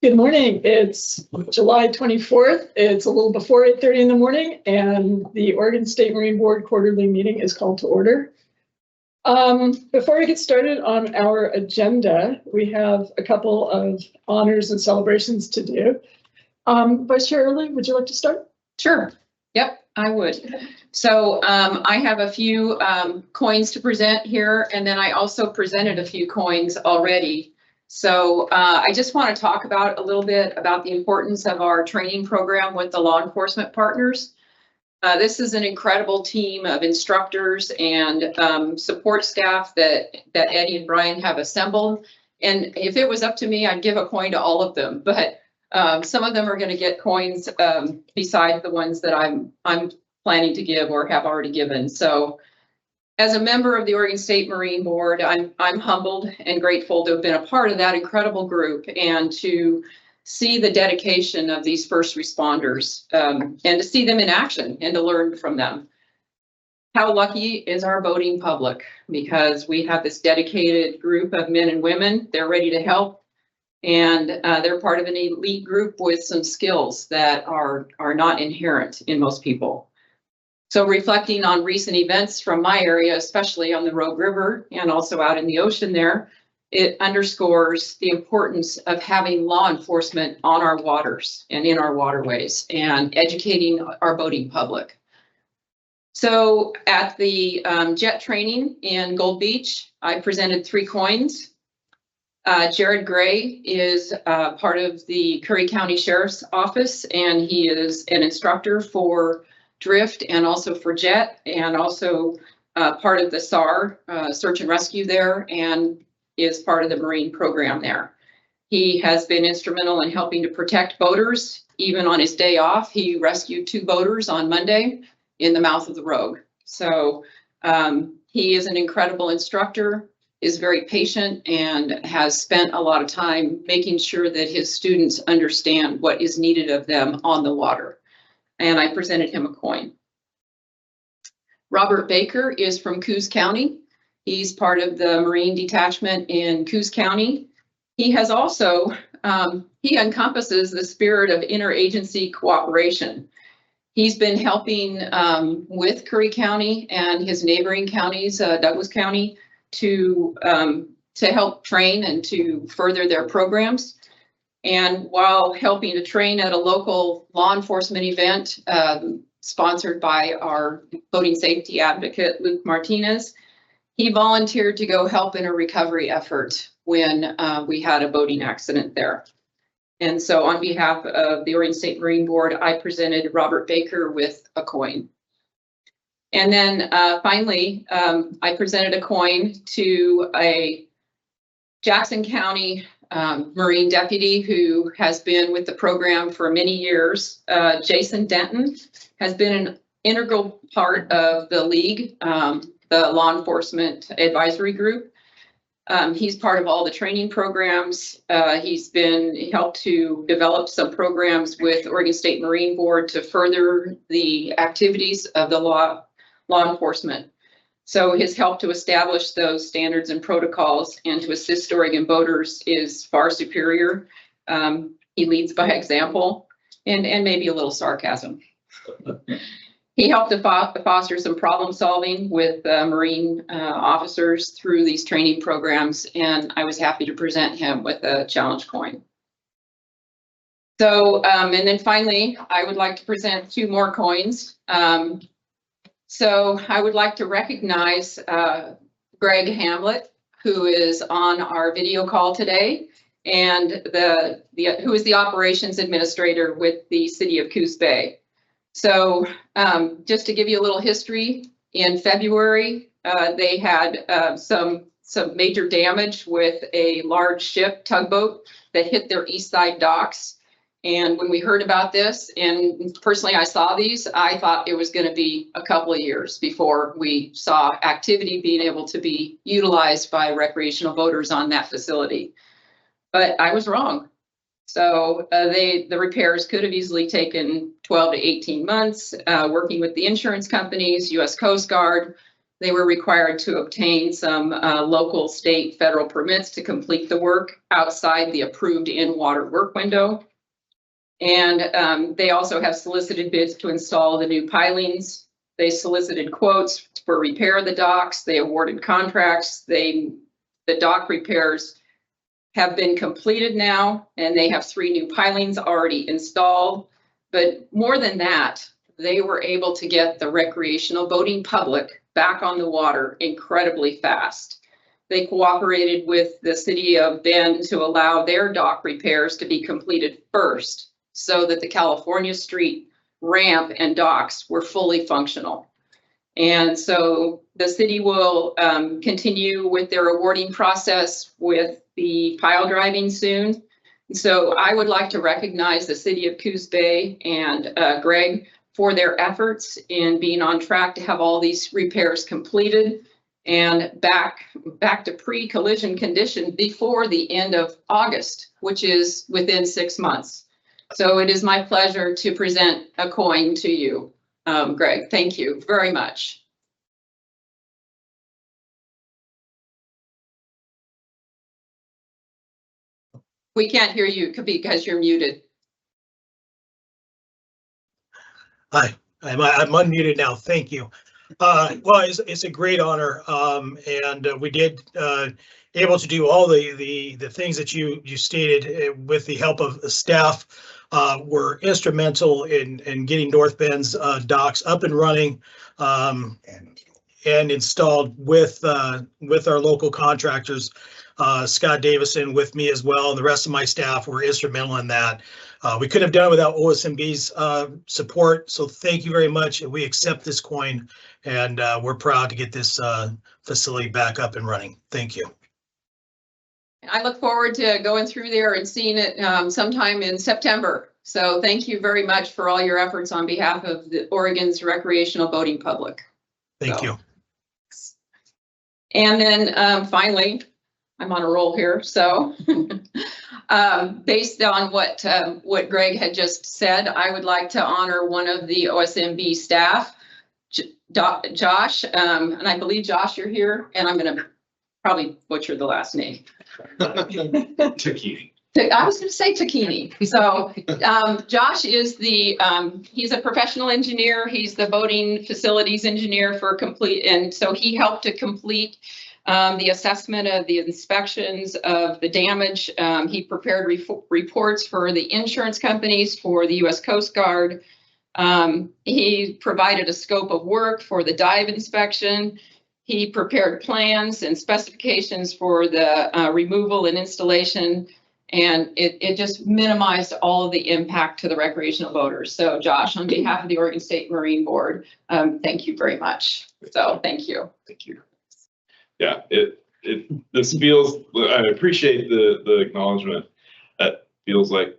Good morning. It's July 24th. It's a little before 8:30 in the morning, and the Oregon State Marine Board quarterly meeting is called to order. Before we get started on our agenda, we have a couple of honors and celebrations to do. Vice Chair Early, would you like to start? Sure. Yep, I would. So I have a few coins to present here, and then I also presented a few coins already. So I just want to talk about a little bit about the importance of our training program with the law enforcement partners. This is an incredible team of instructors and support staff that Eddie and Brian have assembled. And if it was up to me, I'd give a coin to all of them. But some of them are going to get coins besides the ones that I'm planning to give or have already given. So as a member of the Oregon State Marine Board, I'm humbled and grateful to have been a part of that incredible group and to see the dedication of these first responders and to see them in action and to learn from them. How lucky is our boating public, because we have this dedicated group of men and women. They're ready to help, and they're part of an elite group with some skills that are not inherent in most people. So reflecting on recent events from my area, especially on the Rogue River and also out in the ocean there, it underscores the importance of having law enforcement on our waters and in our waterways and educating our boating public. So at the jet training in Gold Beach, I presented 3 coins. Jared Gray is part of the Curry County Sheriff's Office, and he is an instructor for drift and also for jet, and also part of the SAR search and rescue there, and is part of the Marine program there. He has been instrumental in helping to protect boaters. Even on his day off, he rescued 2 boaters on Monday in the mouth of the Rogue. So he is an incredible instructor, is very patient, and has spent a lot of time making sure that his students understand what is needed of them on the water. And I presented him a coin. Robert Baker is from Coos County. He's part of the Marine Detachment in Coos County. He has also, he encompasses the spirit of interagency cooperation. He's been helping with Curry County and his neighboring counties, Douglas County, to help train and to further their programs. And while helping to train at a local law enforcement event sponsored by our boating safety advocate, Luke Martinez, he volunteered to go help in a recovery effort when we had a boating accident there. And so on behalf of the Oregon State Marine Board, I presented Robert Baker with a coin. And then finally, I presented a coin to a Jackson County Marine deputy who has been with the program for many years. Jason Denton has been an integral part of the league, the law enforcement advisory group. He's part of all the training programs. He's helped to develop some programs with Oregon State Marine Board to further the activities of the law enforcement. So his help to establish those standards and protocols and to assist Oregon boaters is far superior. He leads by example and maybe a little sarcasm. He helped to foster some problem solving with Marine officers through these training programs, and I was happy to present him with a challenge coin. So, and then finally, I would like to present 2 more coins. So I would like to recognize Greg Hamlet, who is on our video call today, and who is the operations administrator with the city of Coos Bay. So just to give you a little history, in February, they had some major damage with a large ship tugboat that hit their east side docks. And when we heard about this, and personally I saw these, I thought it was going to be a couple of years before we saw activity being able to be utilized by recreational boaters on that facility. But I was wrong. So the repairs could have easily taken 12 to 18 months, working with the insurance companies, U.S. Coast Guard, They were required to obtain some local, state, federal permits to complete the work outside the approved in-water work window. And they also have solicited bids to install the new pilings. They solicited quotes for repair of the docks. They awarded contracts. The dock repairs have been completed now, and they have 3 new pilings already installed. But more than that, they were able to get the recreational boating public back on the water incredibly fast. They cooperated with the city of Bend to allow their dock repairs to be completed first, so that the California Street ramp and docks were fully functional. And so the city will continue with their awarding process with the pile driving soon. So I would like to recognize the city of Coos Bay and Greg for their efforts in being on track to have all these repairs completed and back to pre-collision condition before the end of August, which is within 6 months. So it is my pleasure to present a coin to you, Greg. Thank you very much. We can't hear you because you're muted. Hi, I'm unmuted now. Thank you. Well, it's a great honor, and we did able to do all the things that you stated with the help of staff. Were instrumental in getting North Bend's docks up and running and installed with our local contractors. Scott Davison with me as well, and the rest of my staff were instrumental in that. We couldn't have done it without OSMB's support, so thank you very much. We accept this coin, and we're proud to get this facility back up and running. Thank you. I look forward to going through there and seeing it sometime in September. So thank you very much for all your efforts on behalf of the Oregon's recreational boating public. Thank you. And then finally, I'm on a roll here. So based on what Greg had just said, I would like to honor one of the OSMB staff, Josh, and I believe Josh, you're here, and I'm going to probably butcher the last name. Takini. I was going to say Takini. So Josh is he's a professional engineer. He's the boating facilities engineer for complete. And so he helped to complete the assessment of the inspections of the damage. He prepared reports for the insurance companies, for the U.S. Coast Guard. He provided a scope of work for the dive inspection. He prepared plans and specifications for the removal and installation, and it just minimized all of the impact to the recreational boaters. So Josh, on behalf of the Oregon State Marine Board, thank you very much. So thank you. Thank you. Yeah, this feels, I appreciate the acknowledgement. That feels like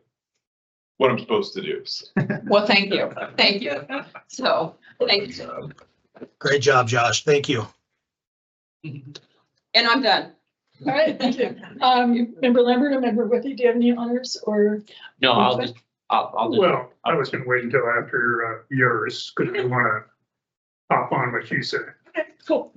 what I'm supposed to do. So. Well, thank you. Thank you. So thank you. Great job, Josh. Thank you. And I'm done. All right, thank you. Member Lambert or Member Withy, do you have any honors or? No, I'll just. Well, I was going to wait until after yours because we want to hop on what you said. Okay, cool.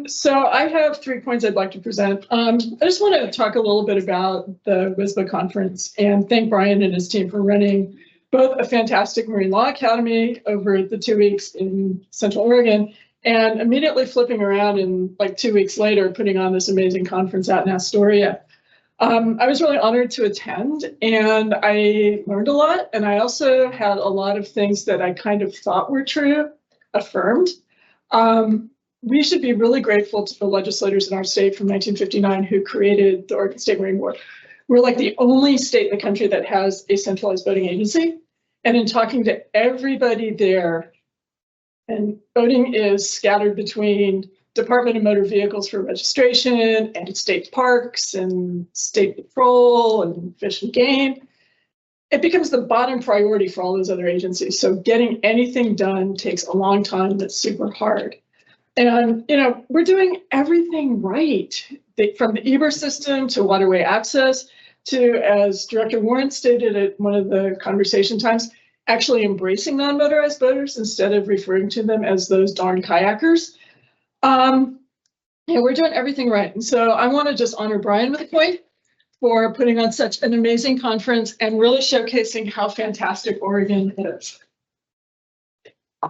So I have 3 points I'd like to present. I just want to talk a little bit about the WSBA conference and thank Brian and his team for running both a fantastic Marine Law Academy over the 2 weeks in Central Oregon and immediately flipping around and like 2 weeks later putting on this amazing conference out in Astoria. I was really honored to attend and I learned a lot, and I also had a lot of things that I kind of thought were true affirmed. We should be really grateful to the legislators in our state from 1959 who created the Oregon State Marine Board. We're like the only state in the country that has a centralized boating agency. And in talking to everybody there, and boating is scattered between Department of Motor Vehicles for registration and state parks and state patrol and fish and game. It becomes the bottom priority for all those other agencies. So getting anything done takes a long time. That's super hard. And, you know, we're doing everything right, from the EBR system to waterway access to, as Director Warren stated at one of the conversation times, actually embracing non-motorized boaters instead of referring to them as those darn kayakers. And we're doing everything right. And so I want to just honor Brian with a coin for putting on such an amazing conference and really showcasing how fantastic Oregon is. And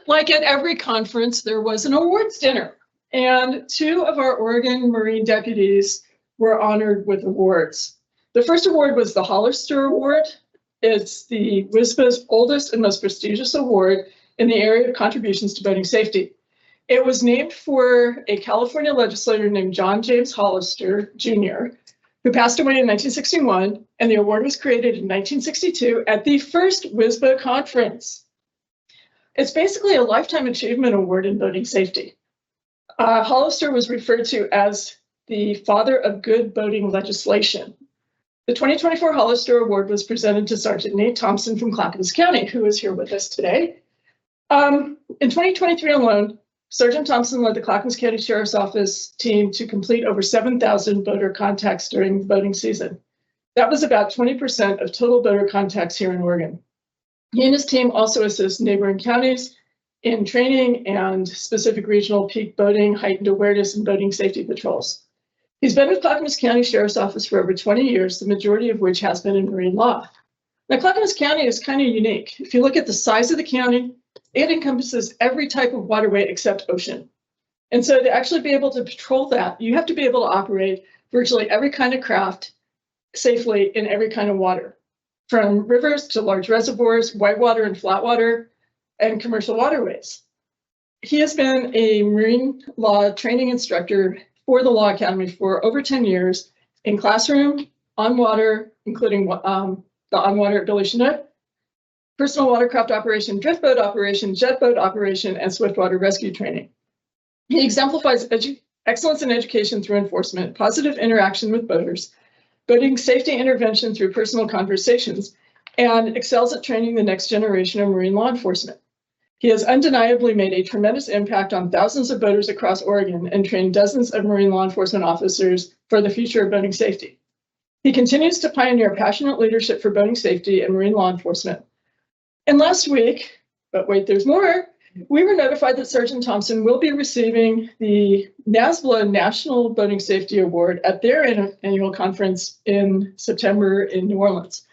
like at every conference, there was an awards dinner. And 2 of our Oregon Marine deputies were honored with awards. The first award was the Hollister Award. It's the WSPA's oldest and most prestigious award in the area of contributions to boating safety. It was named for a California legislator named John James Hollister, Jr., who passed away in 1961, and the award was created in 1962 at the first WSPA conference. It's basically a lifetime achievement award in boating safety. Hollister was referred to as the father of good boating legislation. The 2024 Hollister Award was presented to Sergeant Nate Thompson from Clackamas County, who is here with us today. In 2023 alone, Sergeant Thompson led the Clackamas County Sheriff's Office team to complete over 7,000 boater contacts during the boating season. That was about 20% of total boater contacts here in Oregon. He and his team also assist neighboring counties in training and specific regional peak boating, heightened awareness, and boating safety patrols. He's been with Clackamas County Sheriff's Office for over 20 years, the majority of which has been in marine law. Now, Clackamas County is kind of unique. If you look at the size of the county, it encompasses every type of waterway except ocean. And so to actually be able to patrol that, you have to be able to operate virtually every kind of craft safely in every kind of water, from rivers to large reservoirs, whitewater and flatwater, and commercial waterways. He has been a marine law training instructor for the Law Academy for over 10 years in classroom, on water, including the on water at Billy Chinook, personal watercraft operation, drift boat operation, jet boat operation, and swiftwater rescue training. He exemplifies excellence in education through enforcement, positive interaction with boaters, boating safety intervention through personal conversations, and excels at training the next generation of marine law enforcement. He has undeniably made a tremendous impact on thousands of boaters across Oregon and trained dozens of marine law enforcement officers for the future of boating safety. He continues to pioneer passionate leadership for boating safety and marine law enforcement. And last week, but wait, there's more, we were notified that Sergeant Thompson will be receiving the NASBLA National Boating Safety Award at their annual conference in September in New Orleans.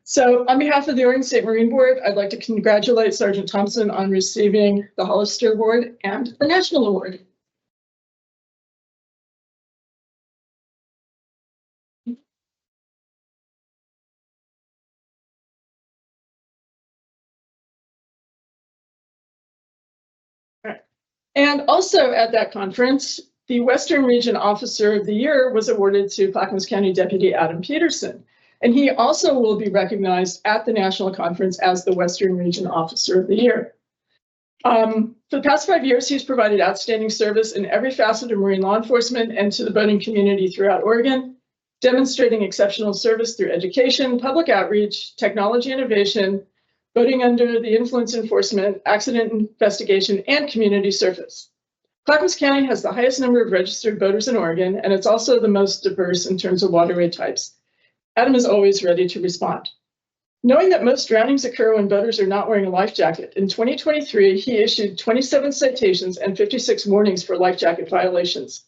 So on behalf of the Oregon State Marine Board, I'd like to congratulate Sergeant Thompson on receiving the Hollister Award and the National Award. And also at that conference, the Western Region Officer of the Year was awarded to Clackamas County Deputy Adam Peterson. And he also will be recognized at the national conference as the Western Region Officer of the Year. For the past 5 years, he's provided outstanding service in every facet of marine law enforcement and to the boating community throughout Oregon, demonstrating exceptional service through education, public outreach, technology innovation, boating under the influence enforcement, accident investigation, and community service. Clackamas County has the highest number of registered boaters in Oregon, and it's also the most diverse in terms of waterway types. Adam is always ready to respond. Knowing that most drownings occur when boaters are not wearing a life jacket, in 2023, he issued 27 citations and 56 warnings for life jacket violations.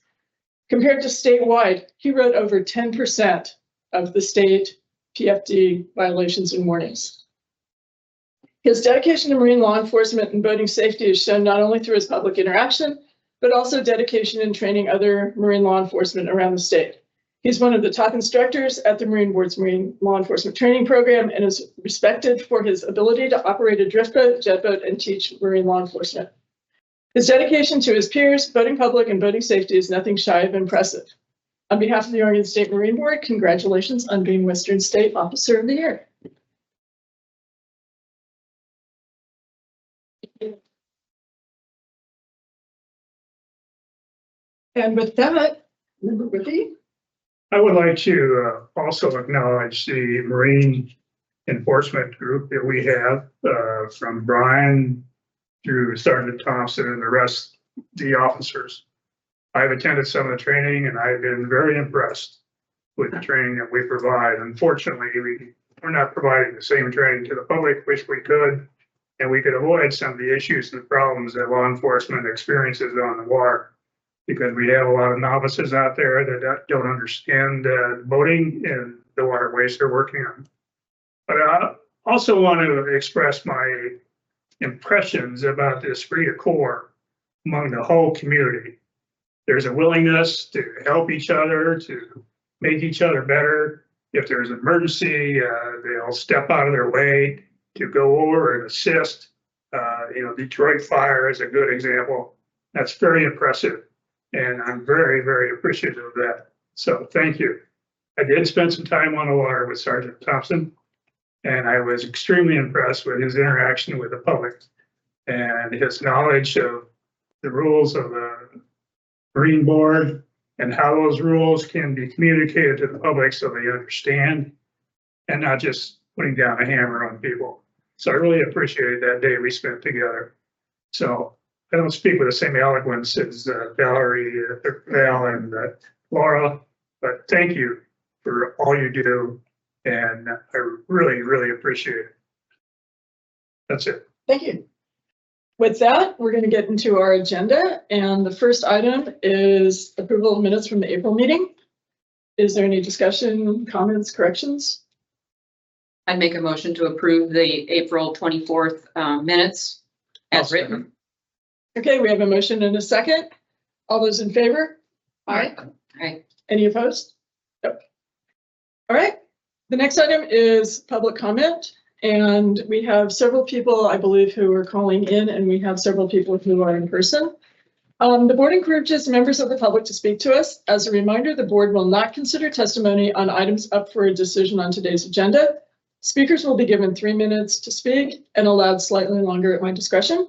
Compared to statewide, he wrote over 10% of the state PFD violations and warnings. His dedication to marine law enforcement and boating safety is shown not only through his public interaction, but also dedication in training other marine law enforcement around the state. He's one of the top instructors at the Marine Board's Marine Law Enforcement Training Program and is respected for his ability to operate a drift boat, jet boat, and teach marine law enforcement. His dedication to his peers, boating public, and boating safety is nothing shy of impressive. On behalf of the Oregon State Marine Board, congratulations on being Western State Officer of the Year. And with that, Member Whippy. I would like to also acknowledge the Marine Enforcement Group that we have, from Brian through Sergeant Thompson and the rest of the officers. I've attended some of the training and I've been very impressed with the training that we provide. Unfortunately, we we're not providing the same training to the public, which we could. And we could avoid some of the issues and problems that law enforcement experiences on the water. Because we have a lot of novices out there that don't understand boating and the waterways they're working on. But I also want to express my impressions about this esprit de corps among the whole community. There's a willingness to help each other, to make each other better. If there's an emergency, they'll step out of their way to go over and assist. Detroit Fire is a good example. That's very impressive. And I'm very, very appreciative of that. So thank you. I did spend some time on the water with Sergeant Thompson, and I was extremely impressed with his interaction with the public and his knowledge of the rules of the Marine Board and how those rules can be communicated to the public so they understand and not just putting down a hammer on people. So I really appreciated that day we spent together. So I don't speak with the same eloquence as Valerie, Val, and Laura, but thank you for all you do. And I really, really appreciate it. That's it. Thank you. With that, we're going to get into our agenda. And the first item is approval of minutes from the April meeting. Is there any discussion, comments, corrections? I'd make a motion to approve the April 24th minutes as written. Okay, we have a motion and a second. All those in favor? Aye. Aye. Any opposed? Nope. All right. The next item is public comment. And we have several people, I believe, who are calling in, and we have several people who are in person. The board encourages members of the public to speak to us. As a reminder, the board will not consider testimony on items up for a decision on today's agenda. Speakers will be given 3 minutes to speak and allowed slightly longer at my discretion.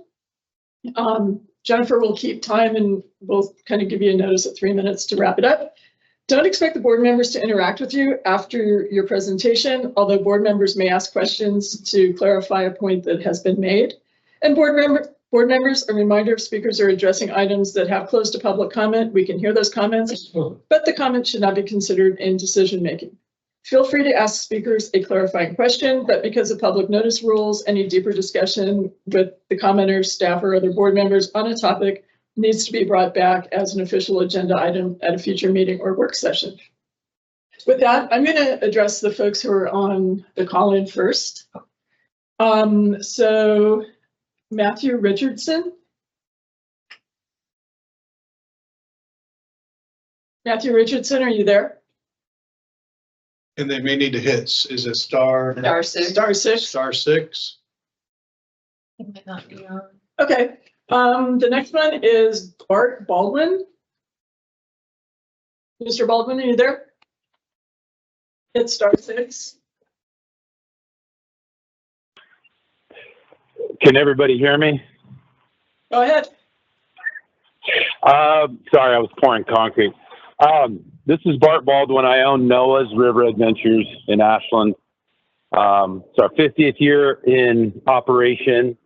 Jennifer will keep time and we'll kind of give you a notice at 3 minutes to wrap it up. Don't expect the board members to interact with you after your presentation, although board members may ask questions to clarify a point that has been made. And board members, a reminder, if speakers are addressing items that have closed to public comment, we can hear those comments, but the comments should not be considered in decision making. Feel free to ask speakers a clarifying question, but because of public notice rules, any deeper discussion with the commenters, staff, or other board members on a topic needs to be brought back as an official agenda item at a future meeting or work session. With that, I'm going to address the folks who are on the call-in first. So Matthew Richardson. Matthew Richardson, are you there? And they may need to hit, is it star? Star six. Star six. Star six. It might not be on. Okay. The next one is Bart Baldwin. Mr. Baldwin, are you there? Hit star six. Can everybody hear me? Go ahead. Sorry, I was pouring concrete. This is Bart Baldwin. I own Noah's River Adventures in Ashland. It's our 50th year in operation.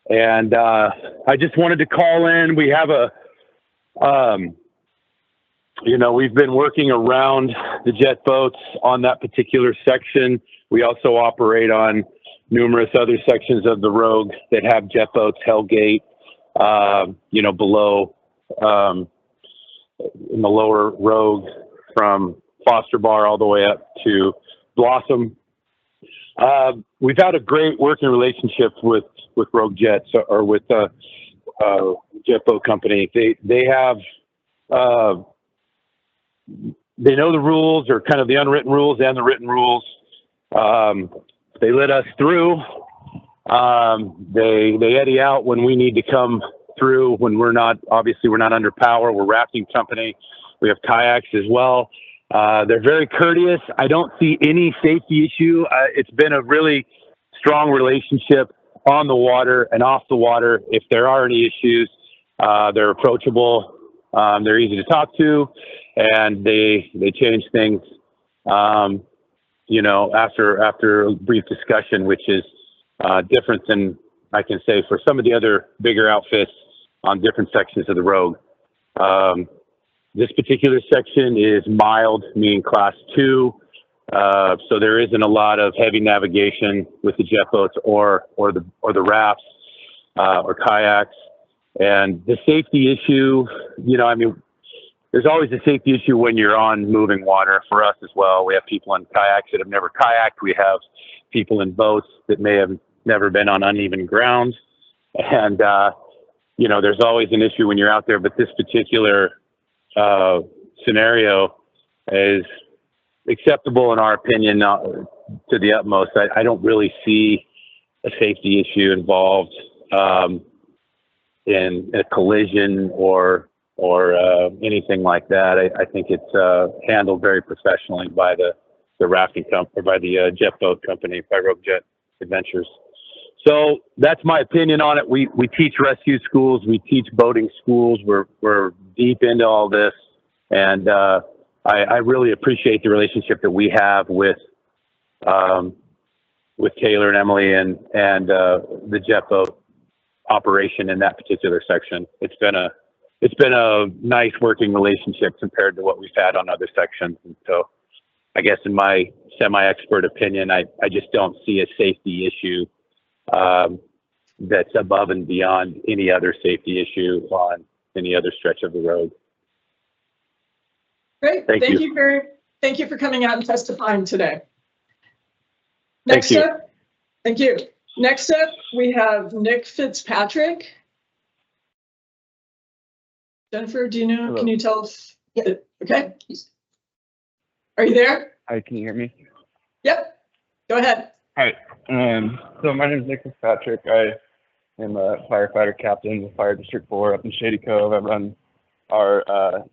And I just wanted to call in. We have we've been working around the jet boats on that particular section. We also operate on numerous other sections of the Rogue that have jet boats, Hellgate, below in the lower Rogue from Foster Bar all the way up to Blossom. We've had a great working relationship with Rogue Jets or with jet boat company. They have they know the rules, or kind of the unwritten rules and the written rules. They let us through. They eddy out when we need to come through, when we're not under power. We're rafting company. We have kayaks as well. They're very courteous. I don't see any safety issue. It's been a really strong relationship on the water and off the water. If there are any issues, they're approachable. They're easy to talk to, and they change things, after a brief discussion, which is different than I can say for some of the other bigger outfits on different sections of the Rogue. This particular section is mild, meaning class 2. So there isn't a lot of heavy navigation with the jet boats or the rafts or kayaks. And the safety issue, you know, I mean, there's always a safety issue when you're on moving water for us as well. We have people on kayaks that have never kayaked. We have people in boats that may have never been on uneven ground. And, you know, there's always an issue when you're out there, but this particular scenario is acceptable in our opinion to the utmost. I don't really see a safety issue involved in a collision or anything like that. I think it's handled very professionally by the rafting company, or by the jet boat company, by Rogue Jet Adventures. So that's my opinion on it. We teach rescue schools, we teach boating schools. We're deep into all this, and I really appreciate the relationship that we have with Taylor and Emily and the jet boat operation in that particular section. It's been a nice working relationship compared to what we've had on other sections. And so I guess in my semi-expert opinion, I just don't see a safety issue that's above and beyond any other safety issue on any other stretch of the road. Great. Thank you. Thank you for coming out and testifying today. Thank you. Thank you. Next up, we have Nick Fitzpatrick. Jennifer, do you know? Hello. Can you tell us? Okay. Are you there? Hi, can you hear me? Yep. Go ahead. Hi. So my name is Nick Fitzpatrick. I am a firefighter captain with Fire District 4 up in Shady Cove. I run our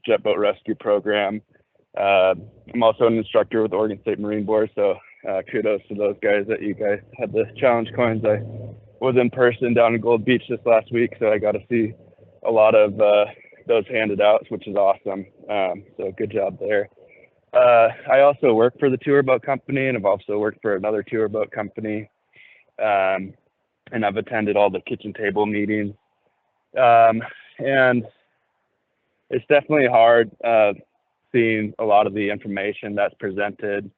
jet boat rescue program. I'm also an instructor with the Oregon State Marine Board, so kudos to those guys that you guys had the challenge coins. I was in person down in Gold Beach this last week, so I got to see a lot of those handed out, which is awesome. So good job there. I also work for the tour boat company, and I've also worked for another tour boat company. And I've attended all the kitchen table meetings. And it's definitely hard seeing a lot of the information that's presented,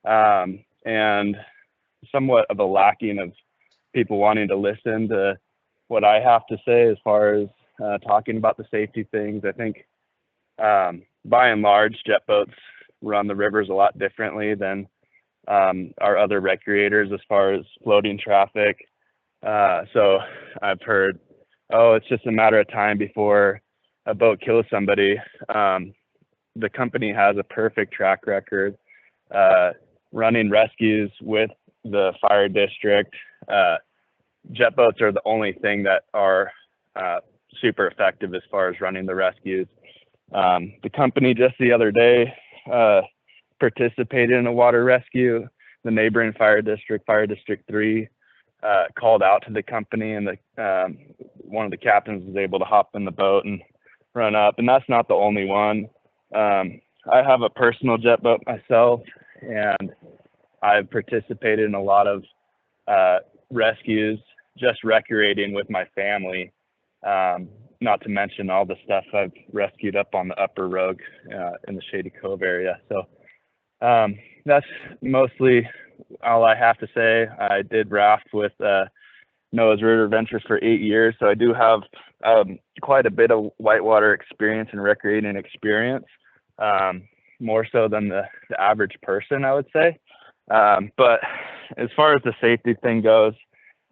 and somewhat of a lacking of people wanting to listen to what I have to say as far as talking about the safety things. I think by and large, jet boats run the rivers a lot differently than our other recreators as far as floating traffic. So I've heard, oh, it's just a matter of time before a boat kills somebody. The company has a perfect track record running rescues with the fire district. Jet boats are the only thing that are super effective as far as running the rescues. The company just the other day participated in a water rescue. The neighboring fire district, Fire District 3, called out to the company, and one of the captains was able to hop in the boat and run up. And that's not the only one. I have a personal jet boat myself, and I've participated in a lot of rescues, just recreating with my family, not to mention all the stuff I've rescued up on the upper Rogue in the Shady Cove area. So that's mostly all I have to say. I did raft with Noah's River Adventures for 8 years, so I do have quite a bit of whitewater experience and recreating experience, more so than the average person, I would say. But as far as the safety thing goes,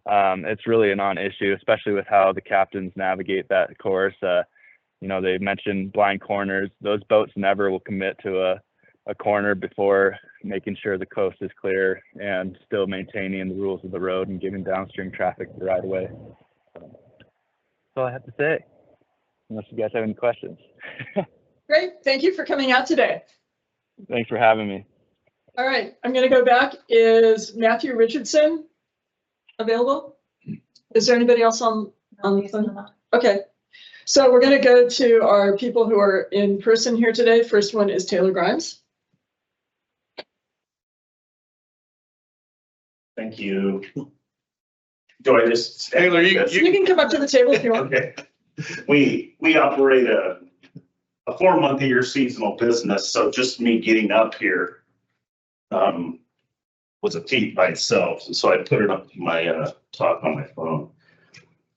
it's really a non-issue, especially with how the captains navigate that course. You know, they've mentioned blind corners. Those boats never will commit to a corner before making sure the coast is clear and still maintaining the rules of the road and giving downstream traffic the right of way. That's all I have to say, unless you guys have any questions. Great. Thank you for coming out today. Thanks for having me. All right. I'm going to go back. Is Matthew Richardson available? Is there anybody else on the phone? Okay. So we're going to go to our people who are in person here today. First one is Taylor Grimes. Thank you. Do I just? Taylor, you can come up to the table if you want. Okay. We operate a 4-month-a-year seasonal business, so just me getting up here was a feat by itself. And so I put it up my talk on my phone.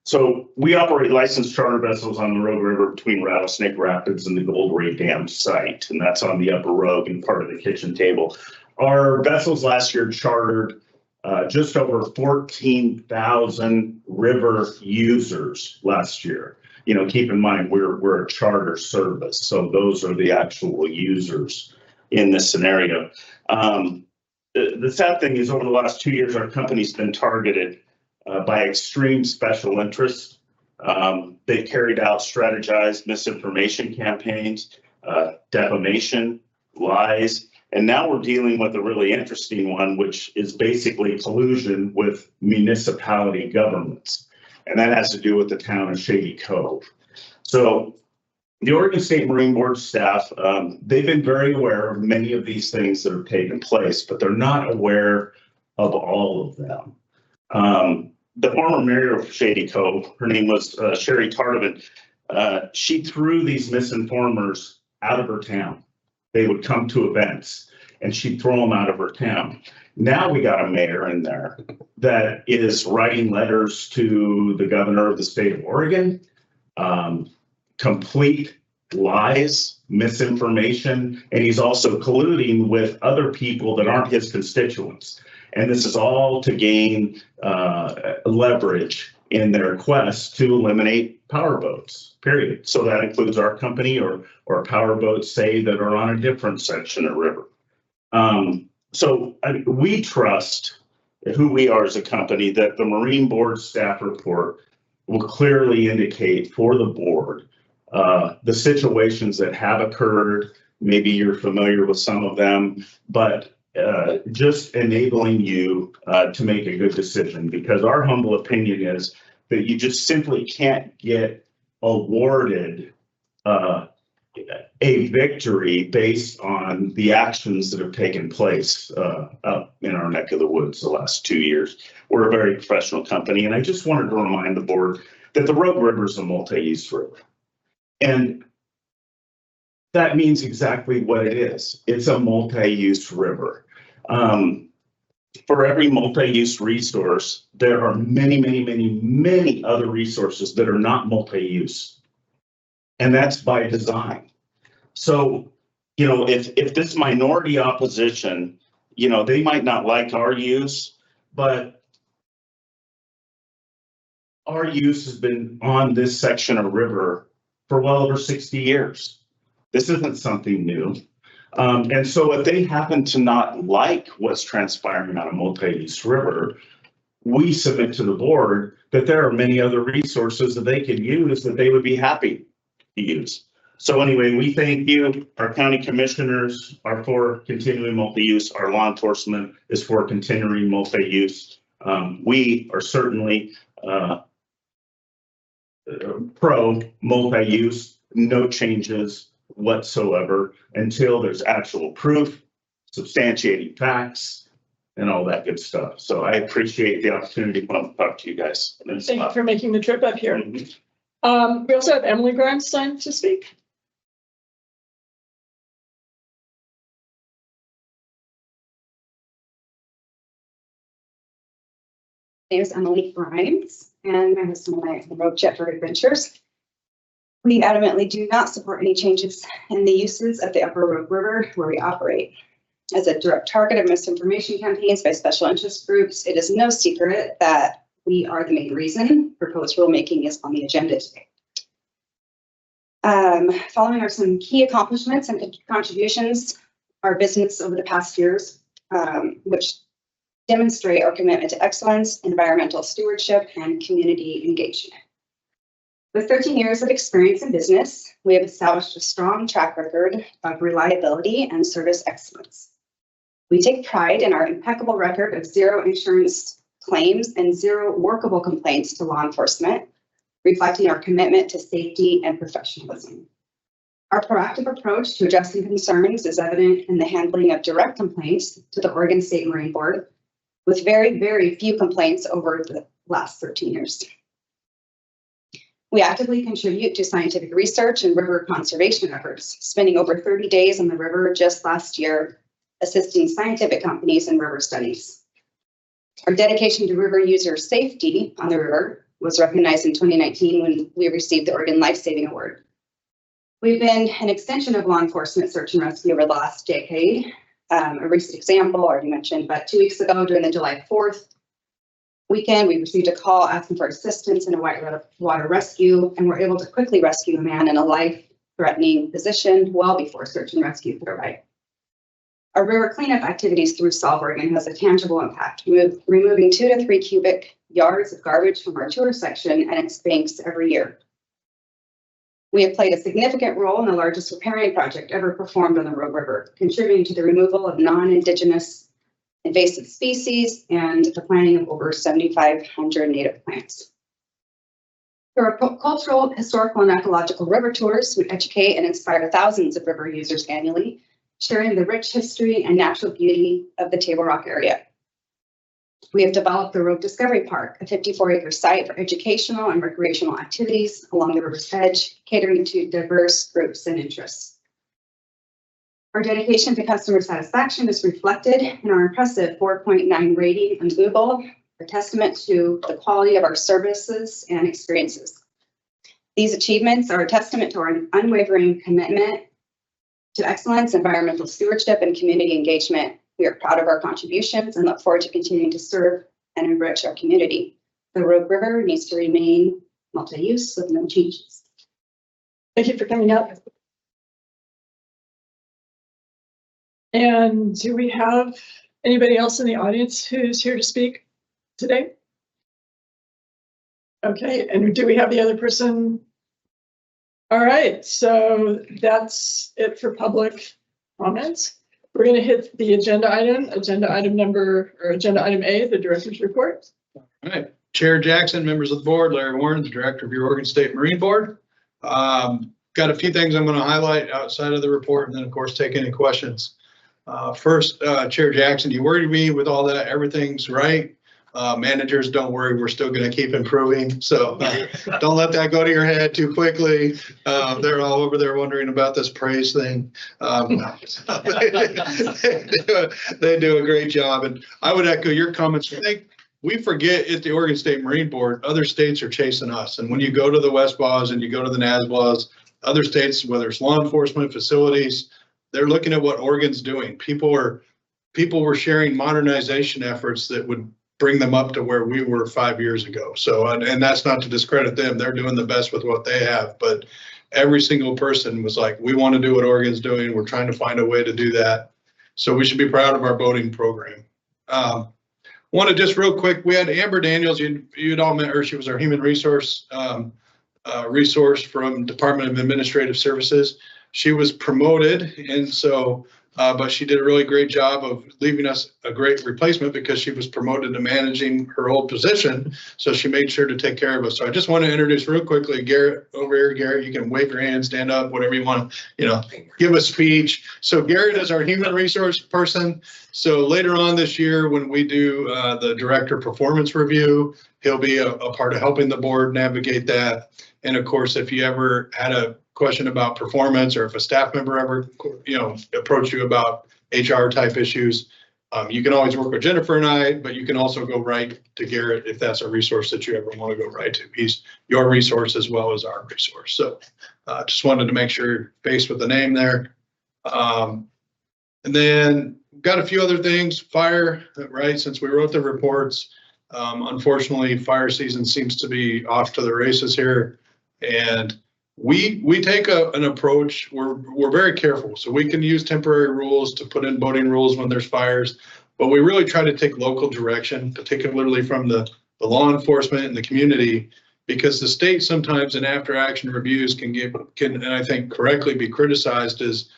So we operate licensed charter vessels on the Rogue River between Rattlesnake Rapids and the Gold Ray Dam site, and that's on the upper Rogue and part of the kitchen table. Our vessels last year chartered just over 14,000 river users last year. You know, keep in mind, we're a charter service, so those are the actual users in this scenario. The sad thing is over the last 2 years, our company's been targeted by extreme special interests. They carried out strategized misinformation campaigns, defamation, lies, and now we're dealing with a really interesting one, which is basically collusion with municipality governments. And that has to do with the town of Shady Cove. So the Oregon State Marine Board staff, they've been very aware of many of these things that have taken place, but they're not aware of all of them. The former mayor of Shady Cove, her name was Sherry Tardovan, she threw these misinformers out of her town. They would come to events and she'd throw them out of her town. Now we got a mayor in there that is writing letters to the governor of the state of Oregon, complete lies, misinformation, and he's also colluding with other people that aren't his constituents. And this is all to gain leverage in their quest to eliminate power boats, period. So that includes our company or power boats, say, that are on a different section of river. We trust who we are as a company, that the Marine Board staff report will clearly indicate for the board the situations that have occurred. Maybe you're familiar with some of them, but just enabling you to make a good decision, because our humble opinion is that you just simply can't get awarded a victory based on the actions that have taken place up in our neck of the woods the last 2 years. We're a very professional company, and I just wanted to remind the board that the Rogue River is a multi-use river. And that means exactly what it is. It's a multi-use river. For every multi-use resource, there are many, many, many, many other resources that are not multi-use. And that's by design. So, you know, if this minority opposition, you know, they might not like our use, but our use has been on this section of river for well over 60 years. This isn't something new. And so if they happen to not like what's transpiring on a multi-use river, we submit to the board that there are many other resources that they could use that they would be happy to use. So anyway, we thank you. Our county commissioners are for continuing multi-use. Our law enforcement is for continuing multi-use. We are certainly pro multi-use, no changes whatsoever until there's actual proof, substantiating facts, and all that good stuff. So I appreciate the opportunity to come talk to you guys. Thank you for making the trip up here. We also have Emily Grimes signed to speak. My name is Emily Grimes, and my husband and I are the Rogue Jetford Adventures. We adamantly do not support any changes in the uses of the Upper Rogue River where we operate. As a direct target of misinformation campaigns by special interest groups, it is no secret that we are the main reason proposed rulemaking is on the agenda today. Following are some key accomplishments and contributions our business over the past years, which demonstrate our commitment to excellence, environmental stewardship, and community engagement. With 13 years of experience in business, we have established a strong track record of reliability and service excellence. We take pride in our impeccable record of zero insurance claims and zero workable complaints to law enforcement, reflecting our commitment to safety and professionalism. Our proactive approach to addressing concerns is evident in the handling of direct complaints to the Oregon State Marine Board, with very, very few complaints over the last 13 years. We actively contribute to scientific research and river conservation efforts, spending over 30 days on the river just last year, assisting scientific companies in river studies. Our dedication to river user safety on the river was recognized in 2019 when we received the Oregon Life Saving Award. We've been an extension of law enforcement search and rescue over the last decade. A recent example already mentioned, but 2 weeks ago during the July 4th weekend, we received a call asking for assistance in a whitewater rescue, and were able to quickly rescue a man in a life-threatening position well before search and rescue could arrive. Our river cleanup activities through Solve Oregon has a tangible impact, removing 2 to 3 cubic yards of garbage from our tour section and its banks every year. We have played a significant role in the largest riparian project ever performed on the Rogue River, contributing to the removal of non-Indigenous invasive species and the planting of over 7,500 native plants. Through our cultural, historical, and ecological river tours, we educate and inspire thousands of river users annually, sharing the rich history and natural beauty of the Table Rock area. We have developed the Rogue Discovery Park, a 54-acre site for educational and recreational activities along the river's edge, catering to diverse groups and interests. Our dedication to customer satisfaction is reflected in our impressive 4.9 rating on Google, a testament to the quality of our services and experiences. These achievements are a testament to our unwavering commitment to excellence, environmental stewardship, and community engagement. We are proud of our contributions and look forward to continuing to serve and enrich our community. The Rogue River needs to remain multi-use with no changes. Thank you for coming up. And do we have anybody else in the audience who's here to speak today? Okay, and do we have the other person? All right, so that's it for public comments. We're going to hit the agenda item item A, the director's report. All right, Chair Jackson, members of the board, Larry Warren, the director of your Oregon State Marine Board. Got a few things I'm going to highlight outside of the report, and then of course take any questions. First, Chair Jackson, you worried me with all that. Everything's right. Managers, don't worry, we're still going to keep improving. So don't let that go to your head too quickly. They're all over there wondering about this praise thing. They do a great job. And I would echo your comments. I think we forget at the Oregon State Marine Board, other states are chasing us. And when you go to the WSBAs and you go to the NASBAs, other states, whether it's law enforcement facilities, they're looking at what Oregon's doing. People were sharing modernization efforts that would bring them up to where we were 5 years ago. So, and that's not to discredit them. They're doing the best with what they have, but every single person was like, we want to do what Oregon's doing. We're trying to find a way to do that. So we should be proud of our boating program. Want to just real quick, we had Amber Daniels, you'd all met her. She was our human resource from Department of Administrative Services. She was promoted, and so but she did a really great job of leaving us a great replacement because she was promoted to managing her old position. So she made sure to take care of us. So I just want to introduce real quickly Garrett over here. Garrett, you can wave your hand, stand up, whatever you want, give a speech. So Garrett is our human resource person. So later on this year, when we do the director performance review, he'll be a part of helping the board navigate that. And of course, if you ever had a question about performance, or if a staff member ever, approached you about HR type issues, you can always work with Jennifer and I, but you can also go right to Garrett if that's a resource that you ever want to go right to. He's your resource as well as our resource. So just wanted to make sure you're faced with the name there. And then got a few other things. Fire, right? Since we wrote the reports, unfortunately, fire season seems to be off to the races here. And we take an approach, we're very careful. So we can use temporary rules to put in boating rules when there's fires, but we really try to take local direction, particularly from the law enforcement and the community, because the state sometimes in after action reviews can and I think correctly be criticized is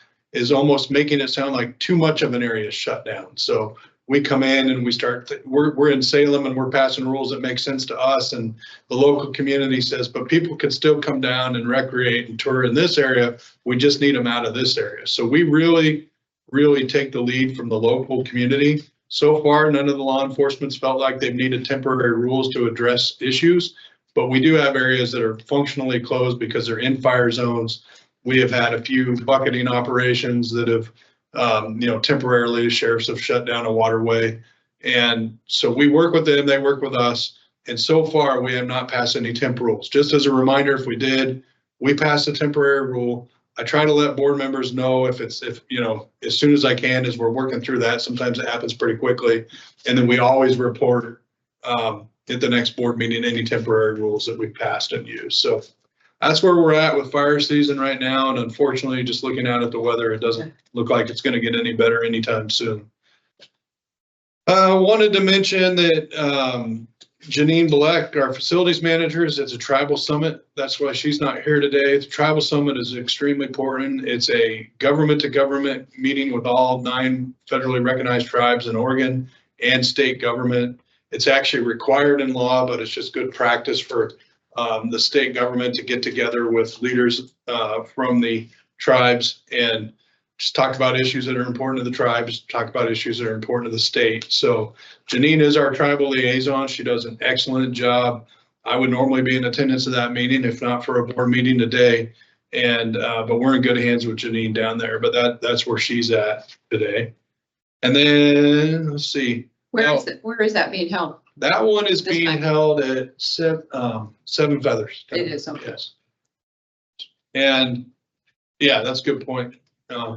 almost making it sound like too much of an area is shut down. So we come in and we start, we're in Salem and we're passing rules that make sense to us, and the local community says, but people can still come down and recreate and tour in this area. We just need them out of this area. So we really, really take the lead from the local community. So far, none of the law enforcement's felt like they've needed temporary rules to address issues, but we do have areas that are functionally closed because they're in fire zones. We have had a few bucketing operations that have temporarily the sheriffs have shut down a waterway. And so we work with them, they work with us. And so far we have not passed any temp rules. Just as a reminder, if we did, we passed a temporary rule. I try to let board members know if as soon as I can, as we're working through that. Sometimes it happens pretty quickly. And then we always report at the next board meeting any temporary rules that we passed and used. So that's where we're at with fire season right now. And unfortunately, just looking out at the weather, it doesn't look like it's going to get any better anytime soon. Wanted to mention that Janine Black, our facilities manager, is at the tribal summit. That's why she's not here today. The tribal summit is extremely important. It's a government to government meeting with all 9 federally recognized tribes in Oregon and state government. It's actually required in law, but it's just good practice for the state government to get together with leaders from the tribes and just talk about issues that are important to the tribes, talk about issues that are important to the state. So Janine is our tribal liaison. She does an excellent job. I would normally be in attendance of that meeting, if not for a board meeting today. And but we're in good hands with Janine down there, but that's where she's at today. And then let's see. Where is that being held? That one is This being time. held at Seven Feathers. It is, okay. Yes. And yeah, that's a good point.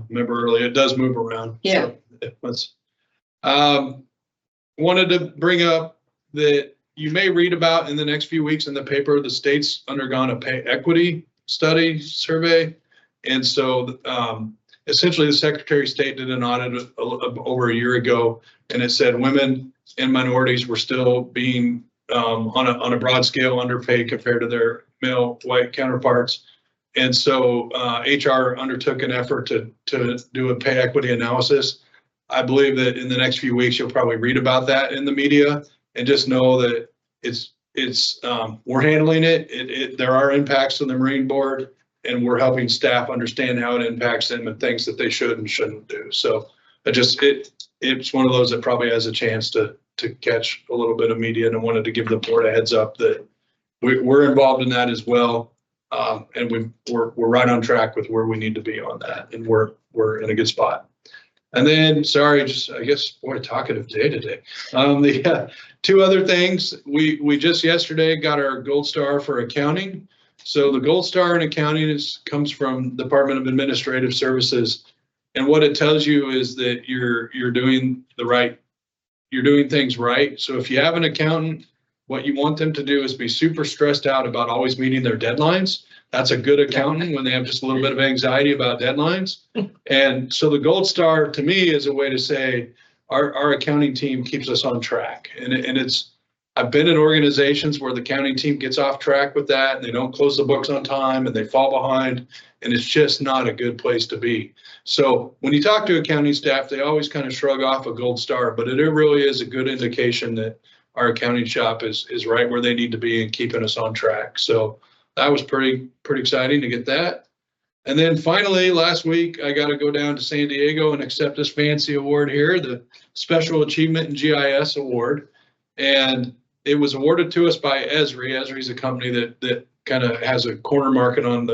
Remember earlier, it does move around. Yeah. So let's, wanted to bring up that you may read about in the next few weeks in the paper, the state's undergone a pay equity study survey. And so essentially the Secretary of State did an audit over a year ago, and it said women and minorities were still being on a broad scale underpaid compared to their male white counterparts. And so HR undertook an effort to do a pay equity analysis. I believe that in the next few weeks, you'll probably read about that in the media, and just know that we're handling it. There are impacts on the Marine Board, and we're helping staff understand how it impacts them and things that they should and shouldn't do. So it's one of those that probably has a chance to catch a little bit of media, and I wanted to give the board a heads up that we're involved in that as well. And we're right on track with where we need to be on that, and we're in a good spot. And then, sorry, I guess, boy, talkative day today. The 2 other things, we just yesterday got our gold star for accounting. So the gold star in accounting comes from Department of Administrative Services, and what it tells you is that you're doing things right. So if you have an accountant, what you want them to do is be super stressed out about always meeting their deadlines. That's a good accountant when they have just a little bit of anxiety about deadlines. And so the gold star to me is a way to say our accounting team keeps us on track. And I've been in organizations where the accounting team gets off track with that, and they don't close the books on time and they fall behind, and it's just not a good place to be. So when you talk to accounting staff, they always kind of shrug off a gold star, but it really is a good indication that our accounting shop is right where they need to be and keeping us on track. So that was pretty exciting to get that. And then finally, last week, I got to go down to San Diego and accept this fancy award here, the Special Achievement in GIS Award. And it was awarded to us by Esri. Esri is a company that kind of has a corner market on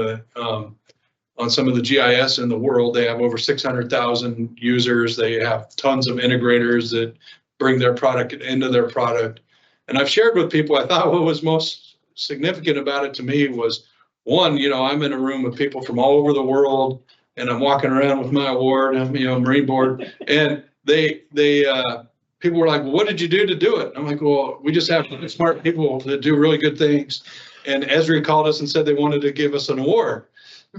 some of the GIS in the world. They have over 600,000 users. They have tons of integrators that bring their product into their product. And I've shared with people, I thought what was most significant about it to me was, one, I'm in a room with people from all over the world, and I'm walking around with my award, Marine Board, and people were like, well, what did you do to do it? I'm like, well, we just have smart people that do really good things. And Esri called us and said they wanted to give us an award.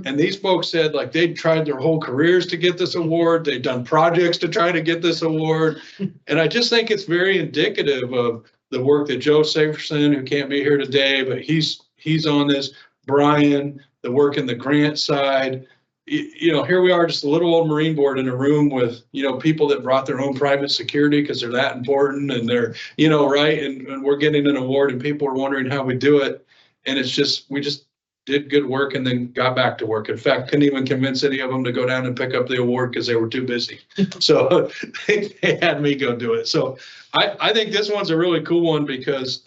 And these folks said like they'd tried their whole careers to get this award. They'd done projects to try to get this award. And I just think it's very indicative of the work that Joe Saferson, who can't be here today, but he's on this, Brian, the work in the grant side. Here we are, just a little old Marine Board in a room with, people that brought their own private security because they're that important, and they're, right. And we're getting an award, and people are wondering how we do it. And we just did good work and then got back to work. In fact, couldn't even convince any of them to go down and pick up the award because they were too busy. So they had me go do it. So I think this one's a really cool one because,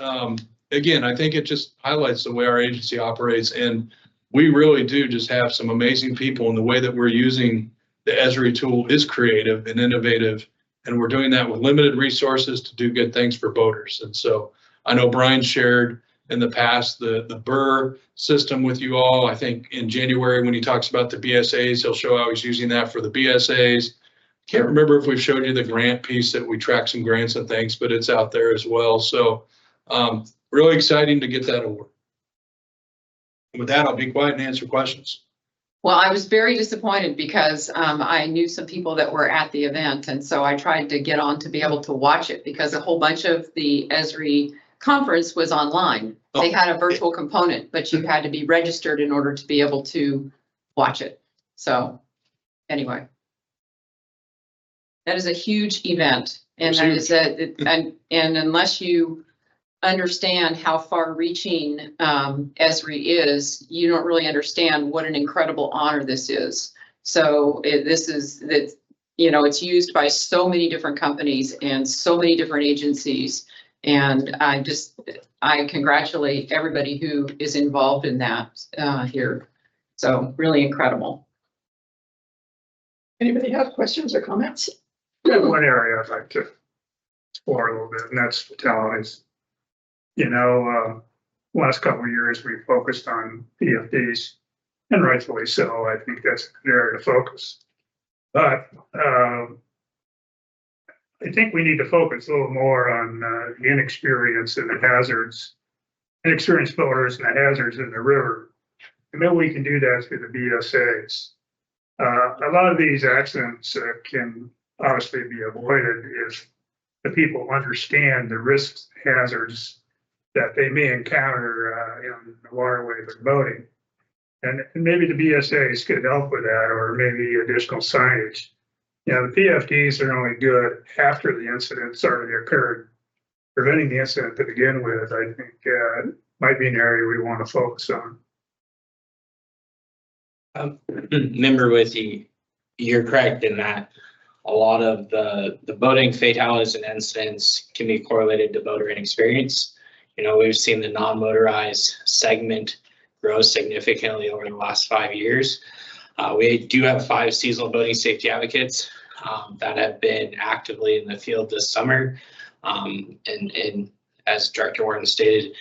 again, I think it just highlights the way our agency operates. And we really do just have some amazing people in the way that we're using the Esri tool is creative and innovative, and we're doing that with limited resources to do good things for boaters. And so I know Brian shared in the past the Burr system with you all. I think in January when he talks about the BSAs, he'll show how he's using that for the BSAs. Can't remember if we've showed you the grant piece that we track some grants and things, but it's out there as well. So really exciting to get that award. With that, I'll be quiet and answer questions. Well, I was very disappointed because I knew some people that were at the event, and so I tried to get on to be able to watch it because a whole bunch of the Esri conference was online. They had a virtual component, but you had to be registered in order to be able to watch it. So anyway, that is a huge event, and that is and unless you understand how far-reaching Esri is, you don't really understand what an incredible honor this is. So it's used by so many different companies and so many different agencies, and I congratulate everybody who is involved in that here. So really incredible. Anybody have questions or comments? One area I'd like to explore a little bit, and that's fatalities. Last couple of years we focused on PFDs, and rightfully so. I think that's an area to focus. But I think we need to focus a little more on the inexperience and the hazards, inexperienced boaters and the hazards in the river. And maybe we can do that through the BSAs. A lot of these accidents can obviously be avoided if the people understand the risks, hazards that they may encounter in the waterway they're boating. And maybe the BSAs could help with that, or maybe additional signage. The PFDs are only good after the incident's already occurred. Preventing the incident to begin with, I think, might be an area we want to focus on. Member with you, you're correct in that a lot of the boating fatalities and incidents can be correlated to boater inexperience. We've seen the non-motorized segment grow significantly over the last 5 years. We do have 5 seasonal boating safety advocates that have been actively in the field this summer. And as Director Warren stated,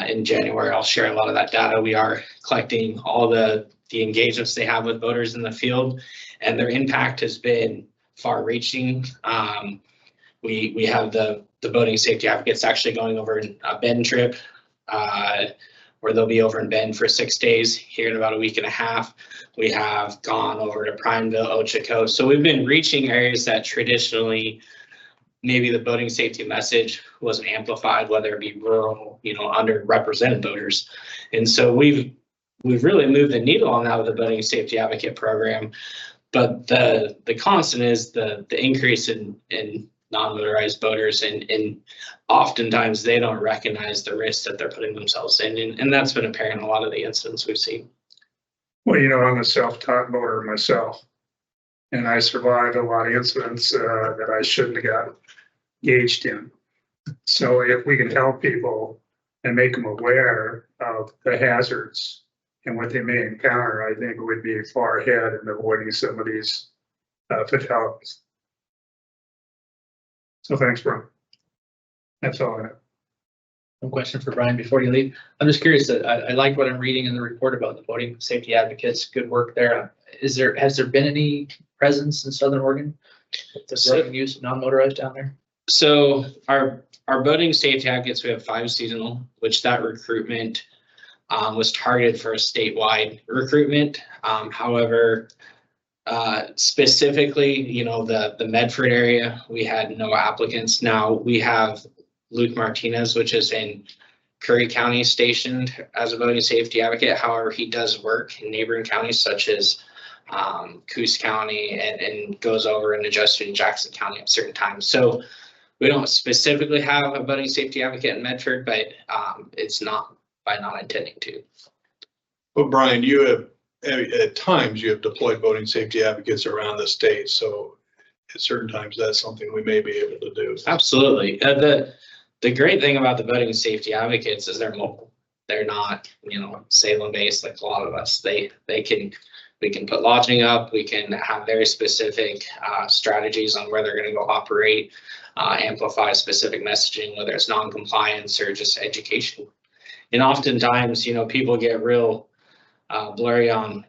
in January, I'll share a lot of that data. We are collecting all the engagements they have with boaters in the field, and their impact has been far-reaching. We have the boating safety advocates actually going over a Bend trip, where they'll be over in Bend for 6 days here in about a week and a half. We have gone over to Prineville, Ochoco. So we've been reaching areas that traditionally maybe the boating safety message wasn't amplified, whether it be rural, underrepresented boaters. And so we've really moved the needle on that with the boating safety advocate program. But the constant is the increase in non-motorized boaters, and oftentimes they don't recognize the risk that they're putting themselves in, and that's been apparent in a lot of the incidents we've seen. Well, I'm a self-taught boater myself, and I survived a lot of incidents that I shouldn't have got engaged in. So if we can help people and make them aware of the hazards and what they may encounter, I think we'd be far ahead in avoiding some of these fatalities. So thanks, Brian. That's all I have. One question for Brian before you leave. I'm just curious, I like what I'm reading in the report about the boating safety advocates. Good work there. Has there been any presence in Southern Oregon with the growing use of non-motorized down there? So our boating safety advocates, we have 5 seasonal, which that recruitment was targeted for a statewide recruitment. However, specifically, the Medford area, we had no applicants. Now we have Luke Martinez, which is in Curry County, stationed as a boating safety advocate. However, he does work in neighboring counties such as Coos County and goes over and adjusts in Jackson County at certain times. So we don't specifically have a boating safety advocate in Medford, but it's not by not intending to. But Brian, you have at times you have deployed boating safety advocates around the state. So at certain times that's something we may be able to do. Absolutely. The great thing about the boating safety advocates is they're mobile. They're not, Salem based like a lot of us. They can We can put lodging up. We can have very specific strategies on where they're going to go operate, amplify specific messaging, whether it's non-compliance or just education. And oftentimes, people get real blurry on,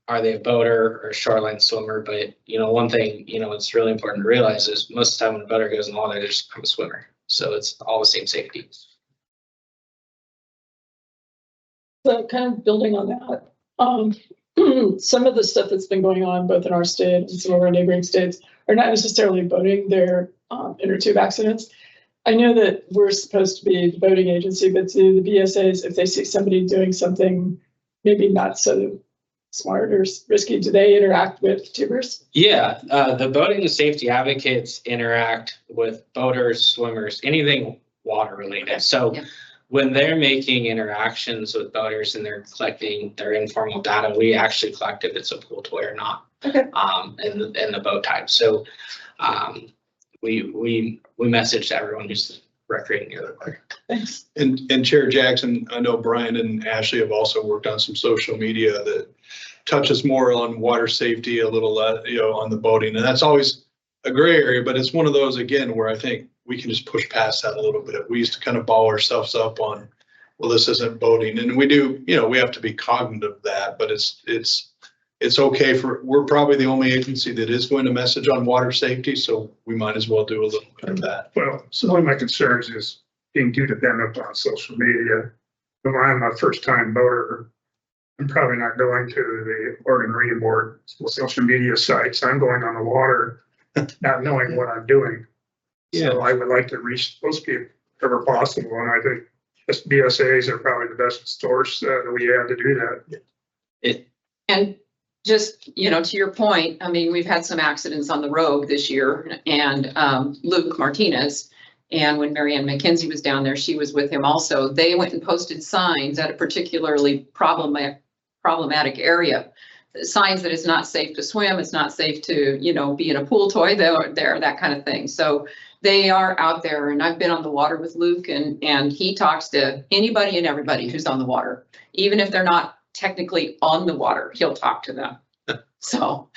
are they a boater or a shoreline swimmer? But, one thing, it's really important to realize is most of the time when a boater goes in the water, they just become a swimmer. So it's all the same safety. So kind of building on that, some of the stuff that's been going on both in our state and some of our neighboring states are not necessarily boating, they're inner tube accidents. I know that we're supposed to be the boating agency, but to the BSAs, if they see somebody doing something maybe not so smart or risky, do they interact with tubers? Yeah, the boating safety advocates interact with boaters, swimmers, anything water related. So yeah. When they're making interactions with boaters and they're collecting their informal data, we actually collect if it's a pool toy or not. Okay. In the boat type. So we message to everyone who's recreating near the water. Thanks. And Chair Jackson, I know Brian and Ashley have also worked on some social media that touches more on water safety, a little, on the boating, and that's always a gray area, but it's one of those, again, where I think we can just push past that a little bit. We used to kind of ball ourselves up on, well, this isn't boating, and we do, we have to be cognizant of that, but it's okay we're probably the only agency that is going to message on water safety, so we might as well do a little bit of that. Well, so one of my concerns is being too dependent on social media. When I'm a first-time boater, I'm probably not going to the Oregon Marine Board social media sites. I'm going on the water, not knowing what I'm doing. Yeah. So I would like to reach those people wherever possible, and I think BSAs are probably the best source that we have to do that. And just, to your point, I mean, we've had some accidents on the Rogue this year, and Luke Martinez, and when Marianne McKenzie was down there, she was with him also. They went and posted signs at a particularly problematic area. Signs that it's not safe to swim, it's not safe to, be in a pool toy there, that kind of thing. So they are out there, and I've been on the water with Luke, and he talks to anybody and everybody who's on the water, even if they're not technically on the water, he'll talk to them. So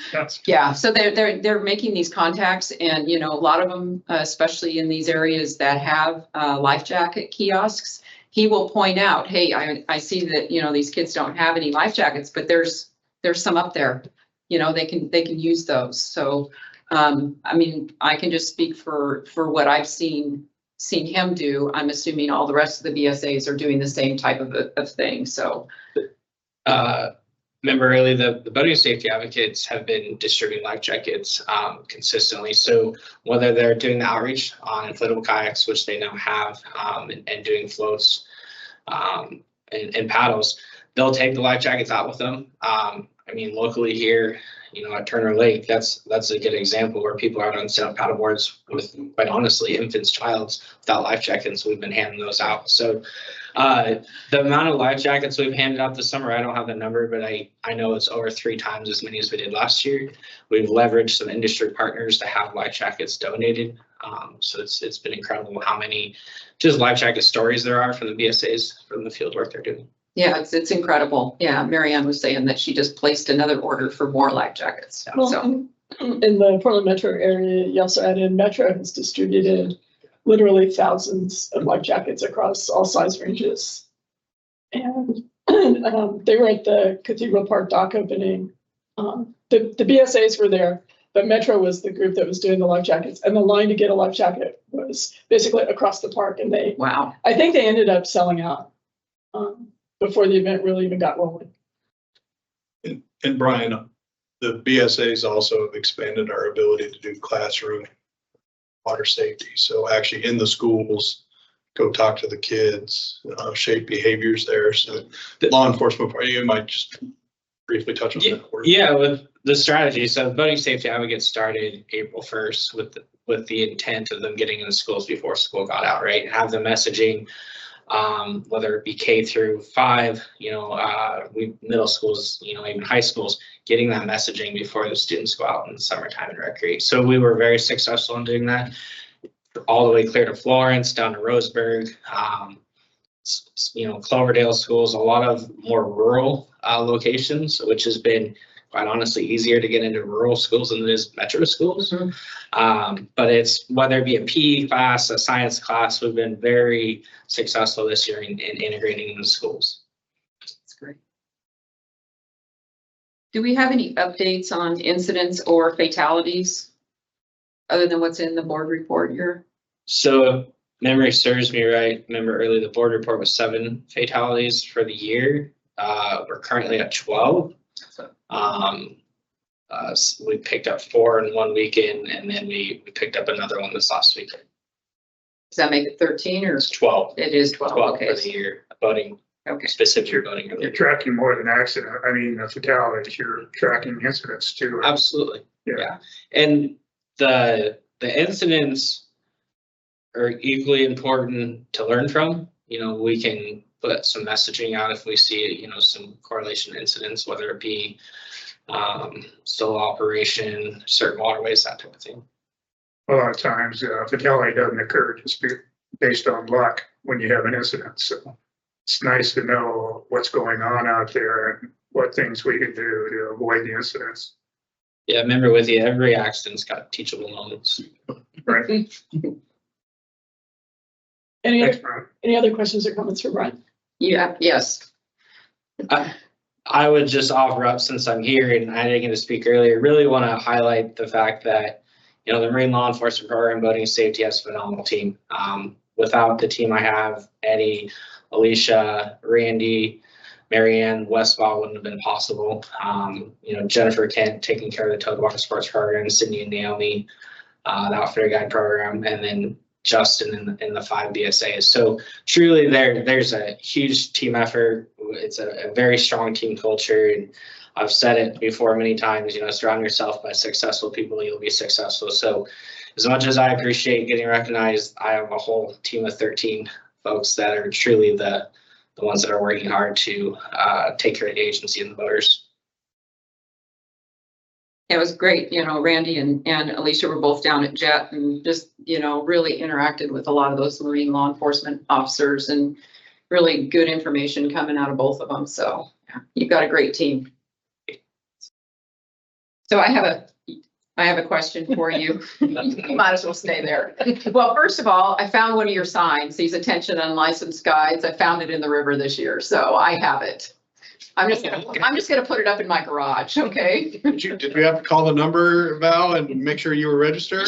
yeah, so they're making these contacts, and a lot of them, especially in these areas that have life jacket kiosks, he will point out, hey, I see that these kids don't have any life jackets, but there's some up there, they can use those. So I mean, I can just speak for what I've seen him do. I'm assuming all the rest of the BSAs are doing the same type of thing. So remember earlier, the boating safety advocates have been distributing life jackets consistently. So whether they're doing the outreach on inflatable kayaks, which they now have, and doing floats and paddles, they'll take the life jackets out with them. I mean, locally here, at Turner Lake, that's a good example where people are on set up paddle boards with, quite honestly, infants, childs without life jackets. We've been handing those out. So the amount of life jackets we've handed out this summer, I don't have the number, but I know it's over 3 times as many as we did last year. We've leveraged some industry partners to have life jackets donated. So it's been incredible how many just life jacket stories there are from the BSAs from the field work they're doing. Yeah, it's incredible. Yeah, Marianne was saying that she just placed another order for more life jackets. Well, so in the Portland metro area, you also added Metro has distributed literally thousands of life jackets across all size ranges. And they were at the Cathedral Park dock opening. The BSAs were there, but Metro was the group that was doing the life jackets, and the line to get a life jacket was basically across the park. And I think they ended up selling out before the event really even got rolling. And Brian, the BSAs also have expanded our ability to do classroom water safety. So actually in the schools, go talk to the kids, shape behaviors there. So law enforcement, you might just briefly touch on that. Yeah, with the strategy. So boating safety advocates started April 1st with the intent of them getting in the schools before school got out, right? Have the messaging, whether it be K through 5, middle schools, even high schools, getting that messaging before the students go out in the summertime and recreate. So we were very successful in doing that, all the way clear to Florence, down to Roseburg, Cloverdale schools, a lot of more rural locations, which has been quite honestly easier to get into rural schools than it is metro schools. But it's whether it be a PE class, a science class, we've been very successful this year in integrating into schools. That's great. Do we have any updates on incidents or fatalities other than what's in the board report here? So if memory serves me right, remember earlier the board report was 7 fatalities for the year. We're currently at 12. So we picked up 4 in one weekend, and then we picked up another one this last weekend. Does that make it 13 or? It's 12. It is 12. 12 Okay. for the year, boating, Okay. specific boating. You're tracking more than accident, fatalities, you're tracking incidents too. Absolutely. Yeah. And the incidents are equally important to learn from. You know, we can put some messaging out if we see, you know, some correlation incidents, whether it be still operation, certain waterways, that type of thing. A lot of times, fatality doesn't occur just based on luck when you have an incident. So it's nice to know what's going on out there and what things we can do to avoid the incidents. Yeah, remember with you, every accident's got teachable moments. Right. Any other questions or comments for Brian? Yeah, yes. I would just offer up, since I'm here and I didn't get to speak earlier, really want to highlight the fact that, you know, the Marine Law Enforcement Program Boating Safety has a phenomenal team. Without the team I have, Eddie, Alicia, Randy, Marianne, Westfall wouldn't have been possible. You know, Jennifer Kent taking care of the Towed Water Sports Program, Sydney and Naomi, the Outfitter Guide Program, and then Justin in the 5 BSAs. So truly there's a huge team effort. It's a very strong team culture. And I've said it before many times, you know, surround yourself by successful people, you'll be successful. So as much as I appreciate getting recognized, I have a whole team of 13 folks that are truly the ones that are working hard to take care of the agency and the boaters. It was great, you know, Randy and Alicia were both down at JET and just, you know, really interacted with a lot of those Marine law enforcement officers and really good information coming out of both of them. So yeah, you've got a great team. So I have a question for you. You might as well stay there. Well, first of all, I found one of your signs, these attention unlicensed guides. I found it in the river this year, so I have it. I'm just gonna put it up in my garage, okay? Did we have to call the number, Val, and make sure you were registered?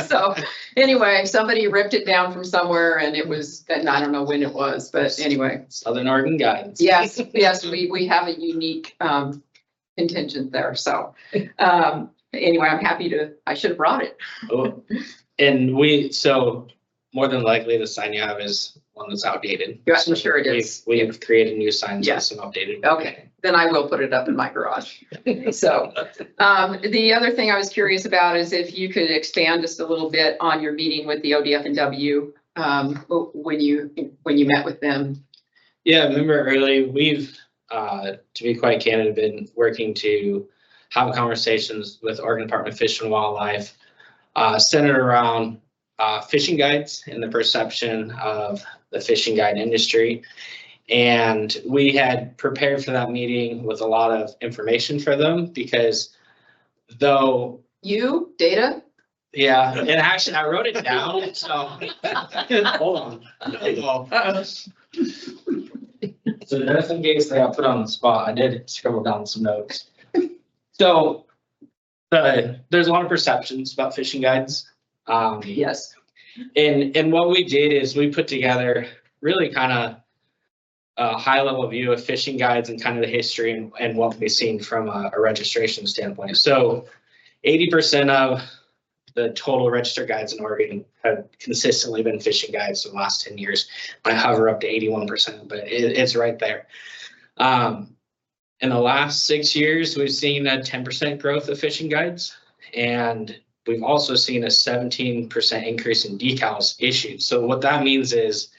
So anyway, somebody ripped it down from somewhere and it was, and I don't know when it was, but anyway. Southern Oregon Guidance. Yes, we have a unique contingent there. So anyway, I'm happy I should have brought it. Oh, and so more than likely the sign you have is one that's outdated. Yes, I'm sure it is. We've created new signs Yeah. with some updated. Okay, then I will put it up in my garage. So the other thing I was curious about is if you could expand just a little bit on your meeting with the ODF&W when you met with them. Yeah, remember early, we've, to be quite candid, been working to have conversations with Oregon Department of Fish and Wildlife, centered around fishing guides and the perception of the fishing guide industry. And we had prepared for that meeting with a lot of information for them because though. Data? Yeah, and actually I wrote it down, so. Hold on. So just in case they got put on the spot, I did scribble down some notes. So there's a lot of perceptions about fishing guides. Yes. And what we did is we put together really kind of a high level view of fishing guides and kind of the history and what we've seen from a registration standpoint. So 80% of the total registered guides in Oregon have consistently been fishing guides for the last 10 years. I hover up to 81%, but it's right there. In the last 6 years, we've seen a 10% growth of fishing guides, and we've also seen a 17% increase in decals issued. So what that means is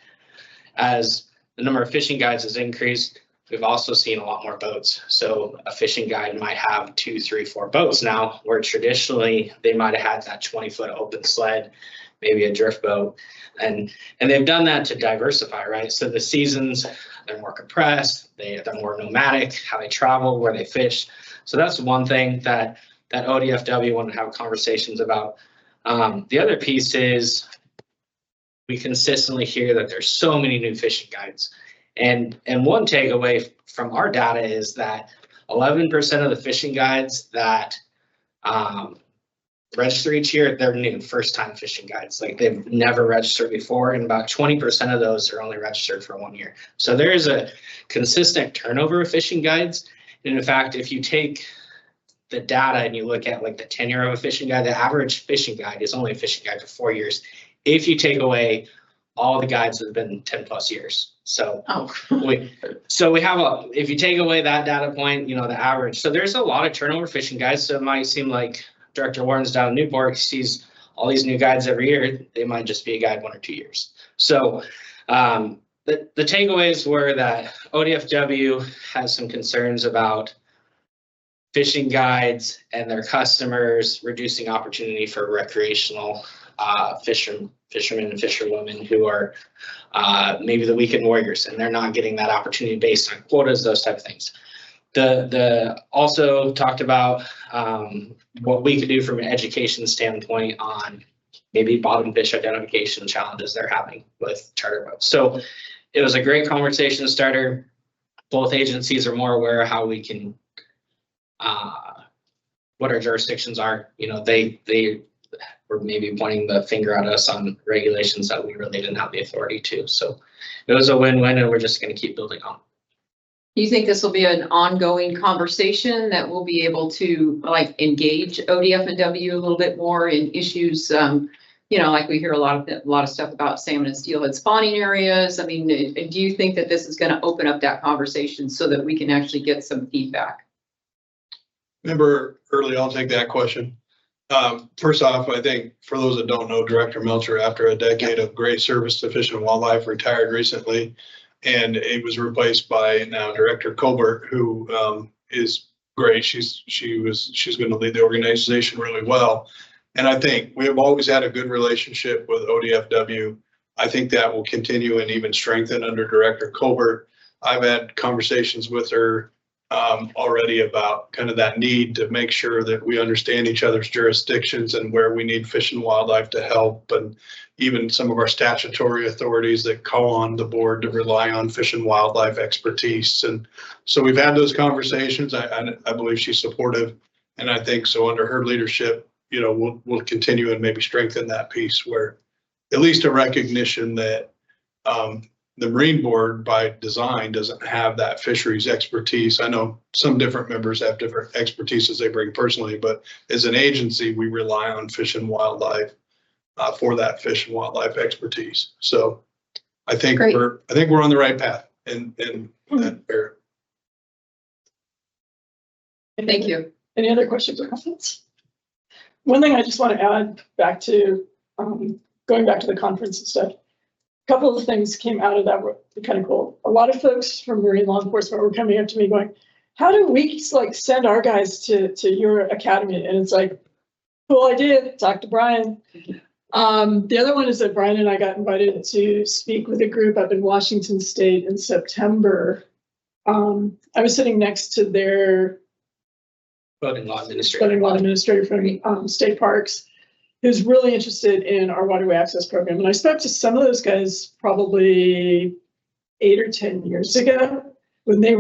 as the number of fishing guides has increased, we've also seen a lot more boats. So a fishing guide might have 2, 3, 4 boats now, where traditionally they might have had that 20-foot open sled, maybe a drift boat. And they've done that to diversify, right? So the seasons, they're more compressed, they're more nomadic, how they travel, where they fish. So that's one thing that ODFW wanted to have conversations about. The other piece is we consistently hear that there's so many new fishing guides. And one takeaway from our data is that 11% of the fishing guides that register each year, they're new, first-time fishing guides. Like they've never registered before, and about 20% of those are only registered for 1 year. So there is a consistent turnover of fishing guides. And in fact, if you take the data and you look at like the tenure of a fishing guide, the average fishing guide is only a fishing guide for 4 years. If you take away all the guides that have been 10 plus years. So we have if you take away that data point, the average. So there's a lot of turnover fishing guides. So it might seem like Director Warren's down in Newport, he sees all these new guides every year. They might just be a guide 1 or 2 years. So the takeaways were that ODFW has some concerns about fishing guides and their customers reducing opportunity for recreational fishermen and fisherwomen who are maybe the weekend warriors, and they're not getting that opportunity based on quotas, those type of things. The also talked about what we could do from an education standpoint on maybe bottom fish identification challenges they're having with charter boats. So it was a great conversation starter. Both agencies are more aware of how we can, what our jurisdictions are. They were maybe pointing the finger at us on regulations that we really didn't have the authority to. So it was a win-win, and we're just going to keep building on. Do you think this will be an ongoing conversation that we'll be able to engage ODF and W a little bit more in issues? Like we hear a lot of stuff about salmon and steelhead spawning areas. I mean, do you think that this is going to open up that conversation so that we can actually get some feedback? Member Early, I'll take that question. First off, I think for those that don't know, Director Melcher, after a decade of great service to Fish and Wildlife, retired recently. And it was replaced by now Director Colbert, who is great. She's going to lead the organization really well. And I think we have always had a good relationship with ODFW. I think that will continue and even strengthen under Director Colbert. I've had conversations with her already about kind of that need to make sure that we understand each other's jurisdictions and where we need Fish and Wildlife to help, and even some of our statutory authorities that call on the board to rely on Fish and Wildlife expertise. And so we've had those conversations. I believe she's supportive, and I think so under her leadership, we'll continue and maybe strengthen that piece where at least a recognition that the Marine Board by design doesn't have that fisheries expertise. I know some different members have different expertises they bring personally, but as an agency, we rely on Fish and Wildlife for that Fish and Wildlife expertise. So I think we're on the right path in that area. Thank you. Any other questions or comments? One thing I just want to add back to going back to the conference and stuff. A couple of things came out of that were kind of cool. A lot of folks from Marine law enforcement were coming up to me going, how do we send our guys to your academy? And it's like, cool idea, talk to Brian. The other one is that Brian and I got invited to speak with a group up in Washington State in September. I was sitting next to their Boating law administrator from state parks, who's really interested in our waterway access program. And I spoke to some of those guys probably 8 or 10 years ago when we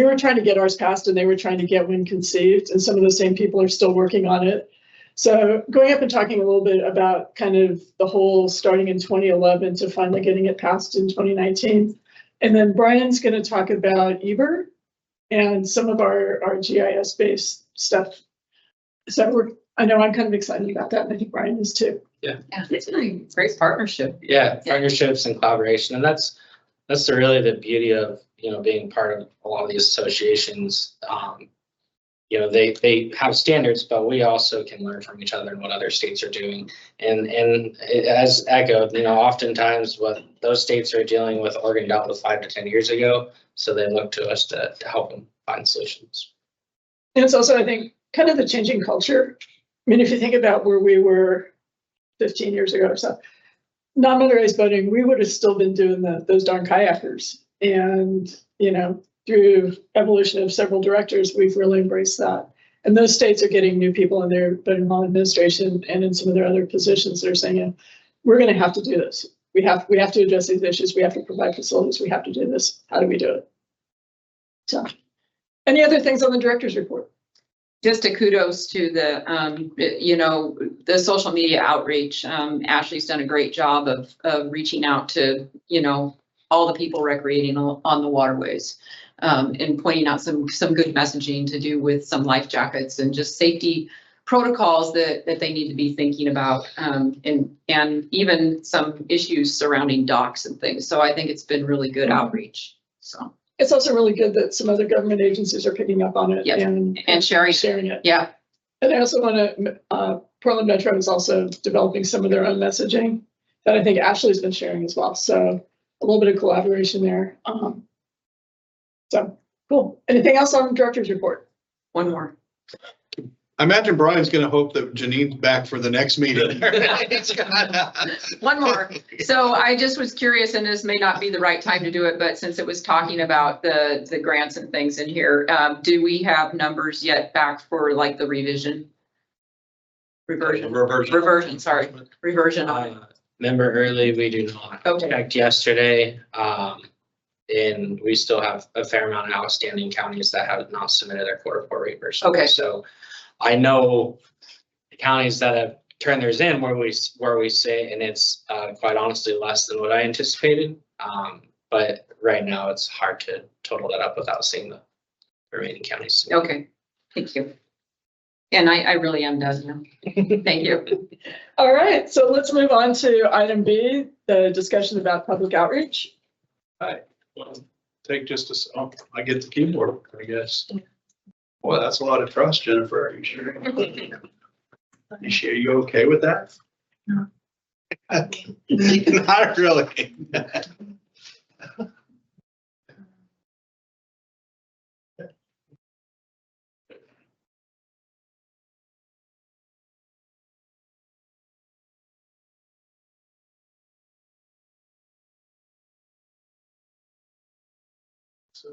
were trying to get ours passed and they were trying to get Wind Conceived, and some of the same people are still working on it. So going up and talking a little bit about kind of the whole starting in 2011 to finally getting it passed in 2019. And then Brian's going to talk about EBER and some of our GIS based stuff. So I know I'm kind of excited about that, and I think Brian is too. Yeah, it's a great partnership. Yeah, partnerships and collaboration, and that's really the beauty of being part of a lot of these associations. They have standards, but we also can learn from each other and what other states are doing. And as echoed, oftentimes what those states are dealing with, Oregon dealt with 5 to 10 years ago, so they look to us to help them find solutions. And it's also, I think, kind of the changing culture. I mean, if you think about where we were 15 years ago or so, non-motorized boating, we would have still been doing those darn kayakers and, through evolution of several directors, we've really embraced that. And those states are getting new people in their administration and in some of their other positions. They're saying, we're going to have to do this. We have to address these issues. We have to provide facilities. We have to do this. How do we do it? So, any other things on the director's report? Just a kudos to the, the social media outreach. Ashley's done a great job of reaching out to, all the people recreating on the waterways. And pointing out some good messaging to do with some life jackets and just safety protocols that they need to be thinking about, and even some issues surrounding docks and things. So I think it's been really good outreach. So it's also really good that some other government agencies are picking up on it. Yes. and sharing it. Yeah. And I also want to, Portland Metro is also developing some of their own messaging that I think Ashley's been sharing as well. So a little bit of collaboration there. So cool. Anything else on the director's report? One more. I imagine Brian's going to hope that Janine's back for the next meeting. One more. So I just was curious, and this may not be the right time to do it, but since it was talking about the grants and things in here, do we have numbers yet back for like the reversion. Sorry, reversion. Member early, we do not. Okay. Checked yesterday, and we still have a fair amount of outstanding counties that have not submitted their quarter four reimbursement. Okay. So I know the counties that have turned theirs in where we say, and it's quite honestly less than what I anticipated. But right now it's hard to total that up without seeing the remaining counties. Okay, thank you. And I really am done now. Thank you. All right, so let's move on to item B, the discussion about public outreach. Hi. Well, take just a, I get the keyboard, I guess. Boy, that's a lot of trust, Jennifer. Are you sure? Are you okay with that? No. Not really. So,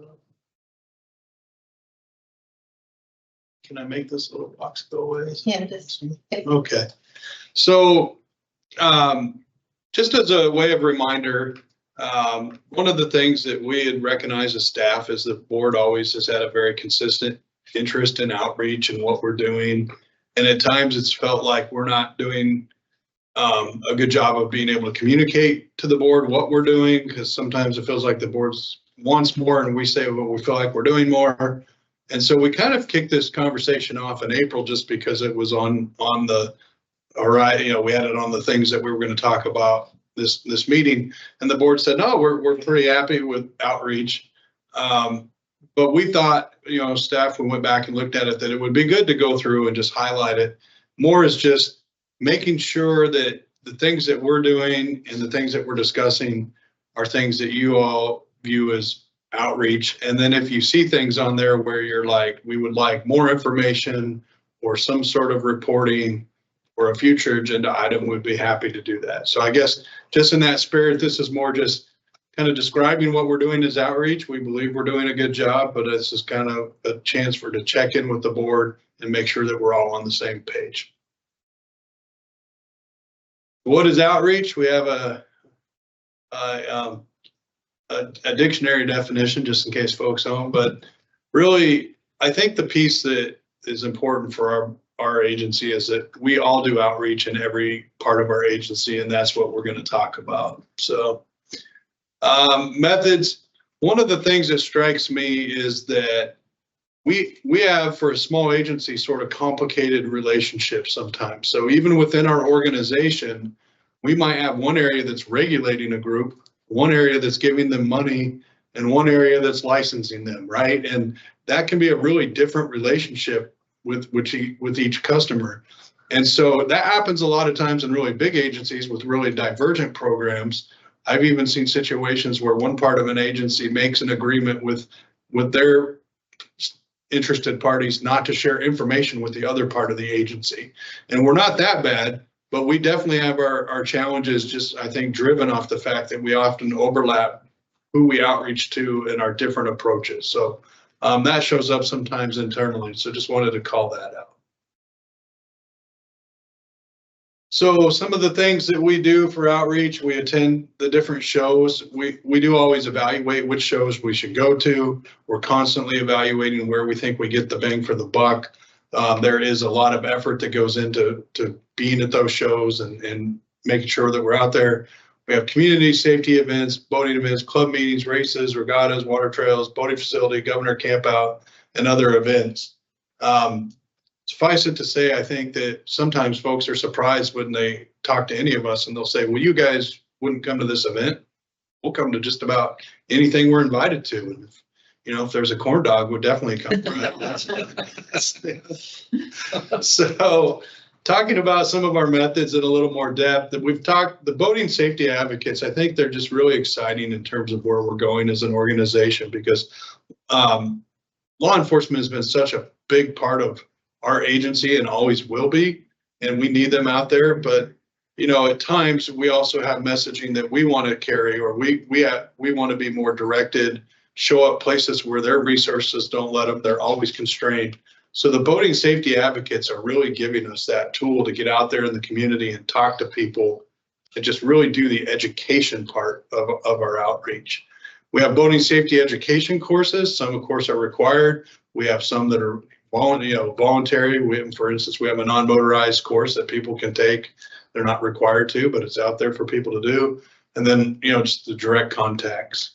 can I make this little box go away? Yeah, just. Okay, so just as a way of reminder, one of the things that we had recognized as staff is the board always has had a very consistent interest in outreach and what we're doing. And at times it's felt like we're not doing a good job of being able to communicate to the board what we're doing, because sometimes it feels like the board's wants more and we say, well, we feel like we're doing more. And so we kind of kicked this conversation off in April just because it was on the, all right, we had it on the things that we were going to talk about this meeting. And the board said, no, we're pretty happy with outreach. But we thought, staff, we went back and looked at it, that it would be good to go through and just highlight it more as just making sure that the things that we're doing and the things that we're discussing are things that you all view as outreach. And then if you see things on there where you're like, we would like more information or some sort of reporting or a future agenda item, we'd be happy to do that. So I guess just in that spirit, this is more just kind of describing what we're doing as outreach. We believe we're doing a good job, but this is kind of a chance to check in with the board and make sure that we're all on the same page. What is outreach? We have a dictionary definition just in case folks don't, but really I think the piece that is important for our agency is that we all do outreach in every part of our agency, and that's what we're going to talk about. So methods, one of the things that strikes me is that we have, for a small agency, sort of complicated relationships sometimes. So even within our organization, we might have one area that's regulating a group, one area that's giving them money, and one area that's licensing them, right? And that can be a really different relationship with each customer. And so that happens a lot of times in really big agencies with really divergent programs. I've even seen situations where one part of an agency makes an agreement with their interested parties not to share information with the other part of the agency. And we're not that bad, but we definitely have our challenges, just I think driven off the fact that we often overlap who we outreach to and our different approaches. So that shows up sometimes internally. So just wanted to call that out. So some of the things that we do for outreach, we attend the different shows. We do always evaluate which shows we should go to. We're constantly evaluating where we think we get the bang for the buck. There is a lot of effort that goes into being at those shows and making sure that we're out there. We have community safety events, boating events, club meetings, races, regattas, water trails, boating facility, governor campout, and other events. Suffice it to say, I think that sometimes folks are surprised when they talk to any of us and they'll say, well, you guys wouldn't come to this event. We'll come to just about anything we're invited to. And if, if there's a corn dog, we'll definitely come. Right? So talking about some of our methods in a little more depth, that we've talked, the boating safety advocates, I think they're just really exciting in terms of where we're going as an organization, because law enforcement has been such a big part of our agency and always will be, and we need them out there. But at times we also have messaging that we want to carry, or we want to be more directed, show up places where their resources don't let them. They're always constrained. So the boating safety advocates are really giving us that tool to get out there in the community and talk to people and just really do the education part of our outreach. We have boating safety education courses. Some, of course, are required. We have some that are voluntary. For instance, we have a non-motorized course that people can take. They're not required to, but it's out there for people to do. And then, just the direct contacts.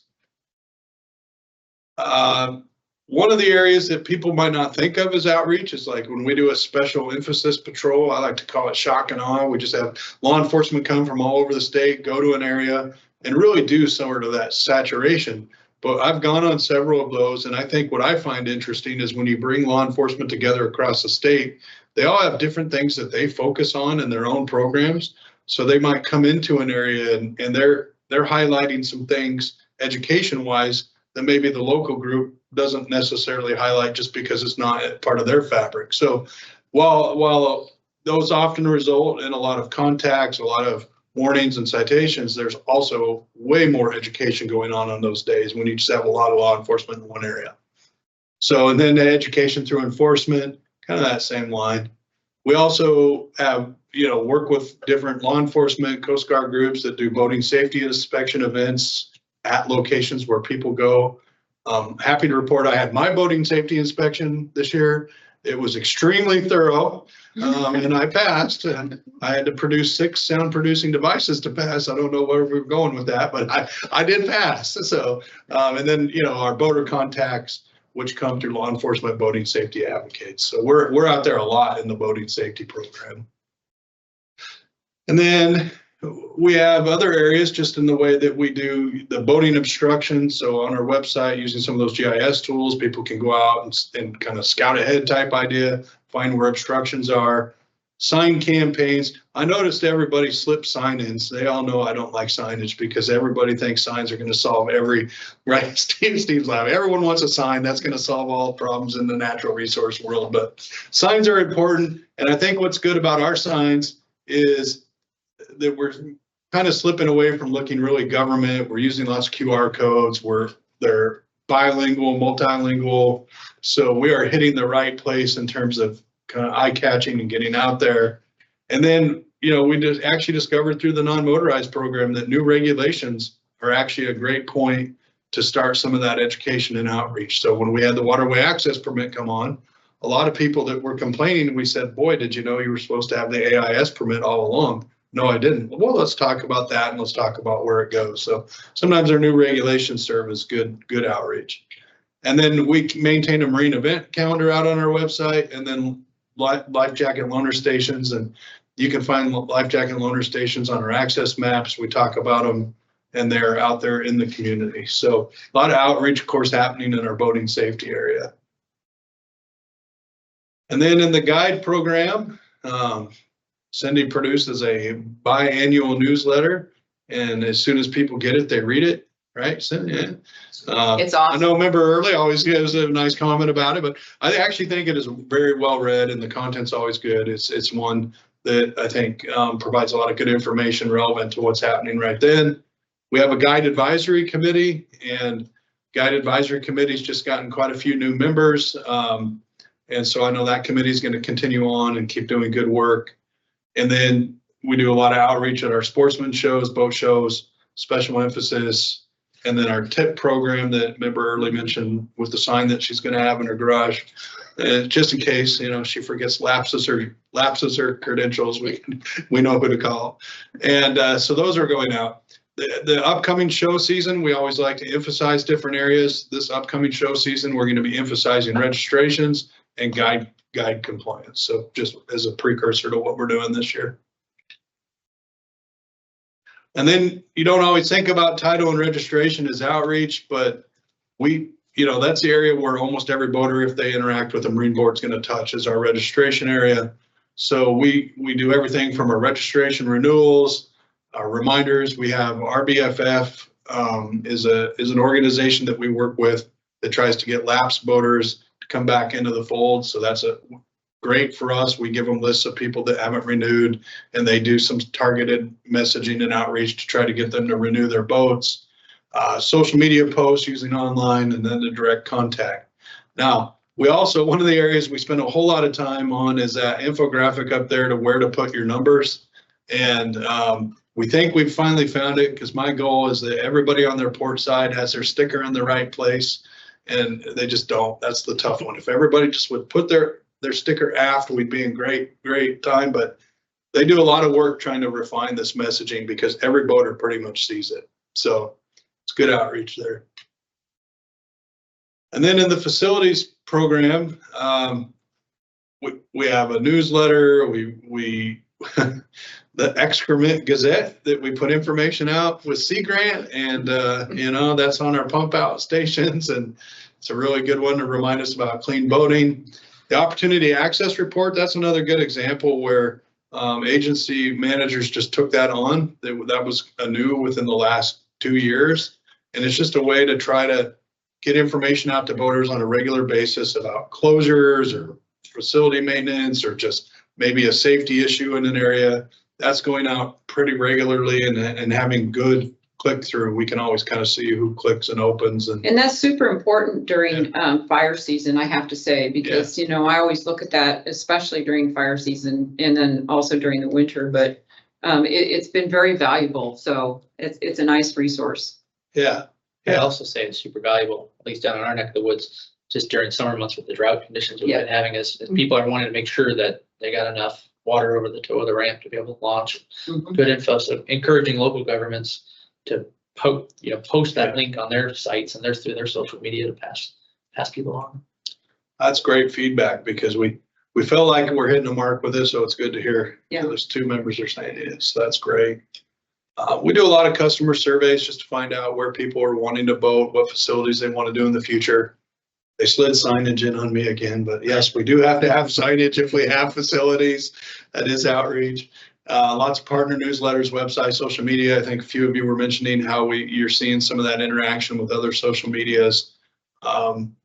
One of the areas that people might not think of as outreach is like when we do a special emphasis patrol. I like to call it shock and awe. We just have law enforcement come from all over the state, go to an area, and really do sort of that saturation. But I've gone on several of those, and I think what I find interesting is when you bring law enforcement together across the state, they all have different things that they focus on in their own programs. So they might come into an area and they're highlighting some things education-wise that maybe the local group doesn't necessarily highlight just because it's not part of their fabric. So while those often result in a lot of contacts, a lot of warnings and citations, there's also way more education going on those days when you just have a lot of law enforcement in one area. So, and then the education through enforcement, kind of that same line. We also have, work with different law enforcement, Coast Guard groups that do boating safety inspection events at locations where people go. Happy to report I had my boating safety inspection this year. It was extremely thorough, and I passed. And I had to produce 6 sound producing devices to pass. I don't know where we're going with that, but I did pass. So, and then, our boater contacts, which come through law enforcement boating safety advocates. So we're out there a lot in the boating safety program. And then we have other areas just in the way that we do the boating obstruction. So on our website, using some of those GIS tools, people can go out and kind of scout ahead type idea, find where obstructions are. Sign campaigns. I noticed everybody slipped sign-ins. They all know I don't like signage because everybody thinks signs are going to solve right? Steve's laughing. Everyone wants a sign that's going to solve all problems in the natural resource world, but signs are important. And I think what's good about our signs is that we're kind of slipping away from looking really government. We're using lots of QR codes. They're bilingual, multilingual. So we are hitting the right place in terms of kind of eye-catching and getting out there. And then, we just actually discovered through the non-motorized program that new regulations are actually a great point to start some of that education and outreach. So when we had the waterway access permit come on, a lot of people that were complaining, we said, boy, did you know you were supposed to have the AIS permit all along? No, I didn't. Well, let's talk about that and let's talk about where it goes. So sometimes our new regulations serve as good outreach. And then we maintain a marine event calendar out on our website, and then life jacket loaner stations. And you can find life jacket loaner stations on our access maps. We talk about them, and they're out there in the community. So a lot of outreach, of course, happening in our boating safety area. And then in the guide program, Cindy produces a biannual newsletter, and as soon as people get it, they read it, right, Cindy? Yeah. It's awesome. I know member Early always gives a nice comment about it, but I actually think it is very well read, and the content's always good. It's one that I think provides a lot of good information relevant to what's happening right then. We have a guide advisory committee, and guide advisory committee's just gotten quite a few new members. And so I know that committee is going to continue on and keep doing good work. And then we do a lot of outreach at our sportsman shows, boat shows, special emphasis, and then our tip program that member Early mentioned with the sign that she's going to have in her garage. Just in case, you know, she forgets lapses her credentials, we know who to call. And so those are going out. The upcoming show season, we always like to emphasize different areas. This upcoming show season, we're going to be emphasizing registrations and guide compliance. So just as a precursor to what we're doing this year. And then you don't always think about title and registration as outreach, but that's the area where almost every boater, if they interact with the Marine Board, is going to touch is our registration area. So we do everything from our registration renewals, our reminders. We have RBFF is an organization that we work with that tries to get lapsed boaters to come back into the fold. So that's great for us. We give them lists of people that haven't renewed, and they do some targeted messaging and outreach to try to get them to renew their boats. Social media posts using online, and then the direct contact. Now, one of the areas we spend a whole lot of time on is that infographic up there to where to put your numbers. And we think we've finally found it, because my goal is that everybody on their port side has their sticker in the right place, and they just don't. That's the tough one. If everybody just would put their sticker aft, we'd be in great time, but they do a lot of work trying to refine this messaging because every boater pretty much sees it. So it's good outreach there. And then in the facilities program, we have a newsletter, the Excrement Gazette that we put information out with Sea Grant, and that's on our pump out stations, and it's a really good one to remind us about clean boating. The Opportunity Access Report, that's another good example where agency managers just took that on. That was new within the last 2 years. And it's just a way to try to get information out to boaters on a regular basis about closures or facility maintenance, or just maybe a safety issue in an area. That's going out pretty regularly and having good click through. We can always kind of see who clicks and opens. And that's super important during fire season, I have to say, because, I always look at that, especially during fire season and then also during the winter, but it's been very valuable. So it's a nice resource. Yeah. I'd also say it's super valuable, at least down in our neck of the woods, just during summer months with the drought conditions we've been having, as people are wanting to make sure that they got enough water over the toe of the ramp to be able to launch. Good info. So encouraging local governments to post that link on their sites and through their social media to pass people on. That's great feedback, because we feel like we're hitting a mark with this, so it's good to hear. Yeah. Those 2 members are saying it is, so that's great. We do a lot of customer surveys just to find out where people are wanting to boat, what facilities they want to do in the future. They slid signage in on me again, but yes, we do have to have signage if we have facilities. That is outreach. Lots of partner newsletters, websites, social media. I think a few of you were mentioning how you're seeing some of that interaction with other social medias. One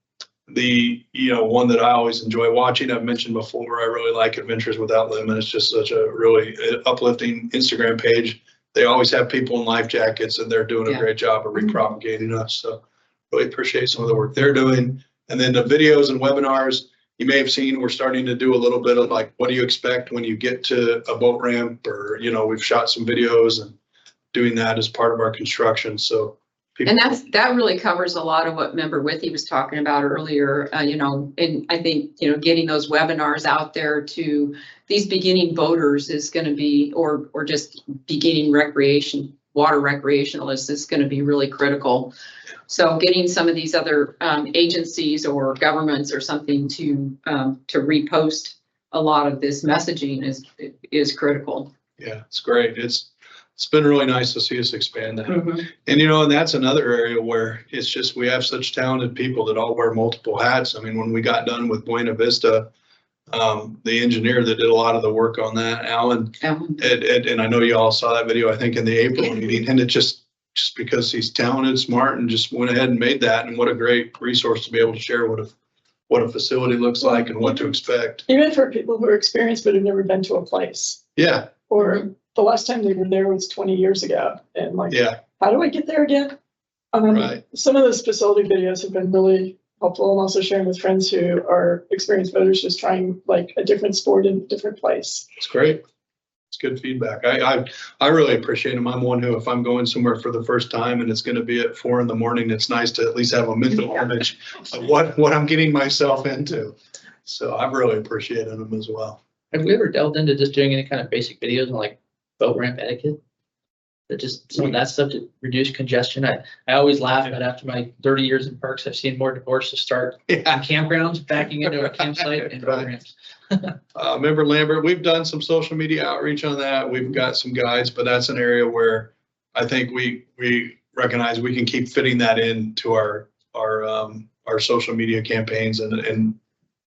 that I always enjoy watching, I've mentioned before, I really like Adventures Without Limit. It's just such a really uplifting Instagram page. They always have people in life jackets, and they're doing a great job of repropagating us. So really appreciate some of the work they're doing. And then the videos and webinars, you may have seen, we're starting to do a little bit of like, what do you expect when you get to a boat ramp? Or, we've shot some videos and doing that as part of our construction. So and that really covers a lot of what Member Withy was talking about earlier, and I think, getting those webinars out there to these beginning boaters is going to be, or just beginning water recreationalists is going to be really critical. So getting some of these other agencies or governments or something to repost a lot of this messaging is critical. Yeah, it's great. It's been really nice to see us expand that. And, and that's another area where it's just, we have such talented people that all wear multiple hats. I mean, when we got done with Buena Vista, the engineer that did a lot of the work on that, Alan, and I know you all saw that video, I think in the April meeting, and it just because he's talented, smart, and just went ahead and made that. And what a great resource to be able to share what a facility looks like and what to expect. Even for people who are experienced but have never been to a place. Yeah. Or the last time they were there was 20 years ago. And how do I get there again? Right. Some of those facility videos have been really helpful. I'm also sharing with friends who are experienced voters just trying like a different sport in a different place. It's great. It's good feedback. I really appreciate them. I'm one who, if I'm going somewhere for the first time and it's going to be at 4 a.m, it's nice to at least have a mental image of what I'm getting myself into. So I've really appreciated them as well. Have we ever delved into just doing any kind of basic videos on like boat ramp etiquette? That just some of that stuff to reduce congestion. I always laugh that after my 30 years in parks, I've seen more divorces start in campgrounds, backing into a campsite and boat ramps. Member Lambert, we've done some social media outreach on that. We've got some guides, but that's an area where I think we recognize we can keep fitting that into our social media campaigns and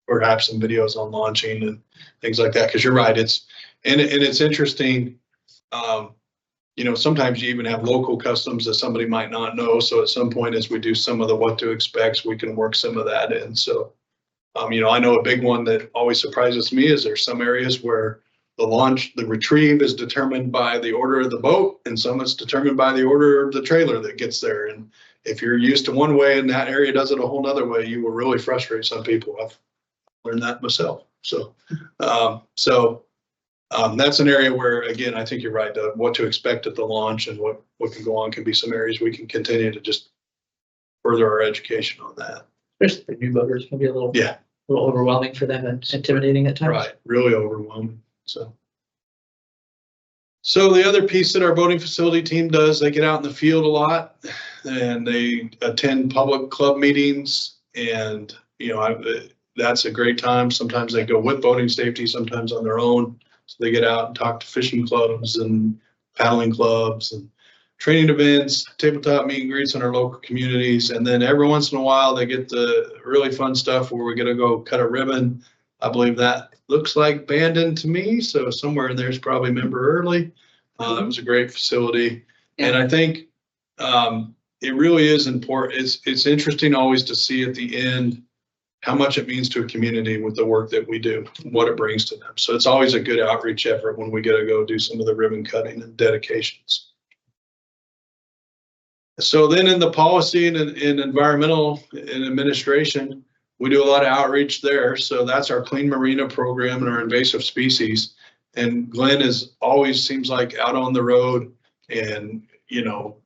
perhaps some videos on launching and things like that. Cause you're right. It's interesting. Sometimes you even have local customs that somebody might not know. So at some point, as we do some of the what to expect, we can work some of that in. So, I know a big one that always surprises me is there's some areas where the retrieve is determined by the order of the boat, and some it's determined by the order of the trailer that gets there. And if you're used to one way and that area does it a whole nother way, you will really frustrate some people. I've learned that myself. So, that's an area where, again, I think you're right, Doug, what to expect at the launch and what can go on can be some areas we can continue to just further our education on that. Especially for new boaters, it can be a little overwhelming for them and intimidating at times. Right, really overwhelming. So the other piece that our boating facility team does, they get out in the field a lot and they attend public club meetings, and that's a great time. Sometimes they go with boating safety, sometimes on their own. So they get out and talk to fishing clubs and paddling clubs and training events, tabletop meet and greets in our local communities. And then every once in a while, they get the really fun stuff where we're going to go cut a ribbon. I believe that looks like Bandon to me. So somewhere in there is probably Member Early. That was a great facility. Yeah. And I think it really is important. It's interesting always to see at the end how much it means to a community with the work that we do, what it brings to them. So it's always a good outreach effort when we get to go do some of the ribbon cutting and dedications. So then in the policy and environmental and administration, we do a lot of outreach there. So that's our Clean Marina program and our invasive species. And Glenn is always seems like out on the road and,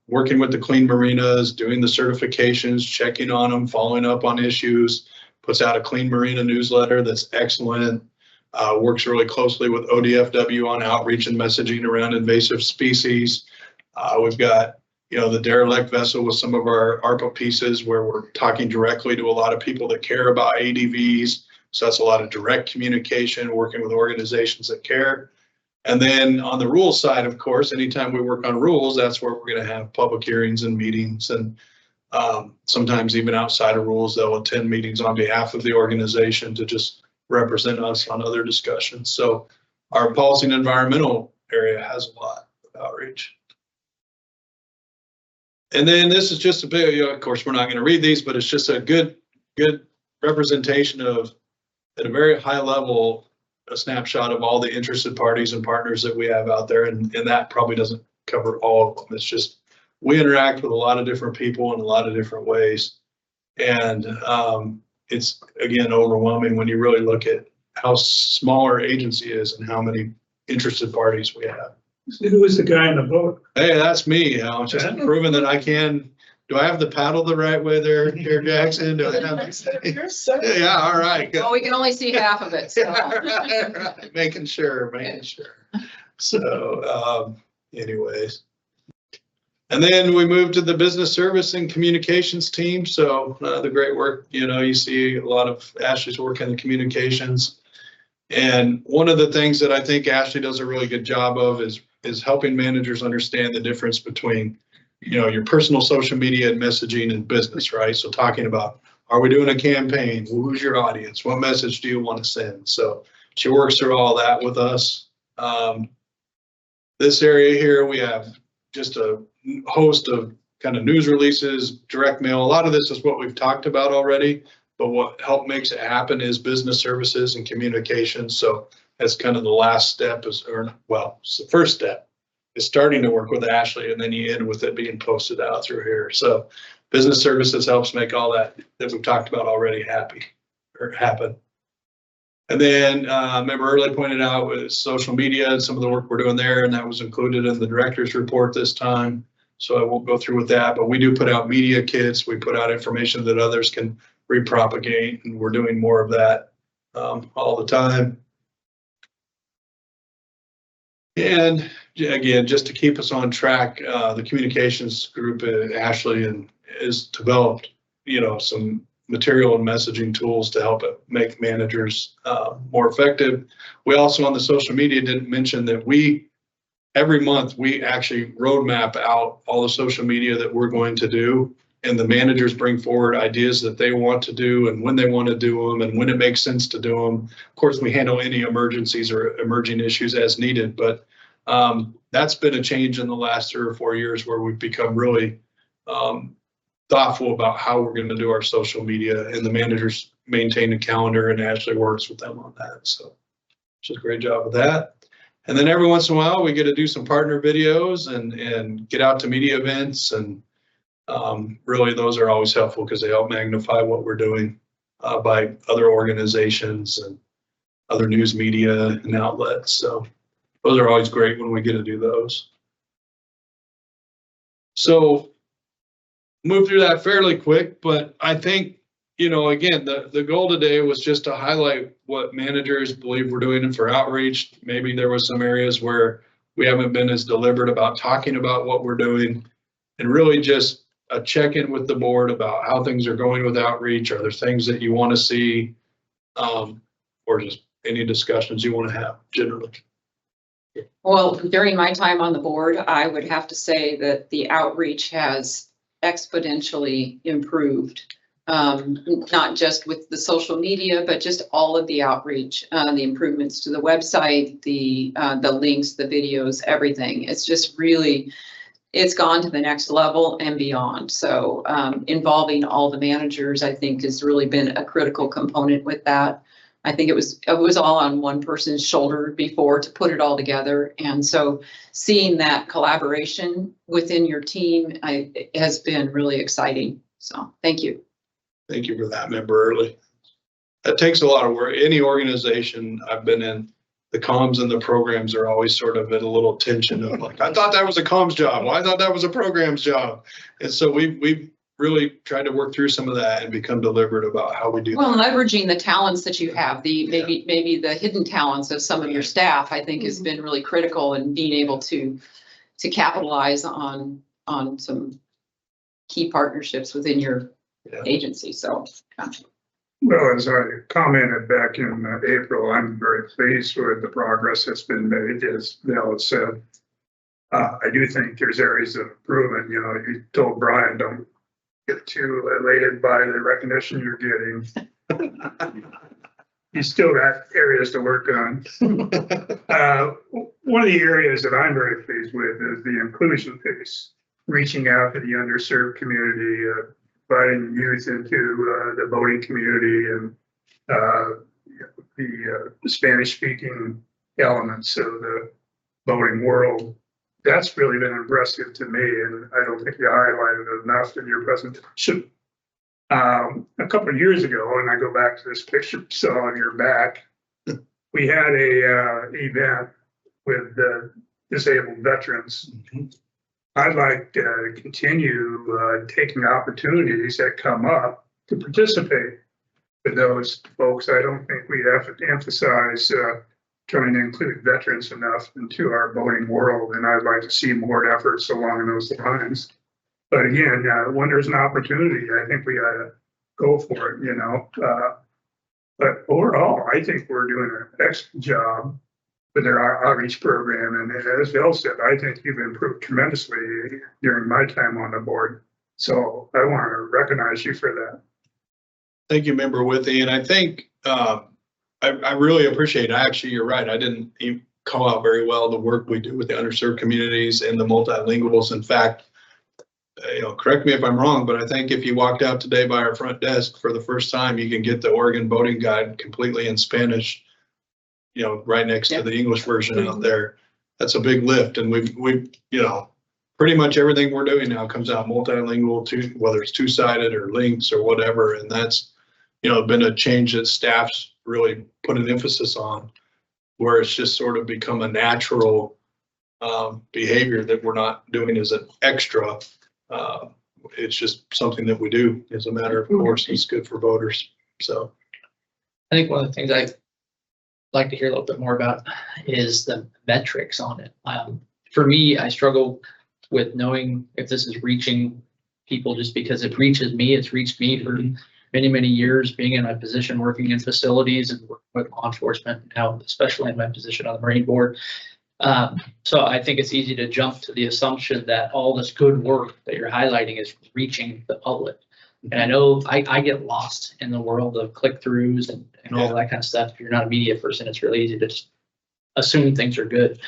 working with the clean marinas, doing the certifications, checking on them, following up on issues, puts out a Clean Marina newsletter that's excellent, works really closely with ODFW on outreach and messaging around invasive species. We've got, the derelict vessel with some of our ARPA pieces where we're talking directly to a lot of people that care about ADVs. So that's a lot of direct communication, working with organizations that care. And then on the rules side, of course, anytime we work on rules, that's where we're going to have public hearings and meetings. And sometimes even outside of rules, they'll attend meetings on behalf of the organization to just represent us on other discussions. So our policy and environmental area has a lot of outreach. And then this is just a bit, of course, we're not going to read these, but it's just a good representation of, at a very high level, a snapshot of all the interested parties and partners that we have out there. And that probably doesn't cover all of them. It's just, we interact with a lot of different people in a lot of different ways. And it's, again, overwhelming when you really look at how small our agency is and how many interested parties we have. Who was the guy in the boat? Hey, that's me. Just proving that I can. Do I have the paddle the right way there, Jackson? Do I have? Yeah, all right. Well, we can only see half of it. So. Right. Making sure. So, anyways. And then we moved to the business service and communications team. So the great work, you see a lot of Ashley's work in the communications. And one of the things that I think Ashley does a really good job of is helping managers understand the difference between, your personal social media and messaging and business, right? So talking about, are we doing a campaign? Who's your audience? What message do you want to send? So she works through all that with us. This area here, we have just a host of kind of news releases, direct mail. A lot of this is what we've talked about already, but what makes it happen is business services and communications. So that's kind of the last step it's the first step is starting to work with Ashley, and then you end with it being posted out through here. So business services helps make all that we've talked about already happen. And then member Early pointed out with social media and some of the work we're doing there, and that was included in the director's report this time. So I won't go through with that, but we do put out media kits. We put out information that others can repropagate, and we're doing more of that all the time. And again, just to keep us on track, the communications group at Ashley has developed, some material and messaging tools to help make managers more effective. We also on the social media didn't mention that every month we actually roadmap out all the social media that we're going to do, and the managers bring forward ideas that they want to do and when they want to do them and when it makes sense to do them. Of course, we handle any emergencies or emerging issues as needed, but that's been a change in the last 3 or 4 years where we've become really thoughtful about how we're going to do our social media, and the managers maintain a calendar, and Ashley works with them on that. So she's a great job with that. And then every once in a while we get to do some partner videos and get out to media events, and really those are always helpful because they help magnify what we're doing by other organizations and other news media and outlets. So those are always great when we get to do those. So move through that fairly quick, but I think, again, the goal today was just to highlight what managers believe we're doing for outreach. Maybe there was some areas where we haven't been as deliberate about talking about what we're doing, and really just a check-in with the board about how things are going with outreach. Are there things that you want to see, or just any discussions you want to have generally? Well, during my time on the board, I would have to say that the outreach has exponentially improved. Not just with the social media, but just all of the outreach, the improvements to the website, the links, the videos, everything. It's just really, it's gone to the next level and beyond. So involving all the managers, I think, has really been a critical component with that. I think it was all on one person's shoulder before to put it all together. And so seeing that collaboration within your team has been really exciting. So thank you. Thank you for that, member Early. That takes a lot of work. Any organization I've been in, the comms and the programs are always sort of at a little tension of like, I thought that was a comms job. Well, I thought that was a programs job. And so we've really tried to work through some of that and become deliberate about how we do well, that. Leveraging the talents that you have, maybe the hidden talents of some of your staff, I think has been really critical in being able to capitalize on some key partnerships within your agency. So. Well, as I commented back in April, I'm very pleased with the progress that's been made, as Val said. I do think there's areas of improvement. You told Brian, don't get too elated by the recognition you're getting. You still got areas to work on. One of the areas that I'm very pleased with is the inclusion piece, reaching out to the underserved community, inviting youth into the voting community and the Spanish-speaking elements of the voting world. That's really been impressive to me, and I don't think you highlighted it enough in your presentation. A couple of years ago, and I go back to this picture you saw on your back, we had a event with disabled veterans. I'd like to continue taking opportunities that come up to participate with those folks. I don't think we have to emphasize trying to include veterans enough into our voting world, and I'd like to see more efforts along those lines. But again, when there's an opportunity, I think we ought to go for it, But overall, I think we're doing an excellent job with our outreach program. And as Bill said, I think you've improved tremendously during my time on the board. So I want to recognize you for that. Thank you, Member Withy. And I think I really appreciate it. Actually, you're right. I didn't even call out very well the work we do with the underserved communities and the multilinguals. In fact, correct me if I'm wrong, but I think if you walked out today by our front desk for the first time, you can get the Oregon voting guide completely in Spanish, right next to the English version out there. that's a big lift. And we, you know, pretty much everything we're doing now comes out multilingual, whether it's two-sided or links or whatever. And that's, you know, been a change that staff's really put an emphasis on, where it's just sort of become a natural behavior that we're not doing as an extra. It's just something that we do as a matter of course. It's good for voters. So I think one of the things I'd like to hear a little bit more about is the metrics on it. For me, I struggle with knowing if this is reaching people just because it reaches me. It's reached me for many, many years, being in my position, working in facilities and working with law enforcement now, especially in my position on the Marine Board. So I think it's easy to jump to the assumption that all this good work that you're highlighting is reaching the public. And I know I get lost in the world of click-throughs and all that kind of stuff. If you're not a media person, it's really easy to just assume things are good.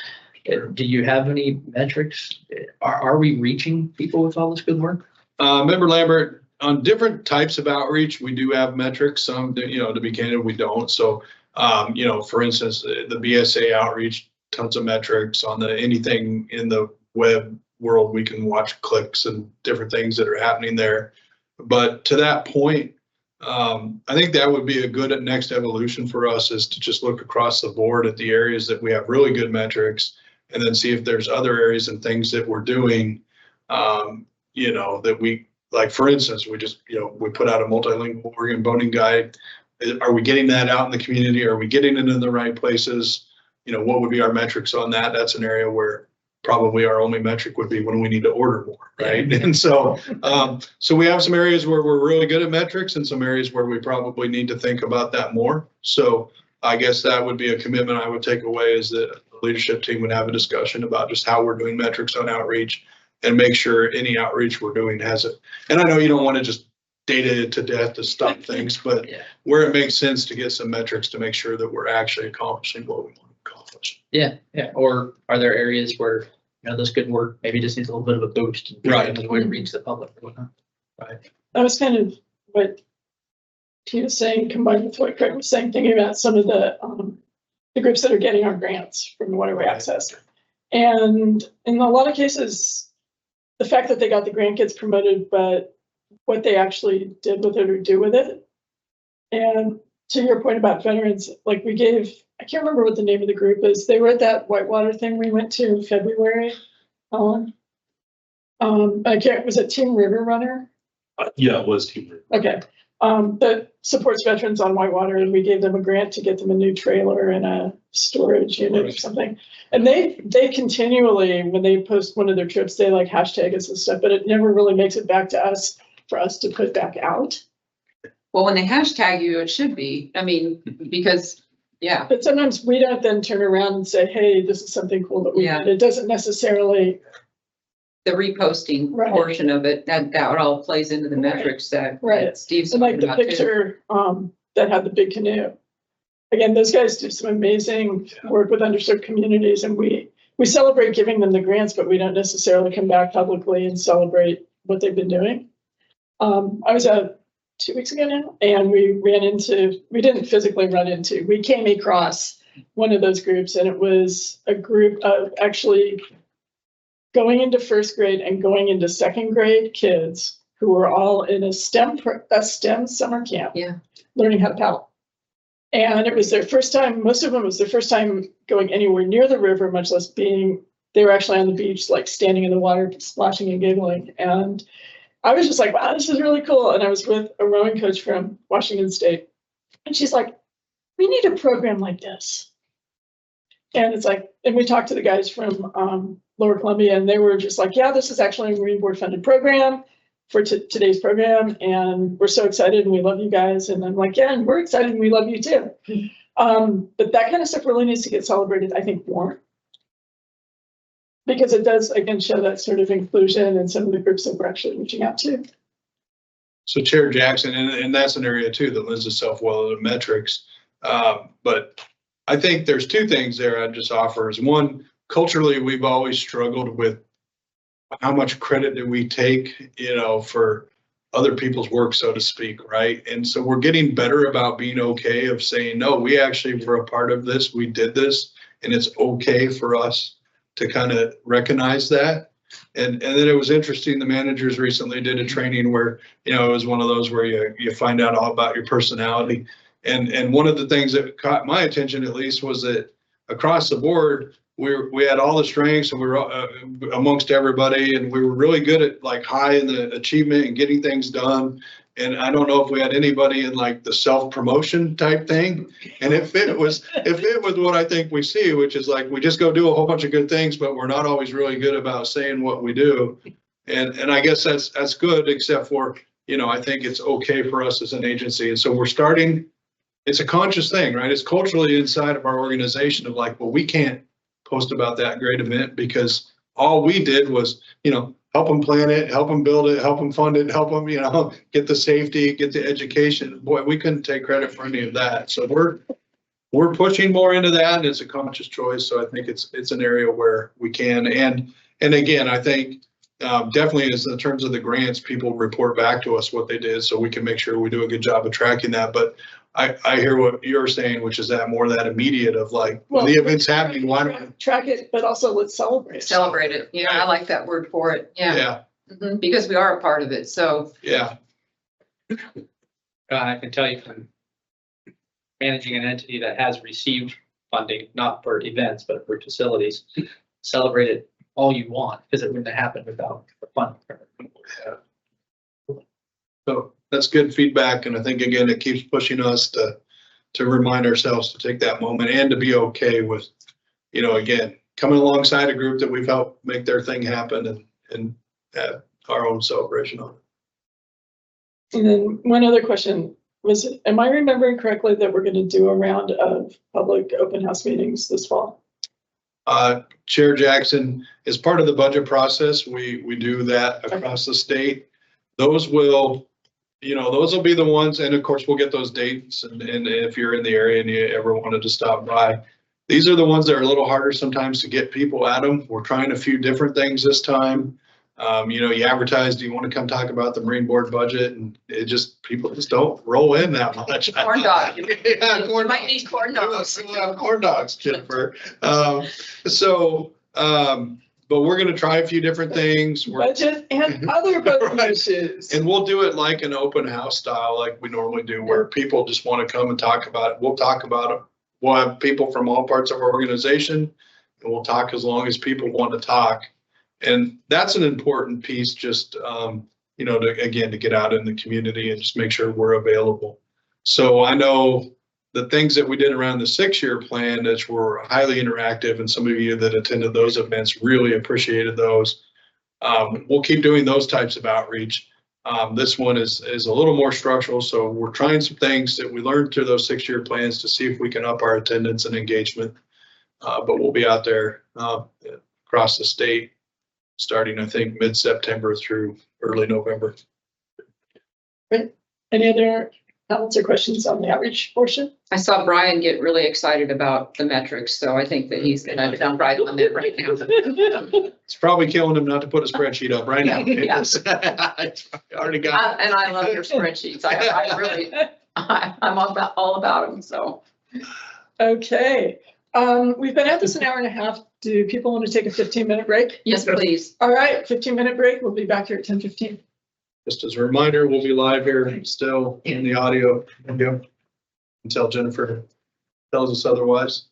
Do you have any metrics? Are we reaching people with all this good work? Member Lambert, on different types of outreach, we do have metrics. Some, you know, to be candid, we don't. So, you know, for instance, the BSA outreach, tons of metrics on anything in the web world. We can watch clicks and different things that are happening there. But to that point, I think that would be a good next evolution for us, is to just look across the board at the areas that we have really good metrics, and then see if there's other areas and things that we're doing, you know, that we, like, for instance, we just, you know, we put out a multilingual Oregon voting guide. Are we getting that out in the community? Are we getting it in the right places? You know, what would be our metrics on that? That's an area where probably our only metric would be when we need to order more, right? And so, so we have some areas where we're really good at metrics and some areas where we probably need to think about that more. So I guess that would be a commitment I would take away, is that the leadership team would have a discussion about just how we're doing metrics on outreach, and make sure any outreach we're doing has it. And I know you don't want to just data it to death to stop things, but where it makes sense to get some metrics to make sure that we're actually accomplishing what we want to accomplish. Yeah. Or are there areas where, you know, this good work maybe just needs a little bit of a boost, right, as we reach the public or whatnot? Right. That was kind of what he was saying, combined with what Craig was saying, thinking about some of the groups that are getting our grants from Waterway Access. And in a lot of cases, the fact that they got the grant gets promoted, but what they actually did with it or do with it. And to your point about veterans, like we gave, I can't remember what the name of the group is. They were at that Whitewater thing we went to in February, Colin. Was it Team River Runner? Yeah, it was Team River. Okay. That supports veterans on Whitewater, and we gave them a grant to get them a new trailer and a storage unit or something. And they continually, when they post one of their trips, they like hashtag us and stuff, but it never really makes it back to us for us to put back out. Well, when they hashtag you, it should be, I mean, because, yeah. But sometimes we don't then turn around and say, hey, this is something cool that we did. It doesn't necessarily. The reposting portion of it, that all plays into the metrics that Steve's and like talking the about picture that had the big canoe. Again, those guys do some amazing work with underserved communities, and we celebrate giving them the grants, but we don't necessarily come back publicly and celebrate what they've been doing. I was out 2 weeks ago now, and we didn't physically run into, we came across one of those groups, and it was a group of actually going into first grade and going into second grade kids who were all in a STEM summer camp, learning how to paddle. And it was their first time, most of them, it was their first time going anywhere near the river, much less they were actually on the beach, like standing in the water, splashing and giggling. And I was just like, wow, this is really cool. And I was with a rowing coach from Washington State. And she's like, we need a program like this. And it's like, and we talked to the guys from Lower Columbia, and they were just like, yeah, this is actually a Marine Board funded program for today's program. And we're so excited and we love you guys. And I'm like, yeah, and we're excited and we love you too. But that kind of stuff really needs to get celebrated, I think, more. Because it does, again, show that sort of inclusion and some of the groups that we're actually reaching out to. So Chair Jackson, and that's an area too that lends itself well to metrics. But I think there's two things there I'd just offer. Is one, culturally, we've always struggled with how much credit do we take, you know, for other people's work, so to speak, right? And so we're getting better about being okay of saying, no, we actually were a part of this, we did this, and it's okay for us to kind of recognize that. And then it was interesting, the managers recently did a training where, you know, it was one of those where you find out all about your personality. And one of the things that caught my attention at least was that across the board, we had all the strengths and we were amongst everybody, and we were really good at like high in the achievement and getting things done. And I don't know if we had anybody in like the self-promotion type thing. And if it was what I think we see, which is like, we just go do a whole bunch of good things, but we're not always really good about saying what we do. And I guess that's good, except for, you know, I think it's okay for us as an agency. And so we're starting, it's a conscious thing, right? It's culturally inside of our organization of like, well, we can't post about that great event because all we did was, you know, help them plan it, help them build it, help them fund it, help them, you know, get the safety, get the education. Boy, we couldn't take credit for any of that. So we're pushing more into that, and it's a conscious choice. So I think it's an area where we can. And again, I think definitely is in terms of the grants, people report back to us what they did, so we can make sure we do a good job of tracking that. But I hear what you're saying, which is that more that immediate of like, Well, the event's happening, why don't we? Track it, but also let's celebrate. Celebrate it. Yeah, I like that word for it. Yeah. Yeah, Mhm, because we are a part of it. So yeah. I can tell you from managing an entity that has received funding, not for events, but for facilities, celebrate it all you want, because it wouldn't have happened without the funding. So that's good feedback. And I think, again, it keeps pushing us to remind ourselves to take that moment and to be okay with, you know, again, coming alongside a group that we've helped make their thing happen and have our own celebration on it. And then one other question was, am I remembering correctly that we're going to do a round of public open house meetings this fall? Chair Jackson, as part of the budget process, we do that across the state. Those will, you know, those will be the ones, and of course, we'll get those dates, and if you're in the area and you ever wanted to stop by. These are the ones that are a little harder sometimes to get people at them. We're trying a few different things this time. You know, you advertise, do you want to come talk about the Marine Board budget? And people just don't roll in that much. corn dog. Yeah, You might need corn dogs. We'll have corn dogs, Jennifer. But we're gonna try a few different things. Budget and other budget Right. issues. And we'll do it like an open house style, like we normally do, where people just want to come and talk about it. We'll talk about it. We'll have people from all parts of our organization, and we'll talk as long as people want to talk. And that's an important piece, just, you know, to get out in the community and just make sure we're available. So I know the things that we did around the 6-year plan that were highly interactive, and some of you that attended those events really appreciated those. We'll keep doing those types of outreach. This one is a little more structural, so we're trying some things that we learned through those 6-year plans to see if we can up our attendance and engagement. But we'll be out there across the state, starting, I think, mid-September through early November. Great. Any other comments or questions on the outreach portion? I saw Brian get really excited about the metrics, so I think that he's gonna jump right on it right now. It's probably killing him not to put a spreadsheet up right now. Yeah. It's already got. And I love your spreadsheets. I really, I'm all about them, so. Okay. We've been at this an hour and a half. Do people want to take a 15-minute break? Yes, please. All right, 15-minute break. We'll be back here at 10:15. Just as a reminder, we'll be live here still in the audio window until Jennifer tells us otherwise.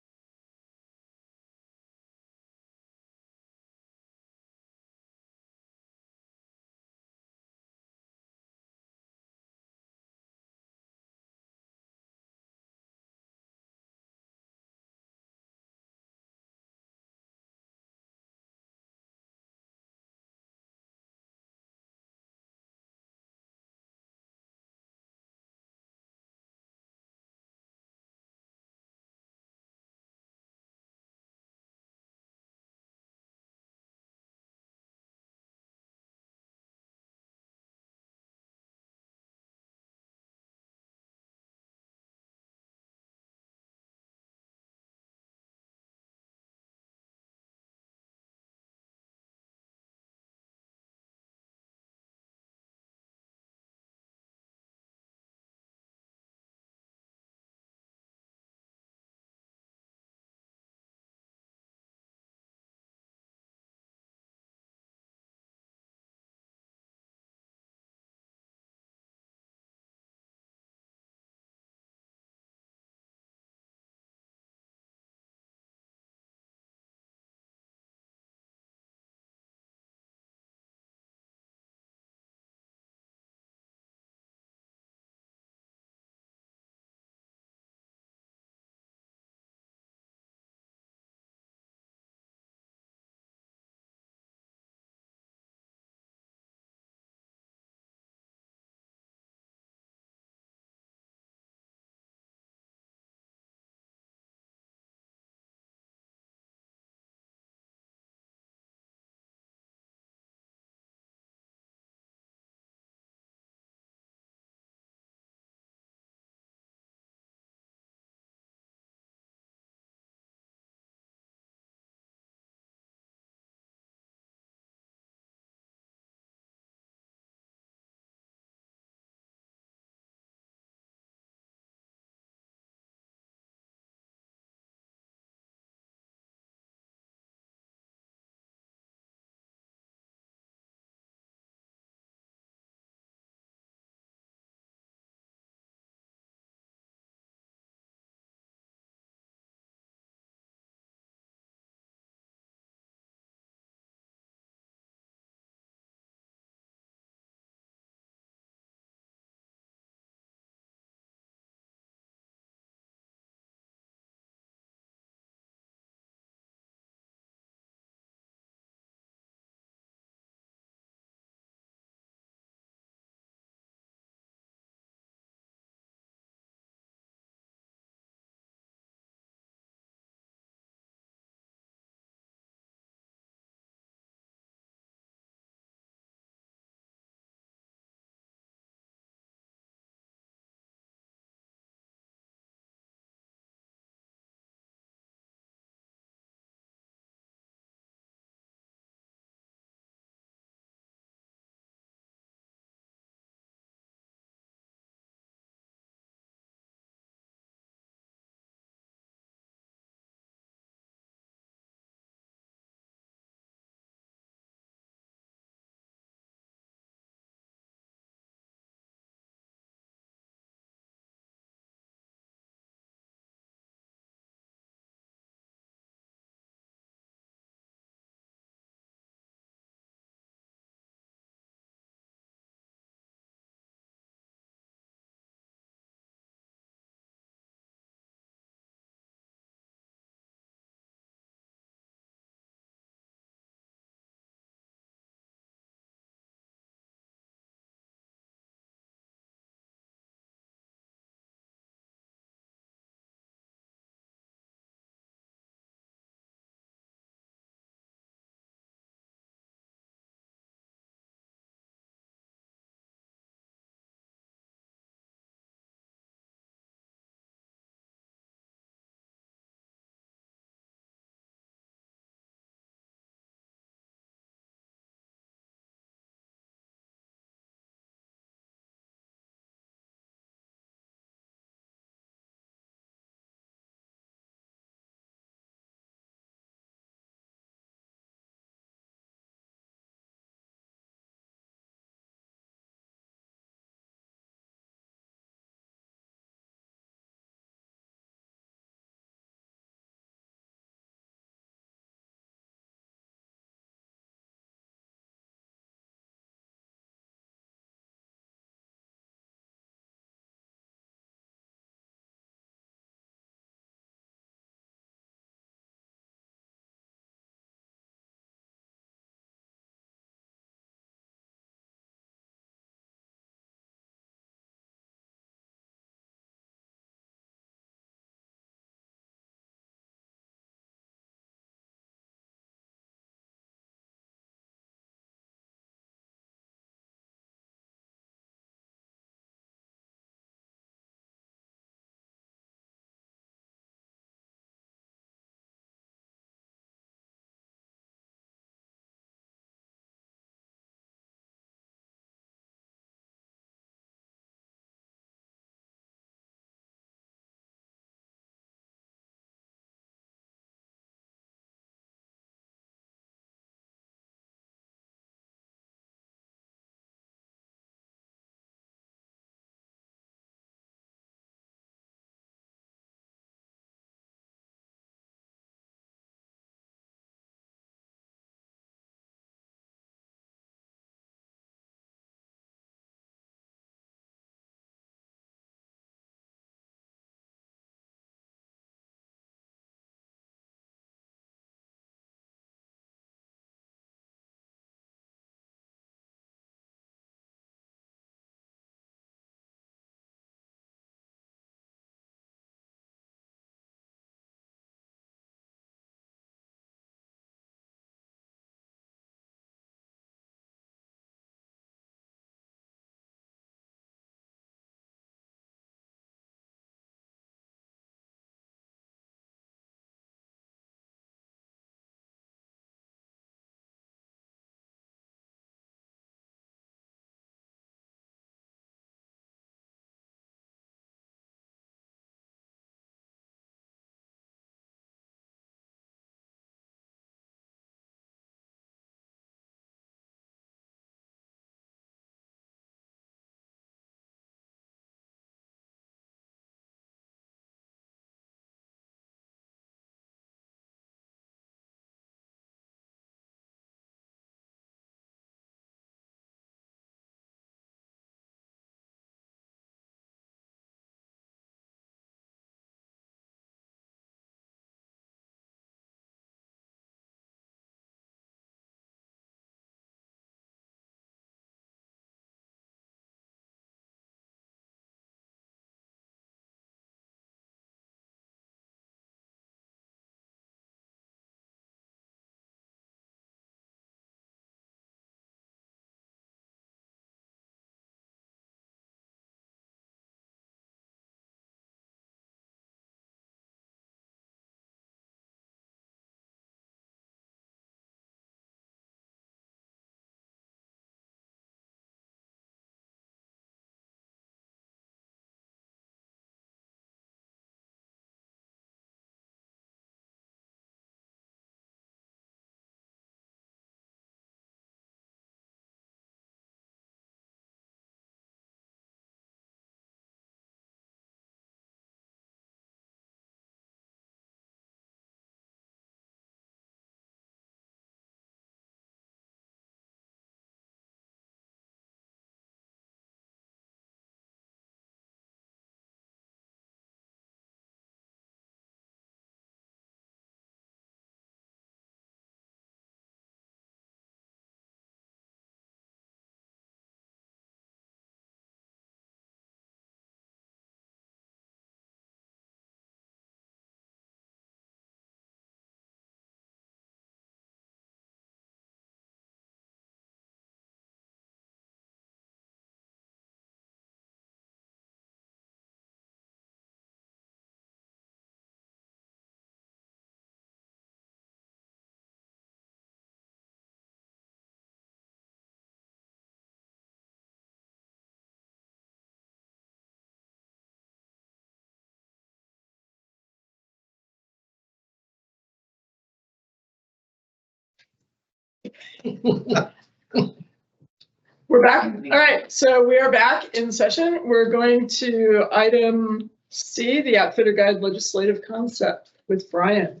We're back. All right, so we are back in session. We're going to item C, the Outfitter Guide legislative concept with Brian.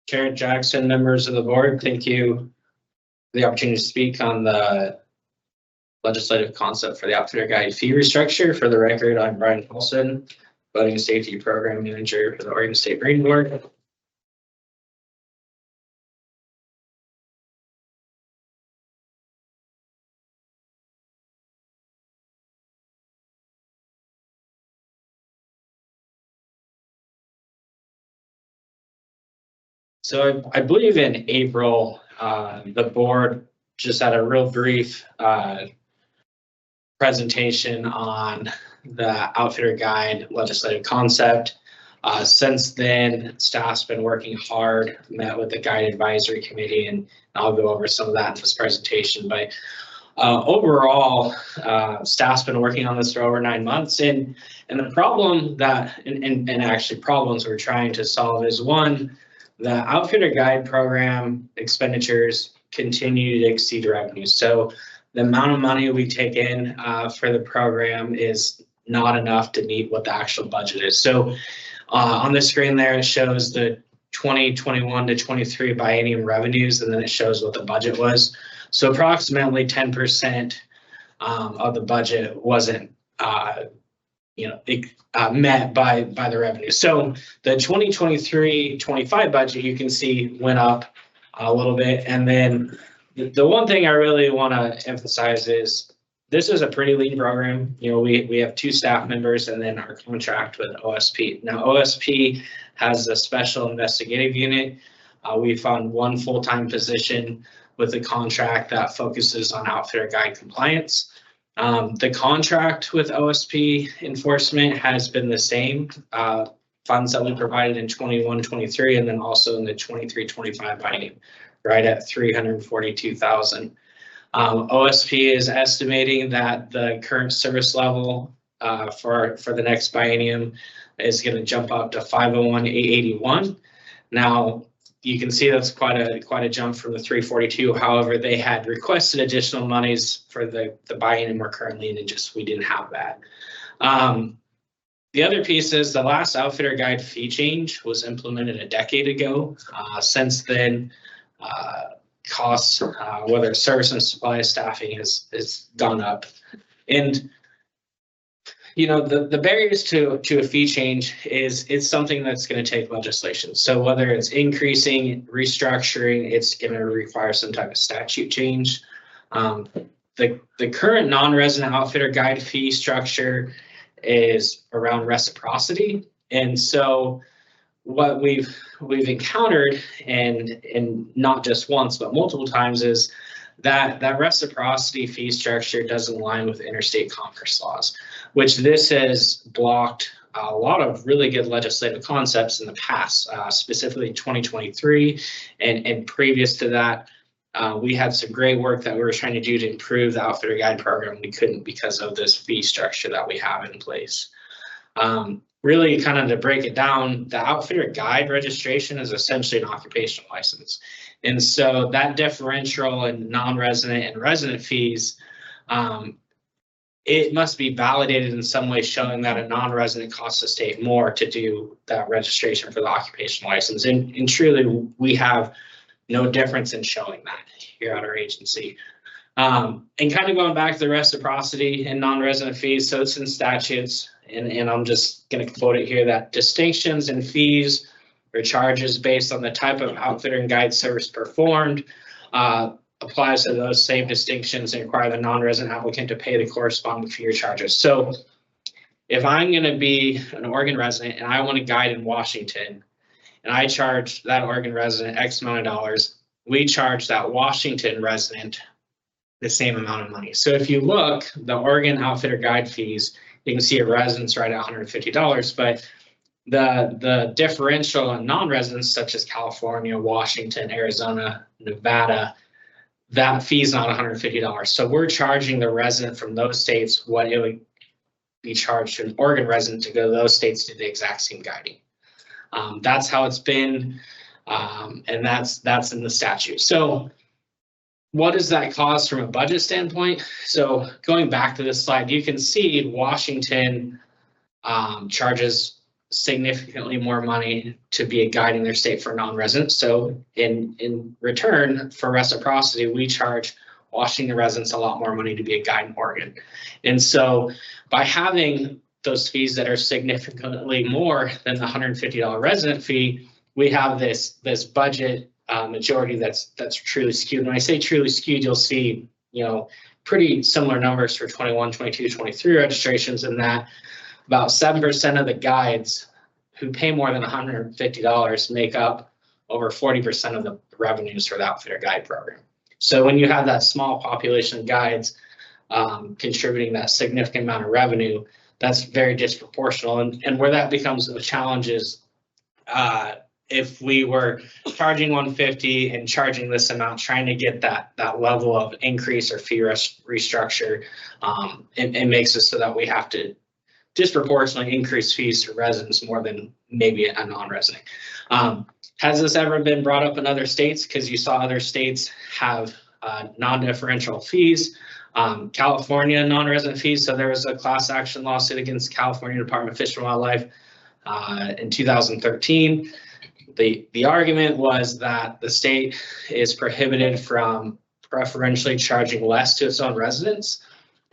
Chair Jackson, members of the board, thank you for the opportunity to speak on the legislative concept for the Outfitter Guide fee restructure. For the record, I'm Brian Paulson, Boating and Safety Program Manager for the Oregon State Marine Board. So I believe in April, the board just had a real brief presentation on the Outfitter Guide legislative concept. Since then, staff's been working hard, met with the Guide Advisory Committee, and I'll go over some of that in this presentation. But overall, staff's been working on this for over 9 months, and the problem that, and actually problems we're trying to solve is, one, the Outfitter Guide program expenditures continue to exceed revenues. So the amount of money we take in for the program is not enough to meet what the actual budget is. So on the screen there, it shows the 2021 to 23 biennium revenues, and then it shows what the budget was. So approximately 10% of the budget wasn't met by the revenue. So the 2023-25 budget, you can see, went up a little bit. And then the one thing I really want to emphasize is this is a pretty lean program. We have 2 staff members and then our contract with OSP. Now OSP has a special investigative unit. We found 1 full-time position with a contract that focuses on Outfitter Guide compliance. The contract with OSP enforcement has been the same. Funds that we provided in 21-23 and then also in the 23-25 biennium, right at $342,000. OSP is estimating that the current service level for the next biennium is going to jump up to 501,881. Now you can see that's quite a jump from the 342. However, they had requested additional monies for the biennium we're currently in, and we didn't have that. The other piece is the last Outfitter Guide fee change was implemented a decade ago. Since then, costs, whether it's service and supply, staffing has gone up. And the barriers to a fee change it's something that's going to take legislation. So whether it's increasing, restructuring, it's going to require some type of statute change. The current non-resident Outfitter Guide fee structure is around reciprocity. And so what we've encountered, and not just once, but multiple times, is that reciprocity fee structure doesn't align with interstate commerce laws, which this has blocked a lot of really good legislative concepts in the past, specifically 2023 and previous to that. We had some great work that we were trying to do to improve the Outfitter Guide program. We couldn't because of this fee structure that we have in place. Really, kind of to break it down, the Outfitter Guide registration is essentially an occupational license. And so that differential in non-resident and resident fees, it must be validated in some way, showing that a non-resident costs the state more to do that registration for the occupational license. And truly, we have no difference in showing that here at our agency. And kind of going back to the reciprocity and non-resident fees, so it's in statutes, and I'm just going to quote it here, that distinctions in fees or charges based on the type of outfitter and guide service performed applies to those same distinctions and require the non-resident applicant to pay the corresponding fee or charges. So if I'm going to be an Oregon resident and I want to guide in Washington, and I charge that Oregon resident X amount of dollars, we charge that Washington resident the same amount of money. So if you look, the Oregon Outfitter Guide fees, you can see a residence right at $150, but the differential in non-residents such as California, Washington, Arizona, Nevada, that fee is not $150. So we're charging the resident from those states what it would be charged to an Oregon resident to go to those states to do the exact same guiding. That's how it's been. And that's in the statute. So what does that cause from a budget standpoint? So going back to this slide, you can see Washington charges significantly more money to be a guide in their state for non-residents. So in return for reciprocity, we charge Washington residents a lot more money to be a guide in Oregon. And so by having those fees that are significantly more than the $150 resident fee, we have this budget majority that's truly skewed. When I say truly skewed, you'll see, pretty similar numbers for 21, 22, 23 registrations, in that about 7% of the guides who pay more than $150 make up over 40% of the revenues for the outfitter guide program. So when you have that small population of guides contributing that significant amount of revenue, that's very disproportional. And where that becomes a challenge is if we were charging $150 and charging this amount, trying to get that level of increase or fee restructure, it makes it so that we have to disproportionately increase fees to residents more than maybe a non-resident. Has this ever been brought up in other states? Because you saw other states have non-differential fees. California non-resident fees. So there was a class action lawsuit against California Department of Fish and Wildlife in 2013. The argument was that the state is prohibited from preferentially charging less to its own residents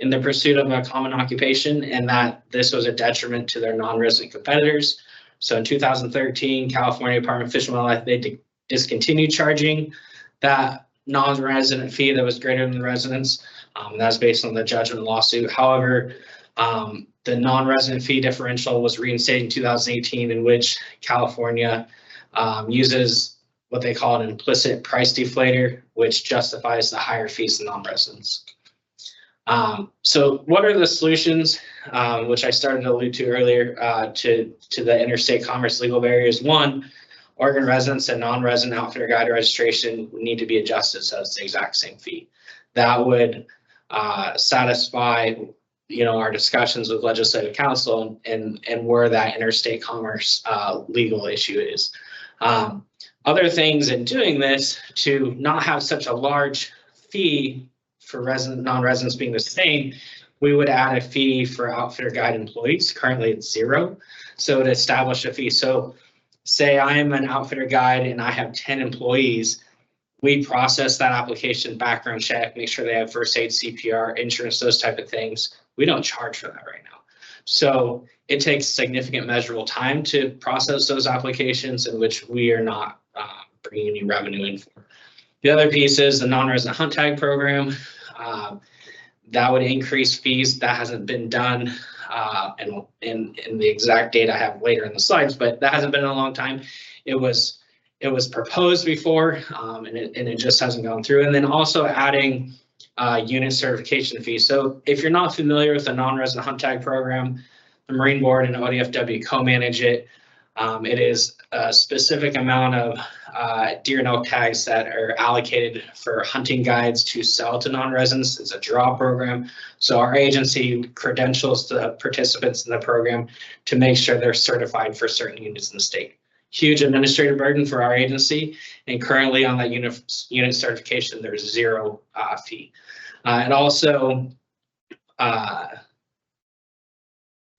in the pursuit of a common occupation, and that this was a detriment to their non-resident competitors. So in 2013, California Department of Fish and Wildlife, they discontinued charging that non-resident fee that was greater than the residents. That's based on the judgment lawsuit. However, the non-resident fee differential was reinstated in 2018, in which California uses what they call an implicit price deflator, which justifies the higher fees than non-residents. So what are the solutions, which I started to allude to earlier, to the interstate commerce legal barriers? One, Oregon residents and non-resident outfitter guide registration need to be adjusted so it's the exact same fee. That would satisfy, our discussions with legislative council and where that interstate commerce legal issue is. Other things in doing this, to not have such a large fee for non-residents being the same, we would add a fee for outfitter guide employees. Currently it's 0. So to establish a fee. So say I'm an outfitter guide and I have 10 employees, we process that application, background check, make sure they have first aid, CPR, insurance, those type of things. We don't charge for that right now. So it takes significant measurable time to process those applications, in which we are not bringing any revenue in for. The other piece is the non-resident hunt tag program. That would increase fees. That hasn't been done, and in the exact date I have later in the slides, but that hasn't been in a long time. It was proposed before, and it just hasn't gone through. And then also adding unit certification fees. So if you're not familiar with the non-resident hunt tag program, the Marine Board and ODFW co-manage it. It is a specific amount of deer and elk tags that are allocated for hunting guides to sell to non-residents. It's a draw program. So our agency credentials the participants in the program to make sure they're certified for certain units in the state. Huge administrative burden for our agency, and currently on that unit certification, there's 0 fee. And also,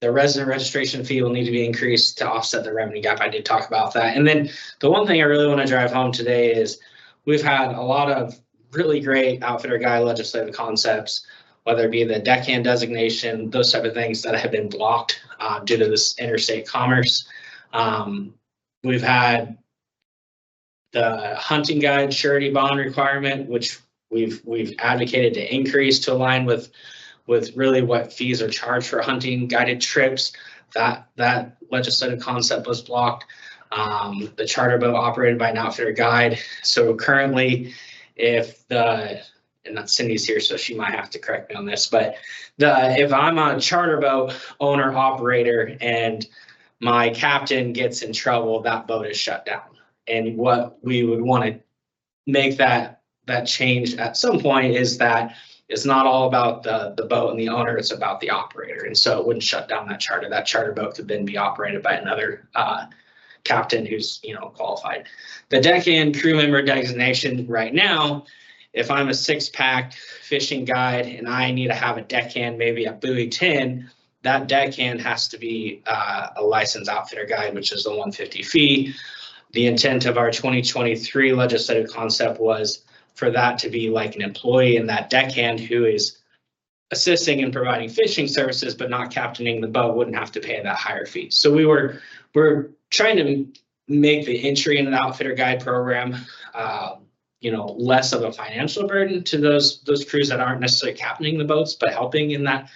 the resident registration fee will need to be increased to offset the revenue gap. I did talk about that. And then the one thing I really want to drive home today is we've had a lot of really great outfitter guide legislative concepts, whether it be the deckhand designation, those type of things that have been blocked due to this interstate commerce. We've had the hunting guide surety bond requirement, which we've advocated to increase to align with really what fees are charged for hunting guided trips. That legislative concept was blocked. The charter boat operated by an outfitter guide. So currently, and not Cindy's here, so she might have to correct me on this, but if I'm a charter boat owner operator and my captain gets in trouble, that boat is shut down. And what we would want to make that change at some point is that it's not all about the boat and the owner, it's about the operator. And so it wouldn't shut down that charter. That charter boat could then be operated by another captain who's, you know, qualified. The deckhand crew member designation right now, if I'm a 6-pack fishing guide and I need to have a deckhand, maybe a buoy 10, that deckhand has to be a licensed outfitter guide, which is the 150 fee. The intent of our 2023 legislative concept was for that to be like an employee in that deckhand who is assisting in providing fishing services, but not captaining the boat, wouldn't have to pay that higher fee. So we're trying to make the entry in an outfitter guide program, you know, less of a financial burden to those crews that aren't necessarily captaining the boats, but helping in that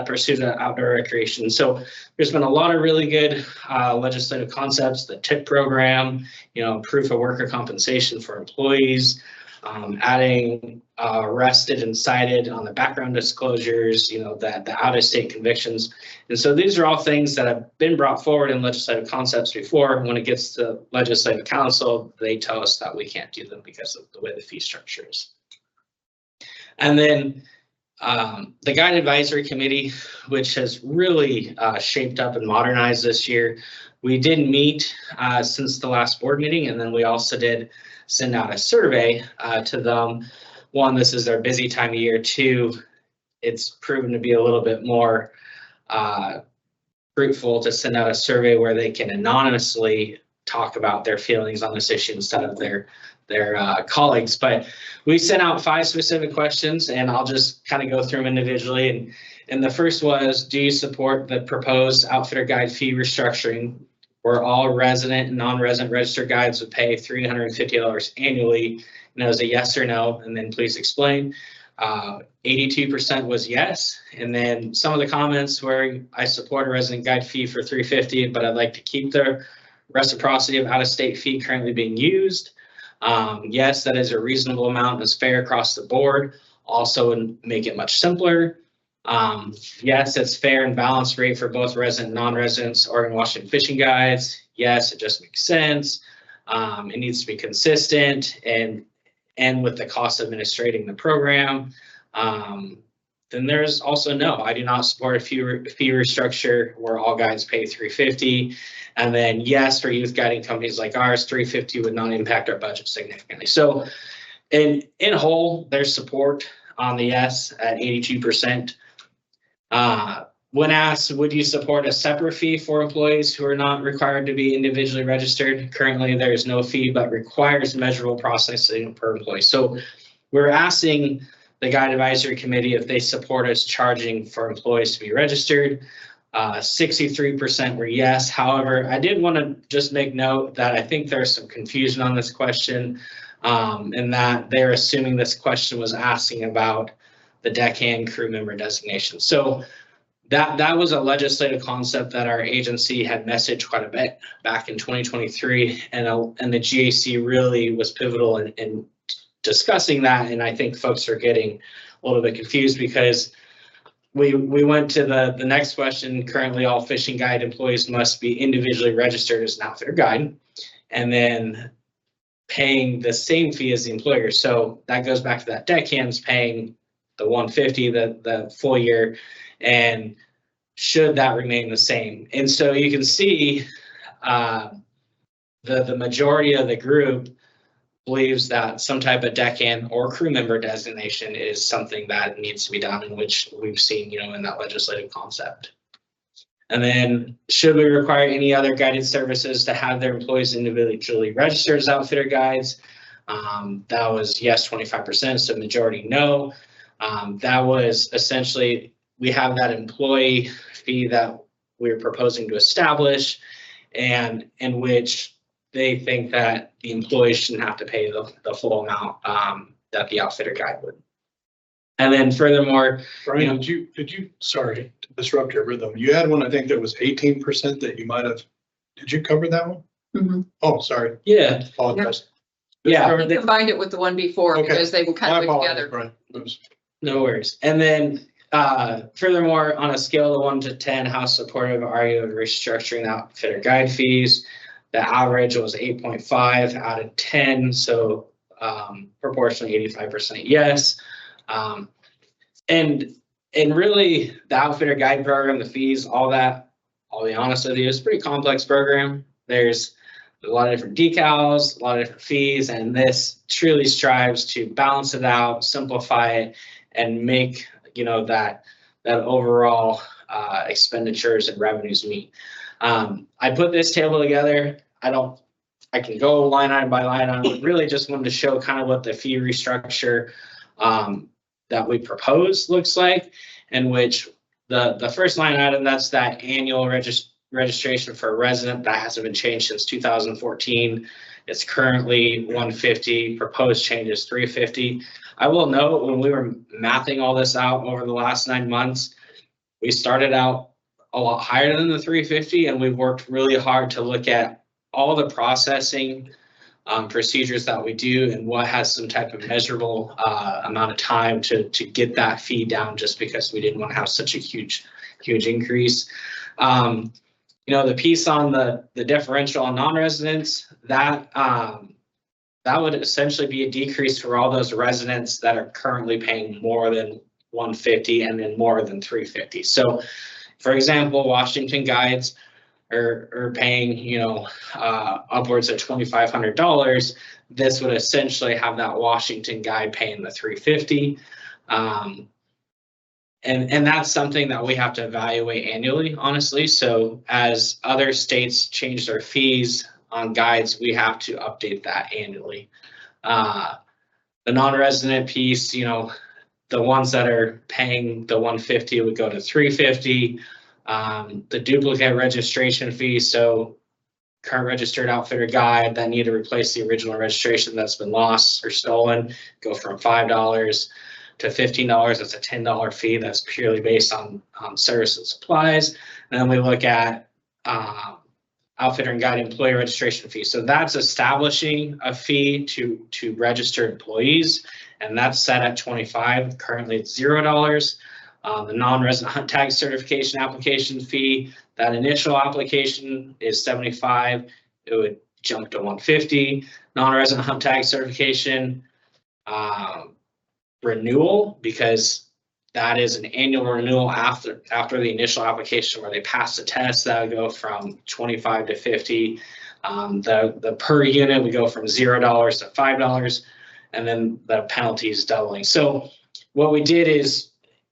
pursuit of outdoor recreation. So there's been a lot of really good legislative concepts, the TIP program, you know, proof of worker compensation for employees, adding arrested and cited on the background disclosures, you know, the out-of-state convictions. And so these are all things that have been brought forward in legislative concepts before. When it gets to legislative council, they tell us that we can't do them because of the way the fee structure is. And then the Guide Advisory Committee, which has really shaped up and modernized this year. We did meet since the last board meeting, and then we also did send out a survey to them. One, this is their busy time of year. Two, it's proven to be a little bit more fruitful to send out a survey where they can anonymously talk about their feelings on this issue instead of their colleagues. But we sent out 5 specific questions, and I'll just kind of go through them individually. And the first was, do you support the proposed outfitter guide fee restructuring where all resident and non-resident registered guides would pay $350 annually? And it was a yes or no, and then please explain. 82% was yes. And then some of the comments were, I support a resident guide fee for $350, but I'd like to keep the reciprocity of out-of-state fee currently being used. Yes, that is a reasonable amount and is fair across the board. Also would make it much simpler. Yes, it's fair and balanced rate for both resident and non-residents Oregon Washington fishing guides. Yes, it just makes sense. It needs to be consistent and with the cost of administrating the program. Then there's also no, I do not support a fee restructure where all guides pay $350. And then yes, for youth guiding companies like ours, $350 would not impact our budget significantly. So in whole, there's support on the yes at 82%. When asked, would you support a separate fee for employees who are not required to be individually registered? Currently, there is no fee, but requires measurable processing per employee. So we're asking the Guide Advisory Committee if they support us charging for employees to be registered. 63% were yes. However, I did want to just make note that I think there's some confusion on this question, in that they're assuming this question was asking about the deckhand crew member designation. So that was a legislative concept that our agency had messaged quite a bit back in 2023, and the GAC really was pivotal in discussing that. And I think folks are getting a little bit confused because we went to the next question. Currently, all fishing guide employees must be individually registered as an outfitter guide, and then paying the same fee as the employer. So that goes back to that deckhands paying the $150 the full year, and should that remain the same? And so you can see the majority of the group believes that some type of deckhand or crew member designation is something that needs to be done, in which we've seen, you know, in that legislative concept. And then, should we require any other guided services to have their employees individually registered as outfitter guides? That was yes, 25%, so majority no. That was essentially, we have that employee fee that we're proposing to establish, and in which they think that the employees shouldn't have to pay the full amount that the outfitter guide would. And then furthermore, Brian, did you, sorry to disrupt your rhythm. You had one, I think that was 18% that you might have, did you cover that one? Mm-hmm. Oh, sorry. Yeah. Apologize. Yeah. We combined it with the one before because they were kind of together. Brian. No worries. And then furthermore, on a scale of 1 to 10, how supportive are you of restructuring outfitter guide fees? The average was 8.5 out of 10, so proportionally 85% yes. And really, the outfitter guide program, the fees, all that, I'll be honest with you, it's a pretty complex program. There's a lot of different decals, a lot of different fees, and this truly strives to balance it out, simplify it, and make, you know, that overall expenditures and revenues meet. I put this table together. I can go line item by line item. Really just wanted to show kind of what the fee restructure that we propose looks like, in which the first line item, that's that annual registration for a resident. That hasn't been changed since 2014. It's currently $150, proposed change is $350. I will note, when we were mapping all this out over the last 9 months, we started out a lot higher than the $350, and we've worked really hard to look at all the processing procedures that we do and what has some type of measurable amount of time to get that fee down, just because we didn't want to have such a huge increase. You know, the piece on the differential on non-residents, that would essentially be a decrease for all those residents that are currently paying more than $150 and then more than $350. So, for example, Washington guides are paying, you know, upwards of $2,500. This would essentially have that Washington guide paying the $350. And that's something that we have to evaluate annually, honestly. So as other states change their fees on guides, we have to update that annually. The non-resident piece, you know, the ones that are paying the $150 would go to $350. The duplicate registration fee, so current registered outfitter guide that need to replace the original registration that's been lost or stolen, go from $5 to $15. That's a $10 fee. That's purely based on service and supplies. And then we look at outfitter and guide employee registration fee. So that's establishing a fee to register employees, and that's set at $25. Currently it's $0. The non-resident hunt tag certification application fee, that initial application is $75. It would jump to $150. Non-resident hunt tag certification renewal, because that is an annual renewal after the initial application where they pass the test, that would go from $25 to $50. The per unit would go from $0 to $5, and then the penalty is doubling. So what we did is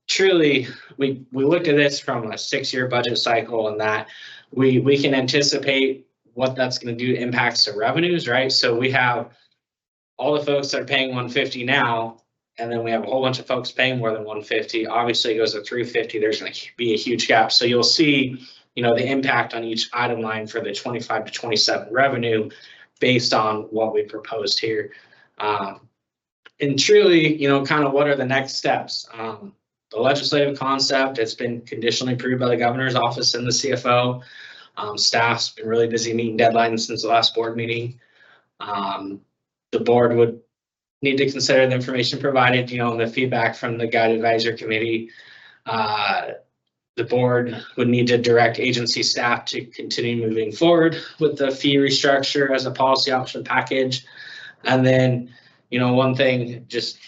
truly we looked at this from a 6-year budget cycle, and that we can anticipate what that's going to do impacts to revenues, right? So we have all the folks that are paying $150 now, and then we have a whole bunch of folks paying more than $150. Obviously it goes to $350. There's going to be a huge gap. So you'll see, you know, the impact on each item line for the 25 to 27 revenue based on what we proposed here. And truly, you know, kind of what are the next steps? The legislative concept, it's been conditionally approved by the governor's office and the CFO. Staff's been really busy meeting deadlines since the last board meeting. The board would need to consider the information provided, you know, and the feedback from the Guide Advisory Committee. The board would need to direct agency staff to continue moving forward with the fee restructure as a policy option package. And then, you know, one thing, just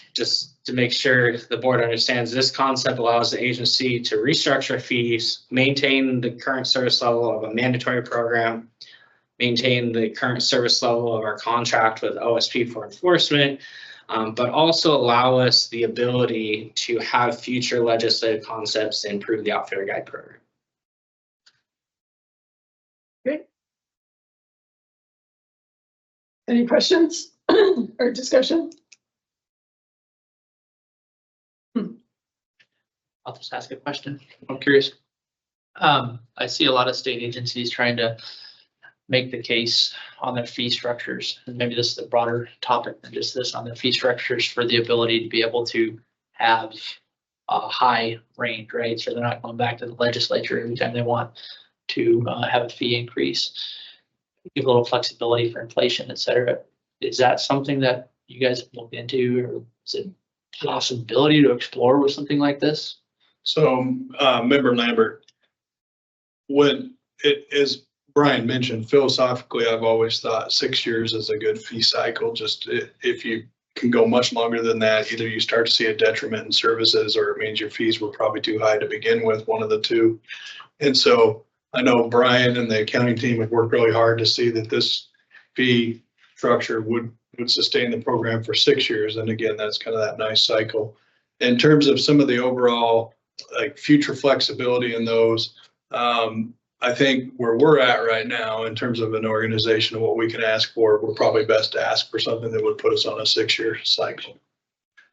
to make sure the board understands, this concept allows the agency to restructure fees, maintain the current service level of a mandatory program, maintain the current service level of our contract with OSP for enforcement, but also allow us the ability to have future legislative concepts to improve the outfitter guide program. Great. Any questions or discussion? I'll just ask a question. I'm curious. I see a lot of state agencies trying to make the case on their fee structures, and maybe this is a broader topic than just this, on their fee structures for the ability to be able to have a high range, right? So they're not going back to the legislature every time they want to have a fee increase. Give a little flexibility for inflation, et cetera. Is that something that you guys have looked into, or is it a possibility to explore with something like this? So, Member Lambert, when it is, Brian mentioned, philosophically, I've always thought 6 years is a good fee cycle. Just if you can go much longer than that, either you start to see a detriment in services, or it means your fees were probably too high to begin with, one of the two. And so I know Brian and the accounting team have worked really hard to see that this fee structure would sustain the program for 6 years. And again, that's kind of that nice cycle. In terms of some of the overall like future flexibility in those, I think where we're at right now in terms of an organization and what we can ask for, we're probably best to ask for something that would put us on a 6-year cycle.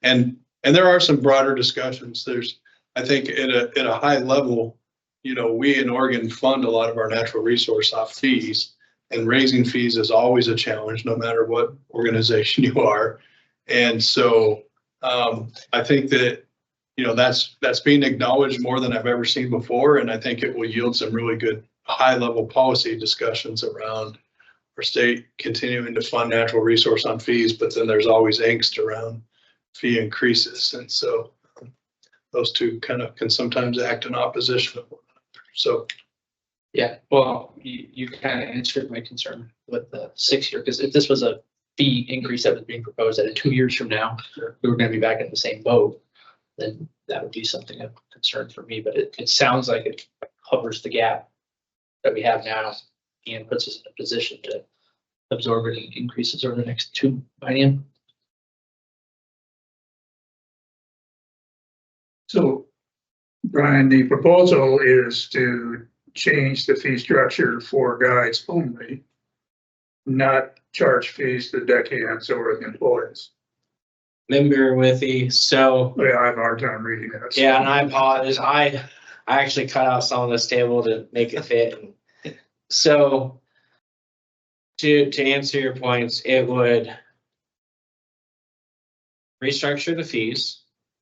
And there are some broader discussions. There's, I think at a high level, you know, we in Oregon fund a lot of our natural resource off fees, and raising fees is always a challenge, no matter what organization you are. And so I think that, you know, that's being acknowledged more than I've ever seen before. And I think it will yield some really good high level policy discussions around our state continuing to fund natural resource on fees, but then there's always angst around fee increases. And so those two kind of can sometimes act in opposition of one another. So. Yeah, well, you kind of answered my concern with the 6 year, because if this was a fee increase that was being proposed at 2 years from now, we were going to be back in the same boat, then that would be something of concern for me. But it sounds like it covers the gap that we have now and puts us in a position to absorb any increases over the next 2 biennium. So, Brian, the proposal is to change the fee structure for guides only, not charge fees to deckhands or the employees. Member Withy, so. Yeah, I have a hard time reading that. Yeah, and I apologize. I actually cut out some of this table to make it fit. So to answer your points, it would restructure the fees.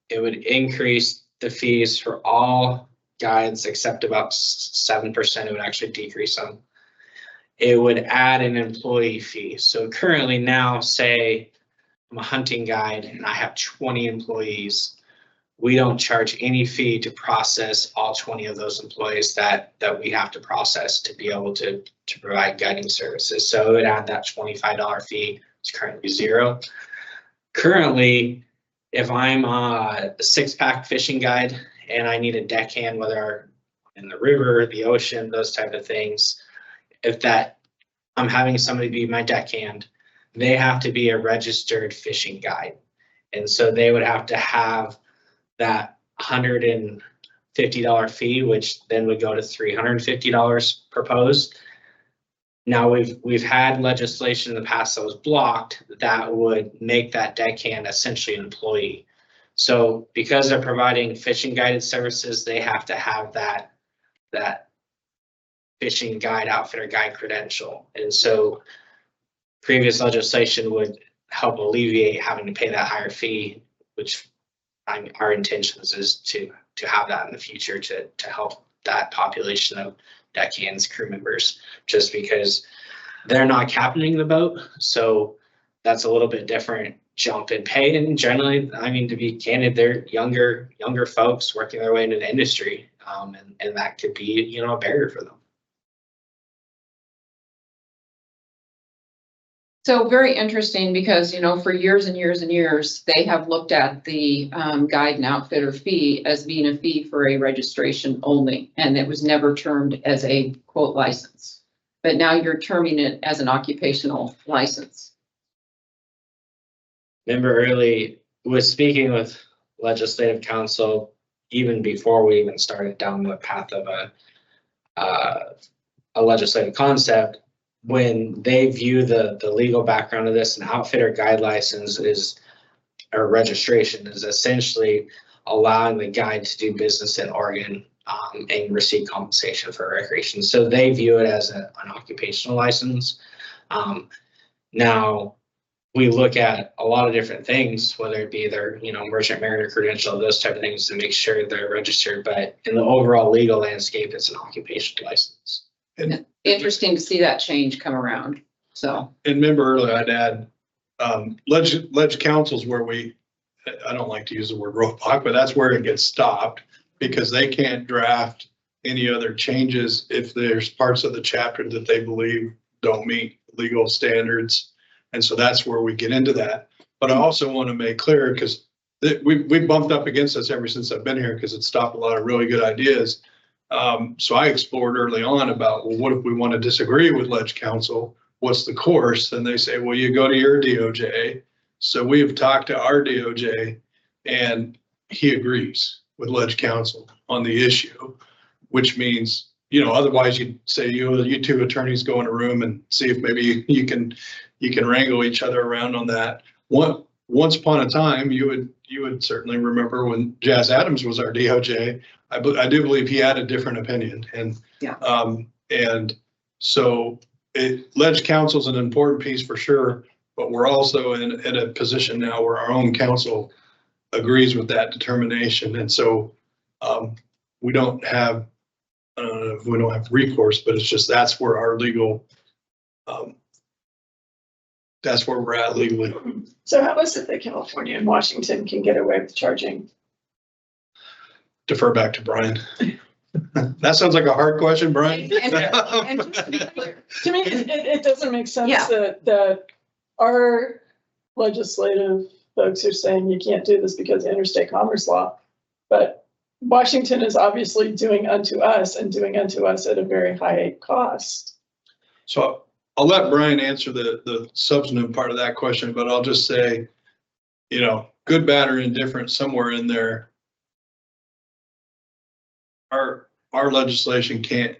It would increase the fees for all guides except about 7%. It would actually decrease them. It would add an employee fee. So currently now, say I'm a hunting guide and I have 20 employees. We don't charge any fee to process all 20 of those employees that we have to process to be able to provide guiding services. So it would add that $25 fee. It's currently $0. Currently, if I'm a 6-pack fishing guide and I need a deckhand, whether in the river, the ocean, those type of things, if that I'm having somebody be my deckhand, they have to be a registered fishing guide. And so they would have to have that $150 fee, which then would go to $350 proposed. Now we've had legislation in the past that was blocked that would make that deckhand essentially an employee. So because they're providing fishing guided services, they have to have that fishing guide outfitter guide credential. And so previous legislation would help alleviate having to pay that higher fee, which our intentions is to have that in the future to help that population of deckhands, crew members, just because they're not captaining the boat. So that's a little bit different jump in pay. And generally, I mean, to be candid, they're younger folks working their way into the industry. And that could be, you know, a barrier for them. So very interesting because, you know, for years and years and years, they have looked at the guide and outfitter fee as being a fee for a registration only, and it was never termed as a quote license. But now you're terming it as an occupational license. Remember early was speaking with legislative council even before we even started down the path of a legislative concept. When they view the legal background of this, an outfitter guide license is, or registration is essentially allowing the guide to do business in Oregon and receive compensation for recreation. So they view it as an occupational license. Now we look at a lot of different things, whether it be their, you know, merchant mariner credential, those type of things to make sure they're registered. But in the overall legal landscape, it's an occupational license. And Interesting to see that change come around. So. And remember earlier, I'd add, ledge councils where I don't like to use the word roadblock, but that's where it gets stopped because they can't draft any other changes if there's parts of the chapter that they believe don't meet legal standards. And so that's where we get into that. But I also want to make clear, because we bumped up against this ever since I've been here because it stopped a lot of really good ideas. So I explored early on about, well, what if we want to disagree with ledge council? what's the course? And they say, well, you go to your DOJ. So we have talked to our DOJ and he agrees with Ledge Counsel on the issue, which means, you know, otherwise you'd say you two attorneys go in a room and see if maybe you can wrangle each other around on that. Once upon a time, you would certainly remember when Jazz Adams was our DOJ. I do believe he had a different opinion, and Yeah. And so Ledge Counsel is an important piece for sure, but we're also in a position now where our own counsel agrees with that determination, and so we don't have recourse, but it's just that's where our legal that's where we're at legally. So how is it that California and Washington can get away with charging? Defer back to Brian. That sounds like a hard question, Brian. And just to be clear, To me, it doesn't make sense Yeah. that our legislative folks are saying you can't do this because of interstate commerce law. But Washington is obviously doing unto us and doing unto us at a very high cost. So I'll let Brian answer the substantive part of that question, but I'll just say, you know, good, bad, or indifferent, somewhere in there, our legislation can't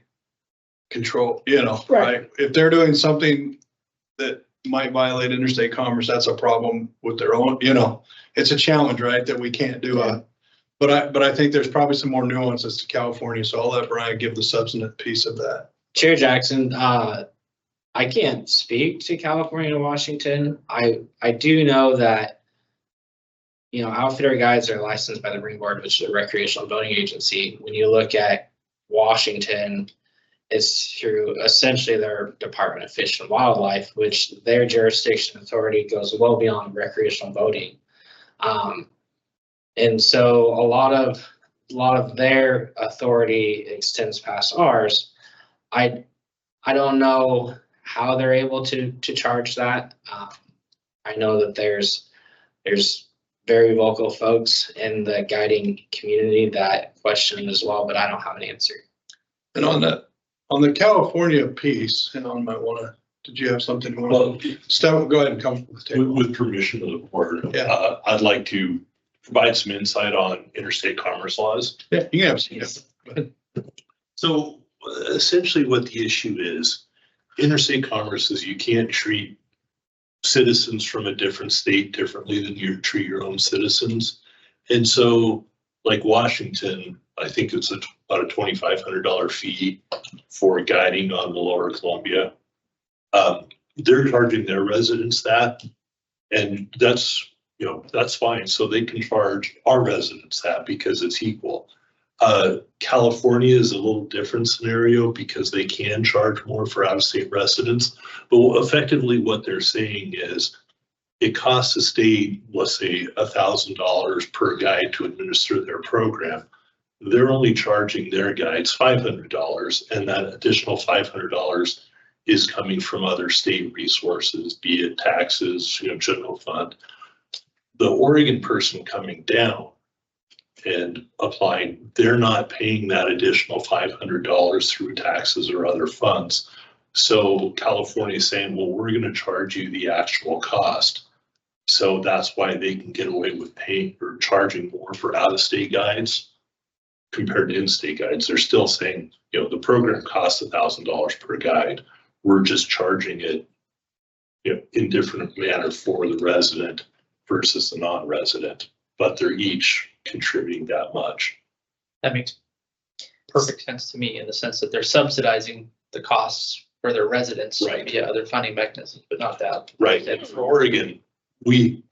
control, you know, right? If they're doing something that might violate interstate commerce, that's a problem with their own, you know, it's a challenge, right? That we can't do but I think there's probably some more nuances to California. So I'll let Brian give the substantive piece of that. Chair Jackson, I can't speak to California and Washington. I do know that, you know, outfitter guides are licensed by the Marine Board, which is a recreational boating agency. When you look at Washington, it's through essentially their Department of Fish and Wildlife, which their jurisdiction authority goes well beyond recreational boating. And so a lot of their authority extends past ours. I don't know how they're able to charge that. I know that there's very vocal folks in the guiding community that question as well, but I don't have an answer. And on the California piece, and on my did you have something? Well, Steph, go ahead and come to the table. With permission of the board, Yeah. I'd like to provide some insight on interstate commerce laws. Yeah, you can have some. Go ahead. So essentially what the issue is, interstate commerce is you can't treat citizens from a different state differently than you treat your own citizens. And so like Washington, I think it's about a $2,500 fee for guiding on the Lower Columbia. They're charging their residents that, and that's, you know, that's fine. So they can charge our residents that because it's equal. California is a little different scenario because they can charge more for out-of-state residents, but effectively what they're saying is it costs the state, let's say $1,000 per guide to administer their program. They're only charging their guides $500, and that additional $500 is coming from other state resources, be it taxes, you know, general fund. The Oregon person coming down and applying, they're not paying that additional $500 through taxes or other funds. So California is saying, well, we're going to charge you the actual cost. So that's why they can get away with paying or charging more for out-of-state guides compared to in-state guides. They're still saying, you know, the program costs $1,000 per guide. We're just charging it, you know, in different manner for the resident versus the non-resident, but they're each contributing that much. That makes perfect sense to me in the sense that they're subsidizing the costs for their residents via other funding mechanisms, but not that. Right. And for Oregon, we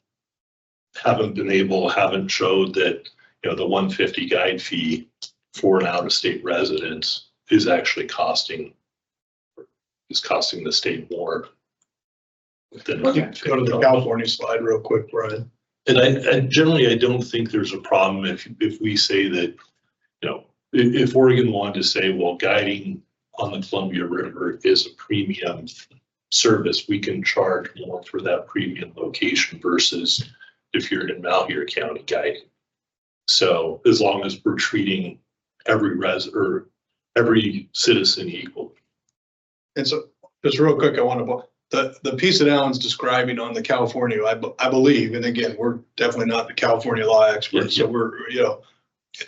haven't showed that, you know, the 150 guide fee for an out-of-state resident is actually costing the state more. Than Go to the California slide real quick, Brian. And I generally don't think there's a problem if we say that, you know, if Oregon wanted to say, well, guiding on the Columbia River is a premium service, we can charge more for that premium location versus if you're in Malheur County guiding. So as long as we're treating every citizen equal. And so just real quick, I want to, the piece that Alan's describing on the California, I believe, and again, we're definitely not the California law experts, so we're, you know,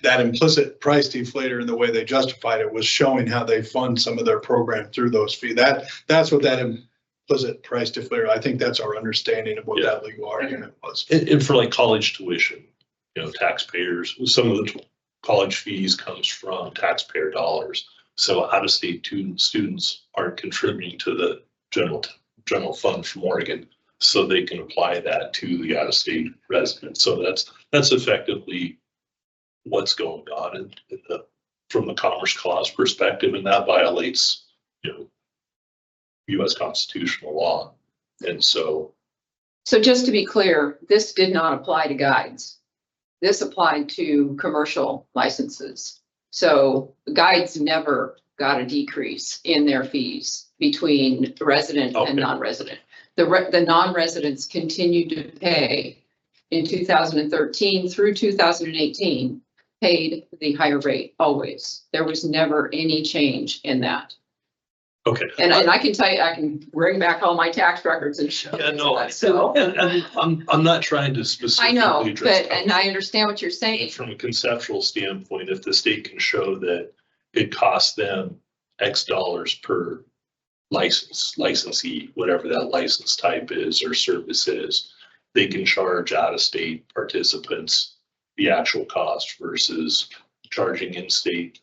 that implicit price deflator and the way they justified it was showing how they fund some of their program through those fees. That's what that implicit price deflator, I think that's our understanding of what that legal argument was. And for like college tuition, you know, taxpayers, some of the college fees comes from taxpayer dollars. So out-of-state students aren't contributing to the general fund from Oregon, so they can apply that to the out-of-state residents. So that's effectively what's going on from the Commerce Clause perspective, and that violates, you know, U.S. constitutional law. And so just to be clear, this did not apply to guides. This applied to commercial licenses. So guides never got a decrease in their fees between resident and non-resident. The non-residents continued to pay in 2013 through 2018, paid the higher rate always. There was never any change in that. okay. And I can tell you, I can bring back all my tax records and show. Yeah, no, that. So and I'm not trying to specifically I know, address but, and I understand what you're saying. from a conceptual standpoint, if the state can show that it costs them X dollars per licensee, whatever that license type is or service is, they can charge out-of-state participants the actual cost versus charging in-state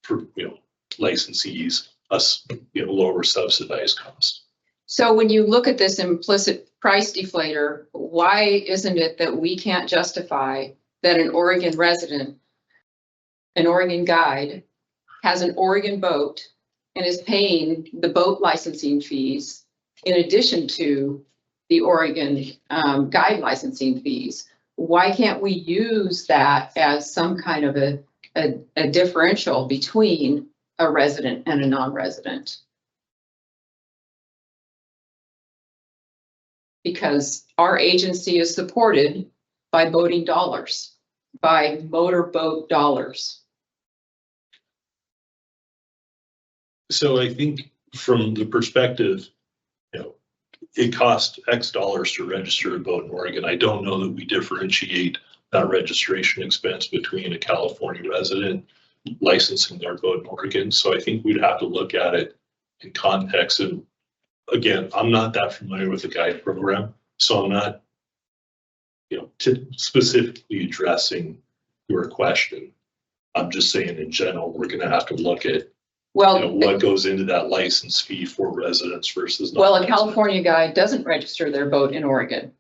for, you know, licensees us, you know, lower subsidized cost. So when you look at this implicit price deflator, why isn't it that we can't justify that an Oregon resident, an Oregon guide, has an Oregon boat and is paying the boat licensing fees in addition to the Oregon guide licensing fees? Why can't we use that as some kind of a differential between a resident and a non-resident? Because our agency is supported by boating dollars, by motorboat dollars. So I think from the perspective, you know, it costs X dollars to register a boat in Oregon. I don't know that we differentiate that registration expense between a California resident licensing their boat in Oregon. So I think we'd have to look at it in context. And again, I'm not that familiar with the guide program, so I'm not, you know, specifically addressing your question. I'm just saying in general, we're going to have to look at, well, you know, what goes into that license fee for residents versus well, a non-residents. California guide doesn't register their boat in Oregon.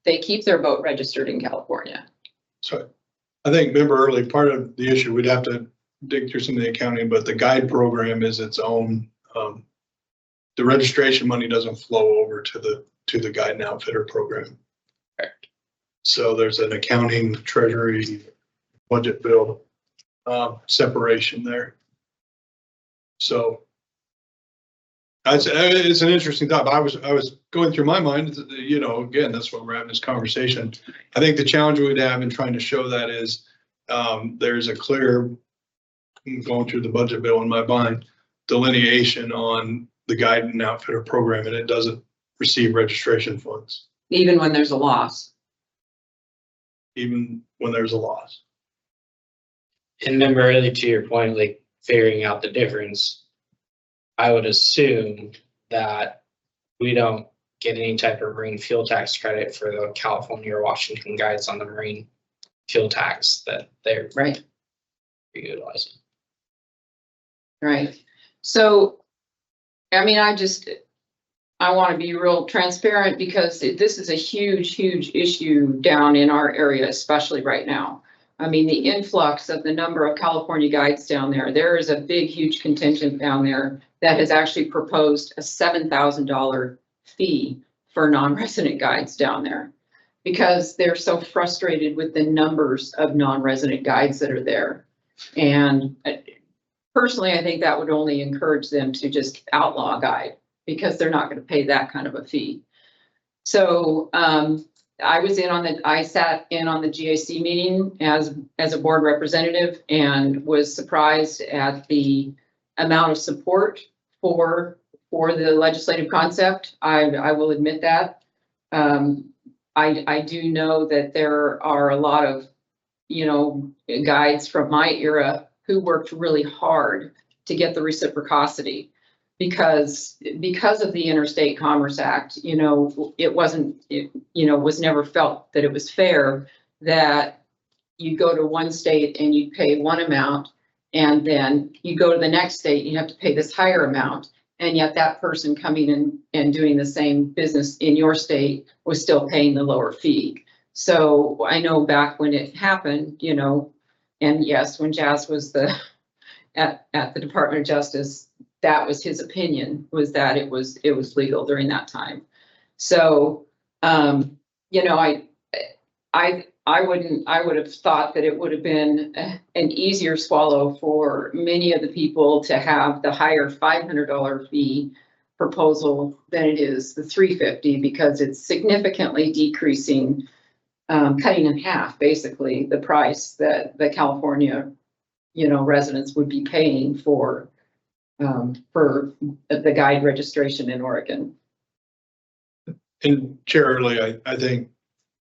They keep their boat registered in California. So I think, remember early, part of the issue, we'd have to dig through some of the accounting, but the guide program is its own. The registration money doesn't flow over to the guide and outfitter program. Correct. So there's an accounting, treasury, budget bill separation there. So it's an interesting thought. But I was going through my mind, you know, again, that's why we're having this conversation. I think the challenge we'd have in trying to show that is there's a clear, going through the budget bill in my mind, delineation on the guide and outfitter program, and it doesn't receive registration funds. Even when there's a loss. Even when there's a loss. And remember, earlier to your point, like figuring out the difference, I would assume that we don't get any type of marine fuel tax credit for the California or Washington guides on the marine fuel tax that they're right utilizing. Right. So, I mean, I want to be real transparent because this is a huge, huge issue down in our area, especially right now. I mean, the influx of the number of California guides down there is a big, huge contingent down there that has actually proposed a $7,000 fee for non-resident guides down there because they're so frustrated with the numbers of non-resident guides that are there. And personally, I think that would only encourage them to just outlaw a guide because they're not going to pay that kind of a fee. So I sat in on the GAC meeting as a board representative and was surprised at the amount of support for for the legislative concept. I will admit that. I do know that there are a lot of, guides from my era who worked really hard to get the reciprocity because of the Interstate Commerce Act, it wasn't, was never felt that it was fair that you go to one state and you pay one amount and then you go to the next state, and you have to pay this higher amount. And yet that person coming in and doing the same business in your state was still paying the lower fee. So I know back when it happened, and yes, when Jazz was at the Department of Justice, that was his opinion, was that it was legal during that time. So, I would have thought that it would have been an easier swallow for many of the people to have the higher $500 fee proposal than it is the $350, because it's significantly decreasing, cutting in half, basically, the price that the California, residents would be paying for the guide registration in Oregon. And Chair Early, I think,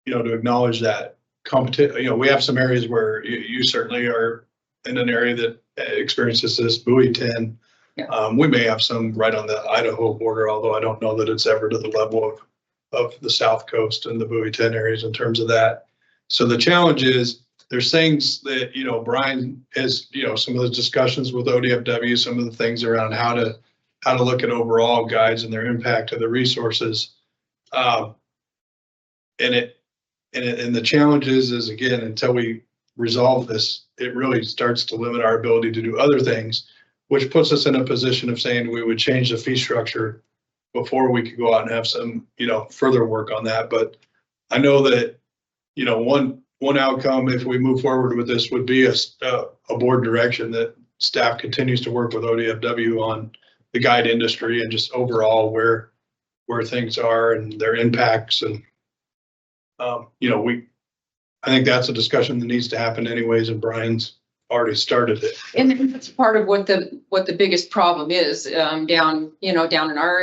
to acknowledge that competition, we have some areas where you certainly are in an area that experiences this, Bowie 10. Yeah. We may have some right on the Idaho border, although I don't know that it's ever to the level of the South Coast and the Bowie 10 areas in terms of that. So the challenge is there's things that, Brian has, some of the discussions with ODFW, some of the things around how to look at overall guides and their impact to the resources. And the challenge is again, until we resolve this, it really starts to limit our ability to do other things, which puts us in a position of saying we would change the fee structure before we could go out and have some, further work on that. But I know that, one outcome, if we move forward with this, would be a board direction that staff continues to work with ODFW on the guide industry and just overall where things are and their impacts. And I think that's a discussion that needs to happen anyways, and Brian's already started it. And that's part of what the biggest problem is, down in our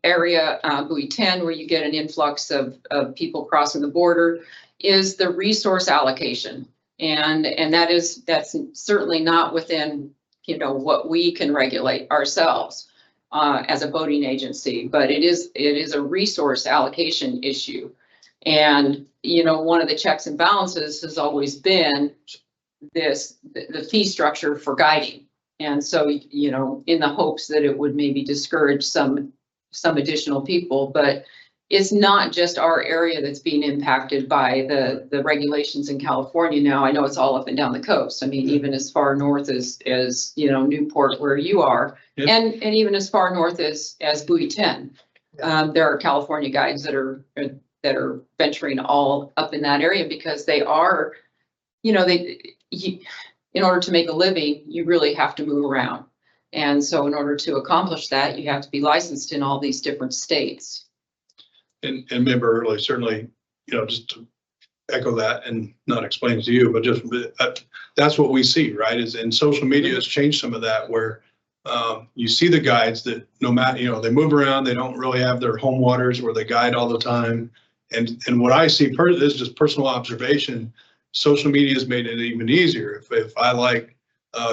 area, Bowie 10, where you get an influx of people crossing the border, is the resource allocation. And that's certainly not within, what we can regulate ourselves as a boating agency, but it is a resource allocation issue. And, one of the checks and balances has always been the fee structure for guiding. And so, in the hopes that it would maybe discourage some additional people, but it's not just our area that's being impacted by the regulations in California now. I know it's all up and down the coast. I mean, even as far north as Newport, where you are, Yep. and even as far north as Bowie 10. There are California guides that are venturing all up in that area because they are, in order to make a living, you really have to move around. And so in order to accomplish that, you have to be licensed in all these different states. And Member Early, certainly, just to echo that and not explain to you, but just that's what we see, right? And social media has changed some of that, where you see the guides that no matter, they move around, they don't really have their home waters where they guide all the time. And what I see, this is just personal observation, social media has made it even easier. If I like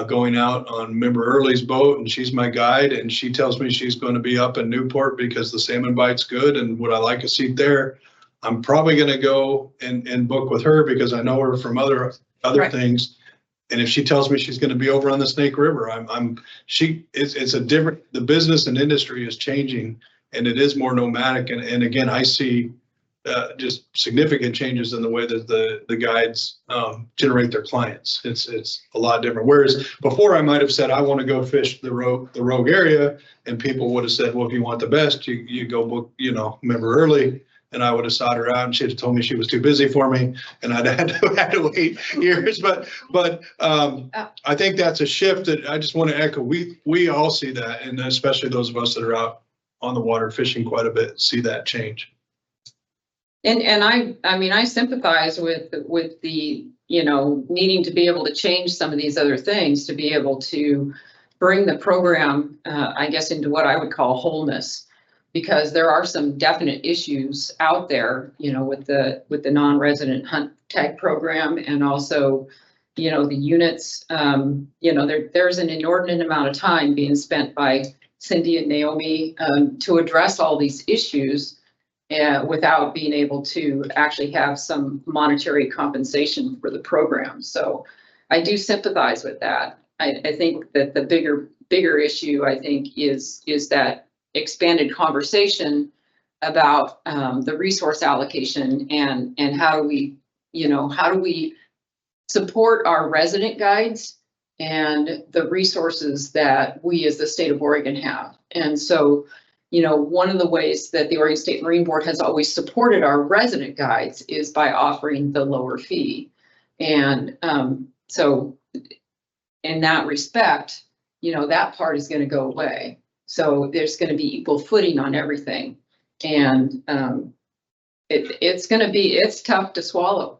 going out on Member Early's boat and she's my guide and she tells me she's going to be up in Newport because the salmon bite's good and would I like a seat there, I'm probably going to go and book with her because I know her from other Right. things. And if she tells me she's going to be over on the Snake River, it's a different, the business and industry is changing and it is more nomadic. And again, I see just significant changes in the way that the guides generate their clients. It's a lot different. Whereas before I might have said, I want to go fish the Rogue area, and people would have said, well, if you want the best, you go book, Member Early. And I would have sought her out and she'd have told me she was too busy for me and I'd had to wait years. But I think that's a shift that I just want to echo. We all see that, and especially those of us that are out on the water fishing quite a bit, see that change. And I sympathize with the, needing to be able to change some of these other things to be able to, bring the program, I guess, into what I would call wholeness, because there are some definite issues out there, you know, with the non-resident hunt tag program, and also, you know, the units. You know, there's an inordinate amount of time being spent by Cindy and Naomi to address all these issues without being able to actually have some monetary compensation for the program. So I do sympathize with that. I think that the bigger issue, I think, is that expanded conversation about the resource allocation and how do we support our resident guides and the resources that we as the state of Oregon have. And so, you know, one of the ways that the Oregon State Marine Board has always supported our resident guides is by offering the lower fee. And so in that respect, you know, that part is going to go away. So there's going to be equal footing on everything. And it's tough to swallow.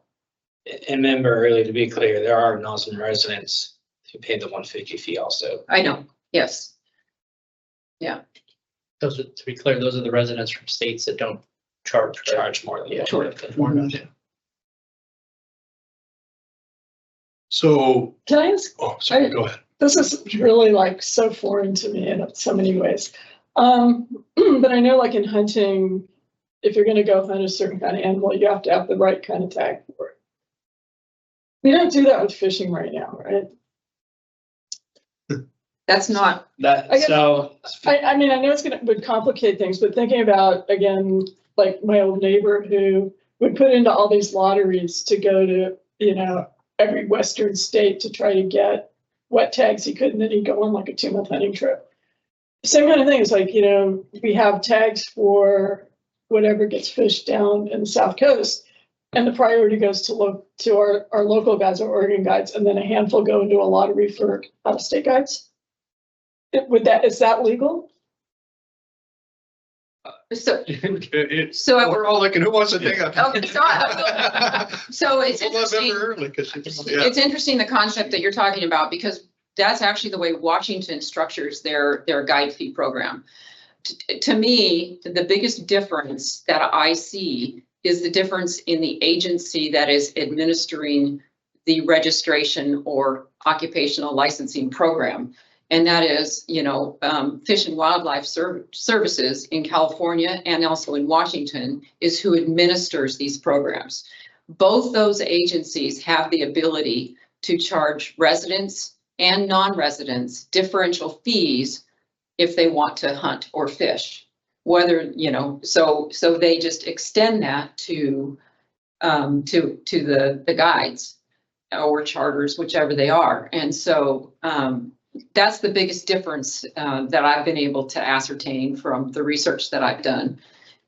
And member, early to be clear, there are non-residents who pay the 150 fee also. I know, yes. Yeah. Those are, to be clear, those are the residents from states that don't charge more than. Yeah. Sure. So, Can I ask? oh, sorry, go ahead. This is really like so foreign to me in so many ways. But I know, like in hunting, if you're going to go hunt a certain kind of animal, you have to have the right kind of tag for it. We don't do that with fishing right now, right? That's not that. I guess, so I mean, I know would complicate things, but thinking about, again, like my old neighbor who would put into all these lotteries to go to, you know, every Western state to try to get wet tags he could, and then he'd go on like a 2-month hunting trip. Same kind of thing. It's like, you know, we have tags for whatever gets fished down in the South Coast, and the priority goes to our local guides, our Oregon guides, and then a handful go into a lottery for out-of-state guides. Is that legal? so We're all looking, who wants to take a? okay, so it's interesting. It's interesting the concept that you're talking about, because that's actually the way Washington structures their guide fee program. To me, the biggest difference that I see is the difference in the agency that is administering the registration or occupational licensing program. And that is, you know, Fish and Wildlife Services in California and also in Washington is who administers these programs. Both those agencies have the ability to charge residents and non-residents differential fees if they want to hunt or fish. Whether, you know, so they just extend that to the guides or charters, whichever they are. And so that's the biggest difference that I've been able to ascertain from the research that I've done,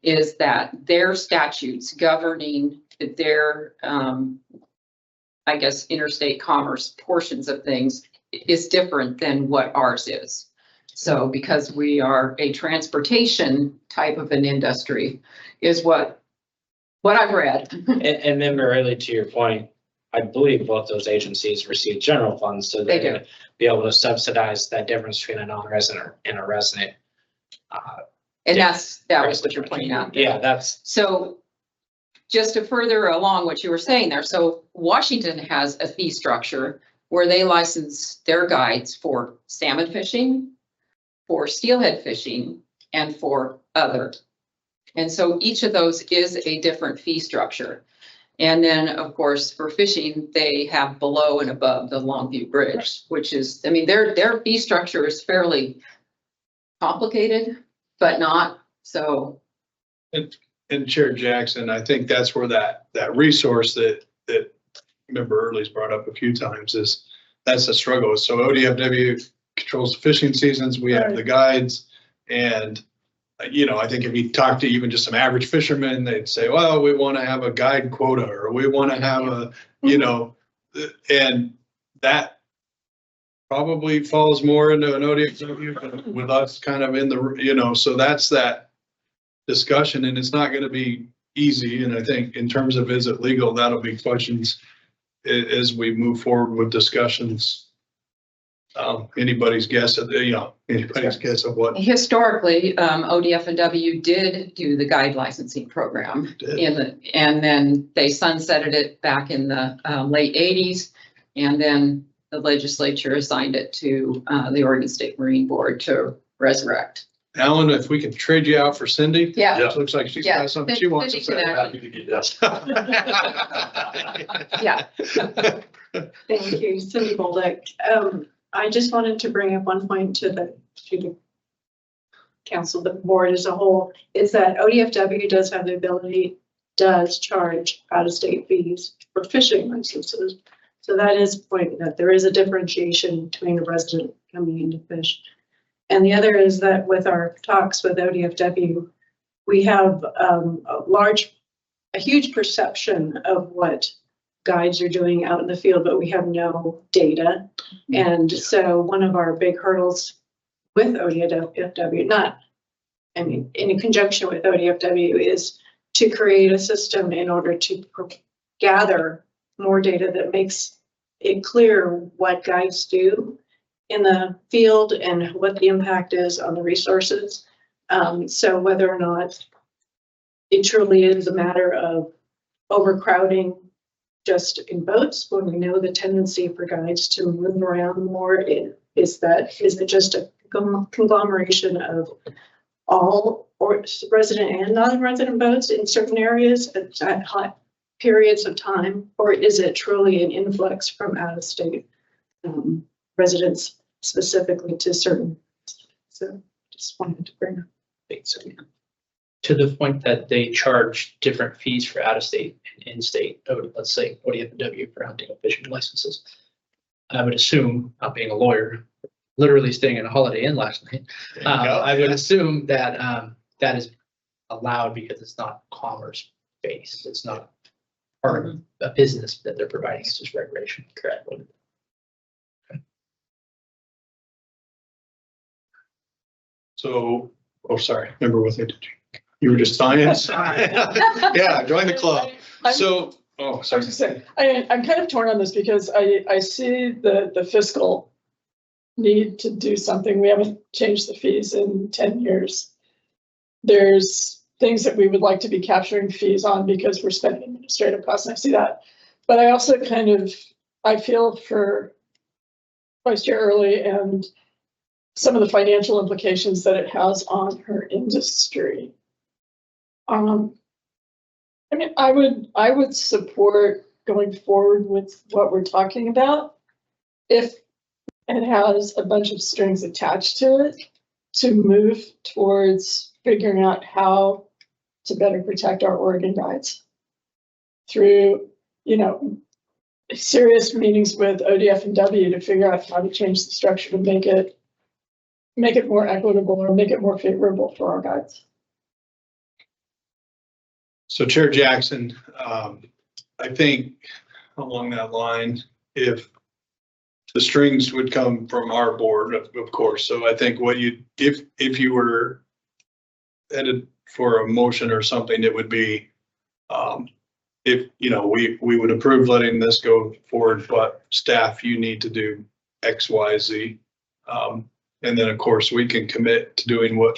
is that their statutes governing their, I guess, interstate commerce portions of things is different than what ours is. So because we are a transportation type of an industry is what I've read. and member, early to your point, I believe both those agencies receive general funds, so they're going to be able to subsidize that difference between a non-resident and a resident. And that was what you're pointing out. Yeah, that's. So just to further along what you were saying there, so Washington has a fee structure where they license their guides for salmon fishing, for steelhead fishing, and for other. And so each of those is a different fee structure. And then, of course, for fishing, they have below and above the Longview Bridge, which is, I mean, their fee structure is fairly complicated, but not so. And Chair Jackson, I think that's where that resource that Member Early's brought up a few times that's a struggle. So ODFW controls the fishing seasons, we have the guides, and you know, I think if you talk to even just some average fishermen, they'd say, well, we want to have a guide quota, or we want to have a, you know, and that probably falls more into an ODFW with us kind of in the, you know, so that's that discussion, and it's not going to be easy. And I think in terms of, is it legal, that'll be questions as we move forward with discussions. anybody's guess of, anybody's guess of what. Historically, ODF and W did do the guide licensing program and then they sunsetted it back in the late 80s. And then the legislature assigned it to the Oregon State Marine Board to resurrect. Alan, if we could trade you out for Cindy. Yeah. It looks like she's got something she wants to say. Yeah. Thank you, Cindy Bolduc. I just wanted to bring up one point to the council, the board as a whole, is that ODFW does have the ability, does charge out-of-state fees for fishing licenses. So that is pointing that there is a differentiation between a resident coming in to fish. And the other is that with our talks with ODFW, we have a huge perception of what guides are doing out in the field, but we have no data. And so one of our big hurdles with ODFW, in conjunction with ODFW, is to create a system in order to gather more data that makes it clear what guides do in the field and what the impact is on the resources. So whether or not it truly is a matter of overcrowding just in boats, when we know the tendency for guides to move around more, is it just a conglomeration of all or resident and non-resident boats in certain areas at hot periods of time, or is it truly an influx from out of state residents specifically to certain? So just wanted to bring up. To the point that they charge different fees for out of state and in state, let's say ODFW for hunting and fishing licenses. I would assume, not being a lawyer, literally staying in a Holiday Inn last night, I would assume that that is allowed because it's not commerce based. It's not part of a business that they're providing. It's just recreation. Correct. Okay. So, oh, sorry, remember what they did. You were just science? Yeah, join the club. So, oh, I was sorry. just saying, I'm kind of torn on this because I see the fiscal need to do something. We haven't changed the fees in 10 years. There's things that we would like to be capturing fees on because we're spending administrative costs, and I see that. But I also I feel for Vice Chair Early and some of the financial implications that it has on her industry. I mean, I would support going forward with what we're talking about if it has a bunch of strings attached to it to move towards figuring out how to better protect our Oregon guides through, serious meetings with ODF and W to figure out how to change the structure to make it more equitable or make it more favorable for our guides. So Chair Jackson, I think along that line, if the strings would come from our board, of course. So I think if you were headed for a motion or something, it would be, if, we would approve letting this go forward, but staff, you need to do X, Y, Z. And then of course we can commit to doing what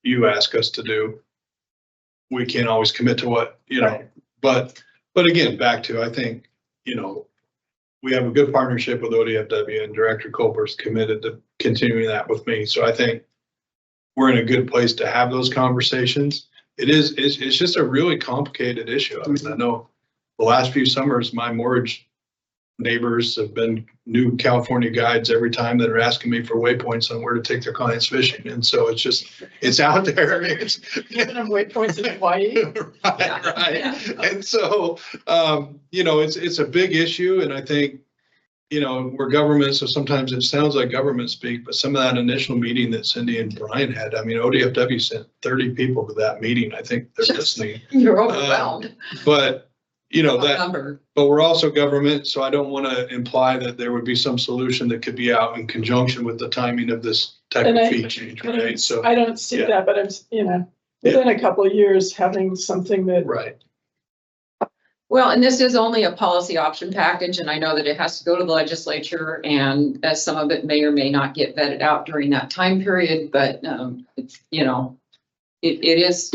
you ask us to do. We can't always commit to what, Right. but again, back to, I think, we have a good partnership with ODFW and Director Colbert's committed to continuing that with me. So I think we're in a good place to have those conversations. It's just a really complicated issue. I mean, I know the last few summers, my mortgage neighbors have been new California guides every time that are asking me for waypoints on where to take their clients fishing. And so it's out there. It's Waypoints in Hawaii. right. Yeah. And so, it's a big issue. And I think, we're government, so sometimes it sounds like government speak, but some of that initial meeting that Cindy and Brian had, I mean, ODFW sent 30 people to that meeting. I think they're listening. You're overwhelmed. But, that Number. but we're also government, so I don't want to imply that there would be some solution that could be out in conjunction with the timing of this type And of I- fee change, right? So, I don't see yeah. that, but I'm, within a couple of years, having something that right. Well, and this is only a policy option package, and I know that it has to go to the legislature, and as some of it may or may not get vetted out during that time period, but it's, you know, it is,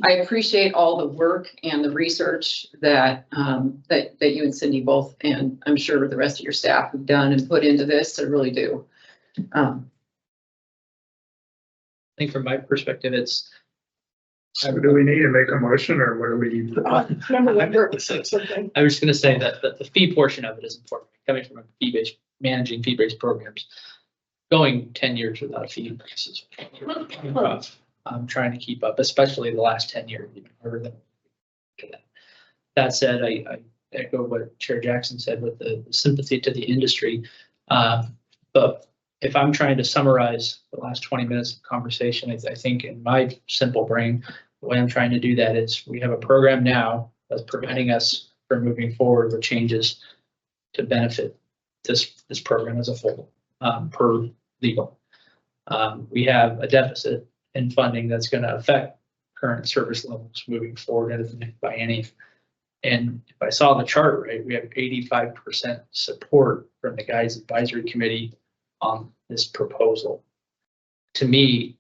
I appreciate all the work and the research that that you and Cindy both, and I'm sure the rest of your staff have done and put into this. I really do. I think from my perspective, it's. So do we need to make a motion or what do we need? Remember that purpose or something. I was just gonna say that the fee portion of it is important, coming from a fee-based, managing fee-based programs. Going 10 years without a fee increase is rough. I'm trying to keep up, especially the last 10 years. That said, I echo what Chair Jackson said with the sympathy to the industry. But if I'm trying to summarize the last 20 minutes of conversation, I think in my simple brain, the way I'm trying to do that is we have a program now that's preventing us from moving forward with changes to benefit this program as a whole, per legal. We have a deficit in funding that's going to affect current service levels moving forward into the next biennium. And if I saw the chart right, we have 85% support from the Guides Advisory Committee on this proposal. To me,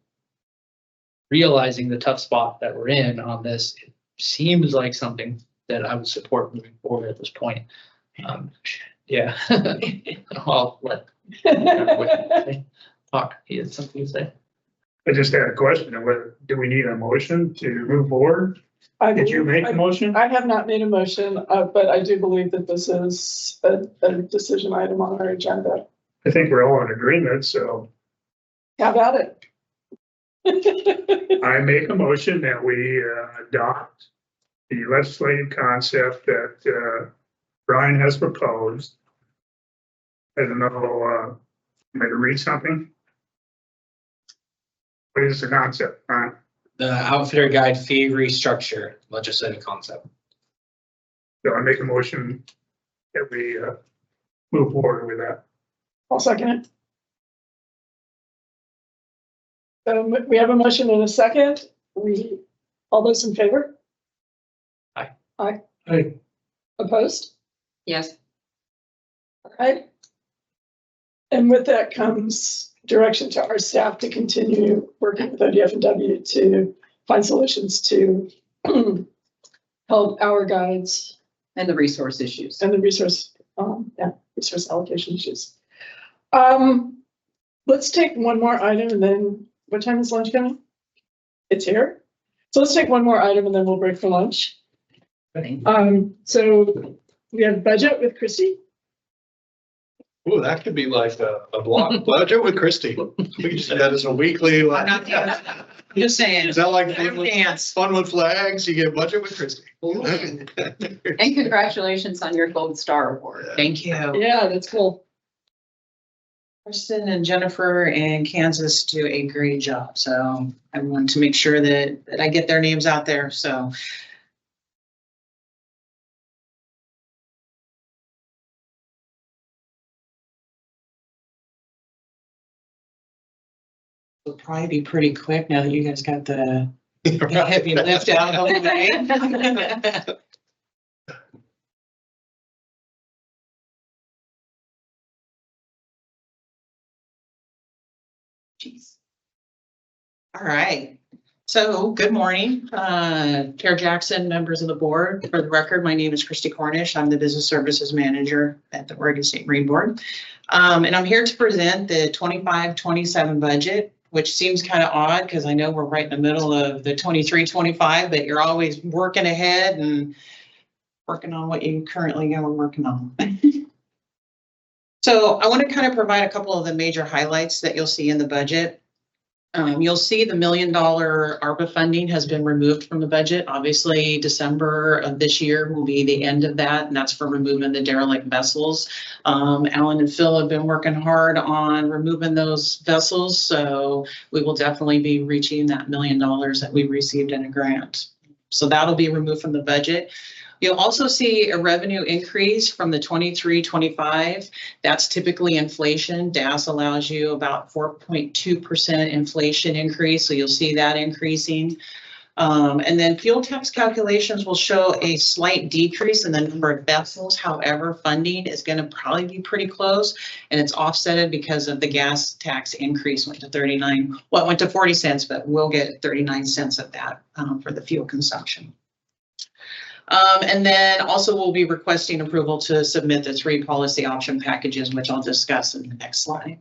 realizing the tough spot that we're in on this, it seems like something that I would support moving forward at this point. Yeah, I'll let talk. He had something to say. I just had a question of whether, do we need a motion to move forward? Did you make a motion? I have not made a motion, but I do believe that this is a decision item on our agenda. I think we're all in agreement, so How about it? I make a motion that we adopt the legislative concept that Brian has proposed. I don't know, am I to read something? What is the concept, Brian? The outfitter guide fee restructure legislative concept. So I make a motion that we move forward with that. I'll second it. So we have a motion and a second. All those in favor? Aye. Aye. Aye. Opposed? Yes. All right. And with that comes direction to our staff to continue working with ODF&W to find solutions to help our guides And the resource issues. and the resource allocation issues. Let's take one more item and then, what time is lunch coming? It's here. So let's take one more item and then we'll break for lunch. So we have budget with Christy. Ooh, that could be like a block budget with Christy. We just that as a weekly. Like, I'm just saying. is that like Dance. fun with flags? You get budget with Christy. And congratulations on your Gold Star Award. Thank you. Yeah, that's cool. Kristen and Jennifer and Kansas do a great job. So I want to make sure that I get their names out there. So it'll probably be pretty quick now that you guys got the heavy lift out of the way. Jeez. All right. So good morning, Chair Jackson, members of the board. For the record, my name is Christy Cornish. I'm the Business Services Manager at the Oregon State Marine Board. And I'm here to present the 25-27 budget, which seems kind of odd because I know we're right in the middle of the 23-25, but you're always working ahead and working on what you currently are working on. So I want to kind of provide a couple of the major highlights that you'll see in the budget. You'll see the $1 million ARPA funding has been removed from the budget. Obviously, December of this year will be the end of that, and that's for removing the derelict vessels. Alan and Phil have been working hard on removing those vessels, so we will definitely be reaching that $1 million that we received in a grant. So that'll be removed from the budget. You'll also see a revenue increase from the 23-25. That's typically inflation. DAS allows you about 4.2% inflation increase, so you'll see that increasing. And then fuel tax calculations will show a slight decrease in the number of vessels. However, funding is going to probably be pretty close, and it's offsetted because of the gas tax increase went to 39. Well, it went to 40 cents, but we'll get 39 cents of that for the fuel consumption. And then also we'll be requesting approval to submit the 3 policy option packages, which I'll discuss in the next slide.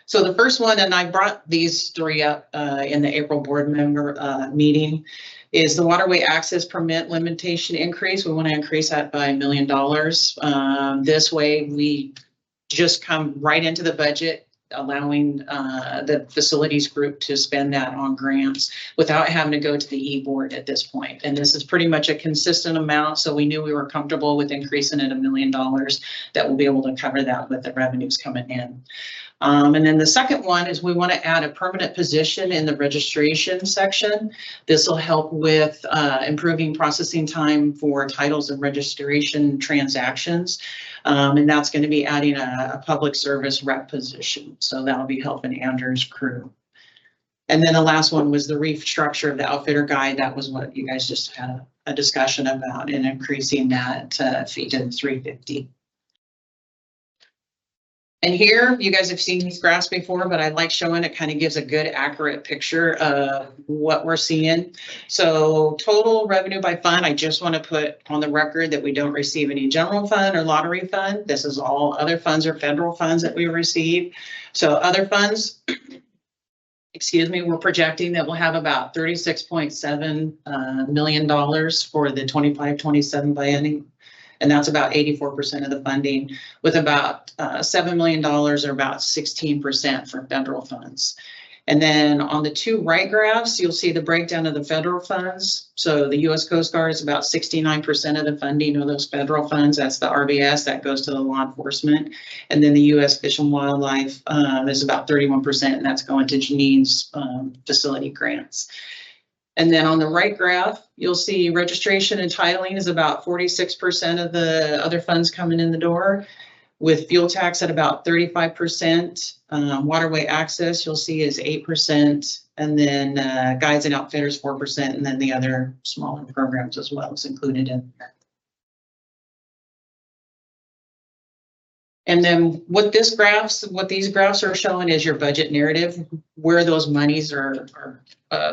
So the first one, and I brought these 3 up in the April board member meeting, is the waterway access permit limitation increase. We want to increase that by $1 million. This way we just come right into the budget, allowing the facilities group to spend that on grants without having to go to the E-board at this point. And this is pretty much a consistent amount, so we knew we were comfortable with increasing it $1 million, that we'll be able to cover that with the revenues coming in. And then the second one is we want to add a permanent position in the registration section. This will help with improving processing time for titles and registration transactions. And that's going to be adding a public service rep position. So that'll be helping Andrew's crew. And then the last one was the restructure of the outfitter guide. That was what you guys just had a discussion about, and increasing that fee to $350. And here, you guys have seen these graphs before, but I like showing it, kind of gives a good accurate picture of what we're seeing. So total revenue by fund, I just want to put on the record that we don't receive any general fund or lottery fund. This is all other funds or federal funds that we receive. So other funds, excuse me, we're projecting that we'll have about $36.7 million for the 25-27 biennium. And that's about 84% of the funding, with about $7 million or about 16% for federal funds. And then on the 2 right graphs, you'll see the breakdown of the federal funds. So the U.S. Coast Guard is about 69% of the funding of those federal funds. That's the RBS, that goes to the law enforcement. And then the U.S. Fish and Wildlife is about 31%, and that's going to Janine's facility grants. And then on the right graph, you'll see registration and titling is about 46% of the other funds coming in the door, with fuel tax at about 35%. Waterway access, you'll see, is 8%. And then guides and outfitters, 4%. And then the other smaller programs as well is included in there. And then what these graphs are showing is your budget narrative, where those monies are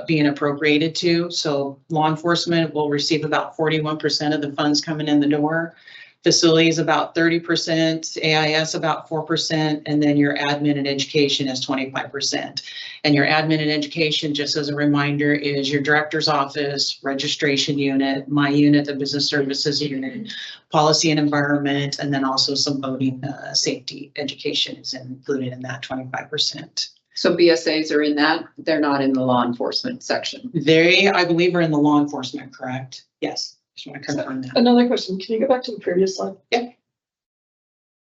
being appropriated to. So law enforcement will receive about 41% of the funds coming in the door. Facilities about 30%, AIS about 4%, and then your admin and education is 25%. And your admin and education, just as a reminder, is your director's office, registration unit, my unit, the business services unit, policy and environment, and then also some voting safety education is included in that 25%. So BSAs are in that, they're not in the law enforcement section. They, I believe, are in the law enforcement, correct? Yes. Just want to confirm that. Another question, can you go back to the previous slide? Yeah.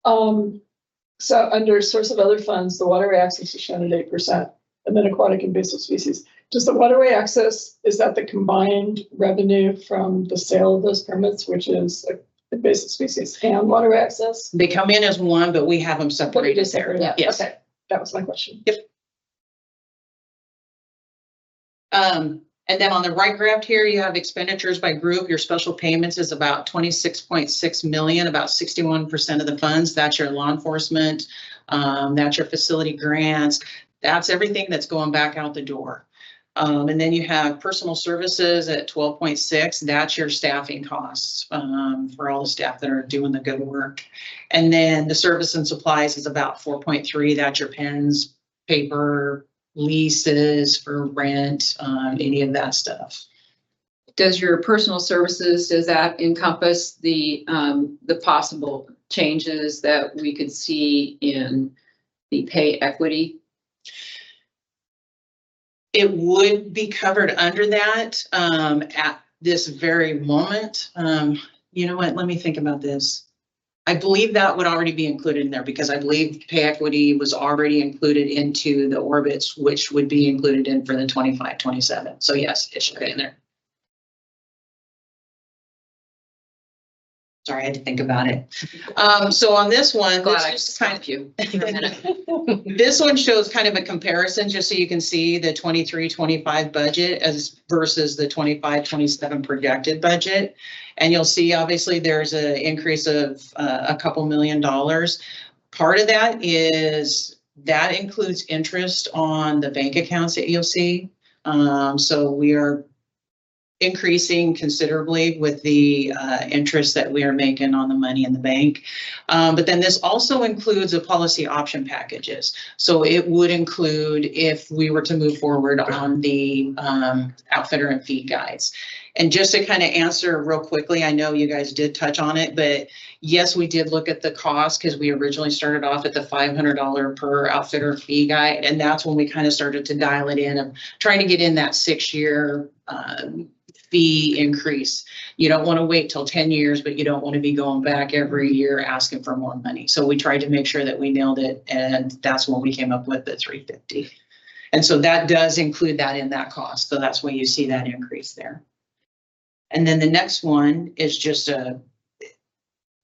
So under source of other funds, the waterway access is shown at 8%, and then aquatic invasive species. Does the waterway access, is that the combined revenue from the sale of those permits, which is invasive species and waterway access? They come in as one, but we have them separated there. Yeah. Yes. Okay, that was my question. Yep. And then on the right graph here, you have expenditures by group. Your special payments is about 26.6 million, about 61% of the funds. That's your law enforcement. That's your facility grants. That's everything that's going back out the door. And then you have personal services at 12.6. That's your staffing costs for all the staff that are doing the good work. And then the service and supplies is about 4.3. That's your pens, paper, leases for rent, any of that stuff. Does your personal services, does that encompass the possible changes that we could see in the pay equity? It would be covered under that at this very moment. You know what, let me think about this. I believe that would already be included in there, because I believe pay equity was already included into the orbits, which would be included in for the 25-27. So yes, it should be in there. Sorry, I had to think about it. So on this one, Glad this I is kind stopped you for a minute. of, this one shows kind of a comparison, just so you can see the 23-25 budget as versus the 25-27 projected budget. And you'll see, obviously, there's an increase of a couple $1 million. Part of that includes interest on the bank accounts that you'll see. So we are increasing considerably with the interest that we are making on the money in the bank. But then this also includes the policy option packages. So it would include if we were to move forward on the outfitter and fee guides. And just to kind of answer real quickly, I know you guys did touch on it, but yes, we did look at the cost because we originally started off at the $500 per outfitter fee guide. And that's when we kind of started to dial it in and trying to get in that 6-year fee increase. You don't want to wait till 10 years, but you don't want to be going back every year asking for more money. So we tried to make sure that we nailed it, and that's when we came up with the $350. And so that does include that in that cost. So that's why you see that increase there. And then the next one is just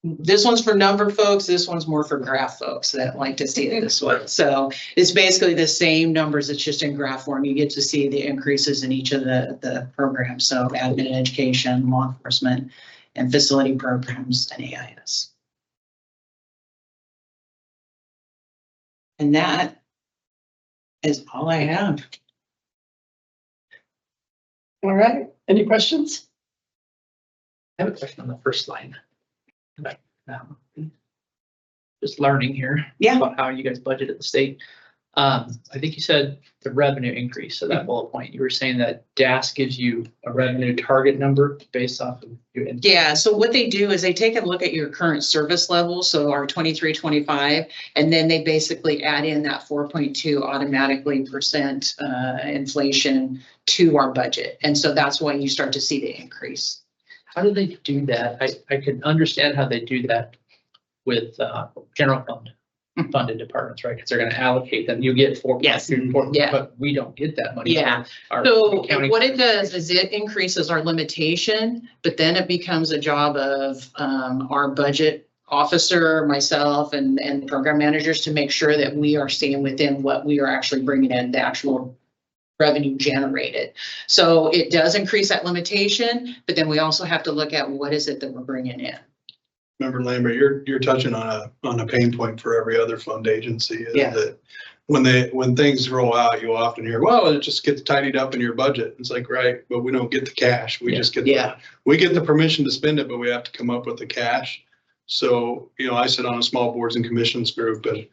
this one's for number folks. This one's more for graph folks that like to see it this way. So it's basically the same numbers. It's just in graph form. You get to see the increases in each of the programs. So admin and education, law enforcement, and facility programs, and AIS. And that is all I have. All right, any questions? I have a question on the first line. Just learning here. Yeah. About how you guys budget at the state. I think you said the revenue increase. So that bullet point, you were saying that DAS gives you a revenue target number based off of your. Yeah, so what they do is they take a look at your current service level, so our 23-25, and then they basically add in that 4.2 automatically % inflation to our budget. And so that's why you start to see the increase. How do they do that? I can understand how they do that with general fund funded departments, right? Because they're going to allocate them. You get 4. Yes. Yeah. But we don't get that money. Yeah. So what it does is it increases our limitation, but then it becomes a job of our budget officer, myself, and program managers to make sure that we are staying within what we are actually bringing in, the actual revenue generated. So it does increase that limitation, but then we also have to look at what is it that we're bringing in. Remember, Lambert, you're touching on a pain point for every other fund agency. Is Yeah. that when things roll out, you often hear, well, it just gets tidied up in your budget. It's like, right, but we don't get the cash. We just get we get the permission to spend it, but we have to come up with the cash. So, I sit on a small boards and commissions group, and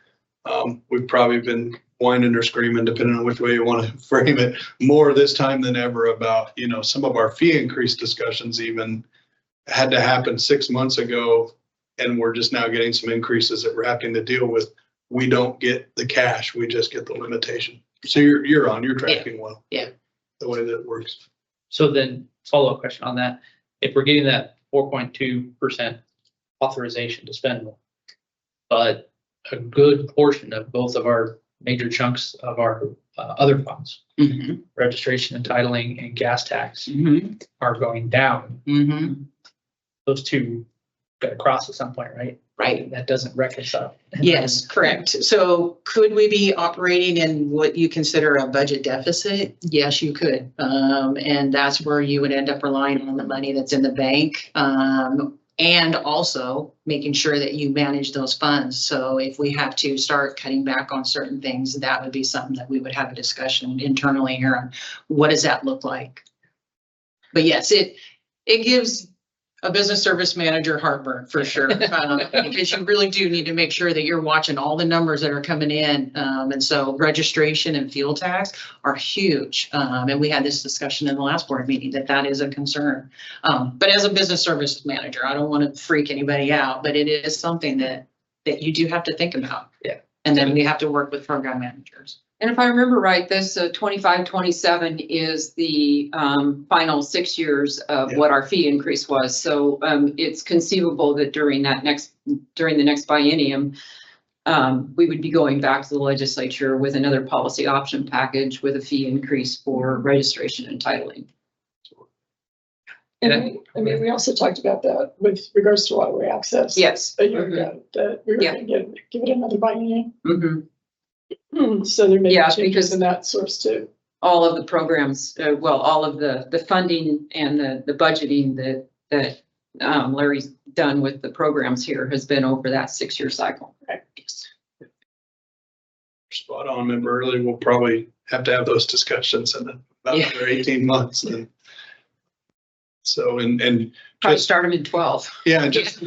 we've probably been whining or screaming, depending on which way you want to frame it, more this time than ever about, some of our fee increase discussions even had to happen 6 months ago, and we're just now getting some increases that we're having to deal with. We don't get the cash, we just get the limitation. So you're tracking well. Yeah. The way that it works. So then follow-up question on that. If we're getting that 4.2% authorization to spend, but a good portion of both of our major chunks of our other funds, registration and titling and gas tax, are going down. Those two got to cross at some point, right? Right. That doesn't reconcile. Yes, correct. So could we be operating in what you consider a budget deficit? Yes, you could. And that's where you would end up relying on the money that's in the bank. And also making sure that you manage those funds. So if we have to start cutting back on certain things, that would be something that we would have a discussion internally here on what does that look like? But yes, it gives a business service manager heartburn for sure. Because you really do need to make sure that you're watching all the numbers that are coming in. And so registration and fuel tax are huge. And we had this discussion in the last board meeting that is a concern. But as a business service manager, I don't want to freak anybody out, but it is something that you do have to think about. Yeah. And then we have to work with program managers. And if I remember right, this 25-27 is the final 6 years of what our fee increase was. So it's conceivable that during the next biennium, we would be going back to the legislature with another policy option package with a fee increase for registration and titling. And I mean, we also talked about that with regards to waterway access. Yes. A year ago, that we were Yeah. gonna give it another biennium. Mhm. So there may be Yeah, changes because in that source too. all of the programs, well, all of the funding and the budgeting that Larry's done with the programs here has been over that 6-year cycle. Right. Spot on, remember earlier, we'll probably have to have those discussions in about Yeah. another 18 months. And so, and Probably just, start them in 12. yeah, just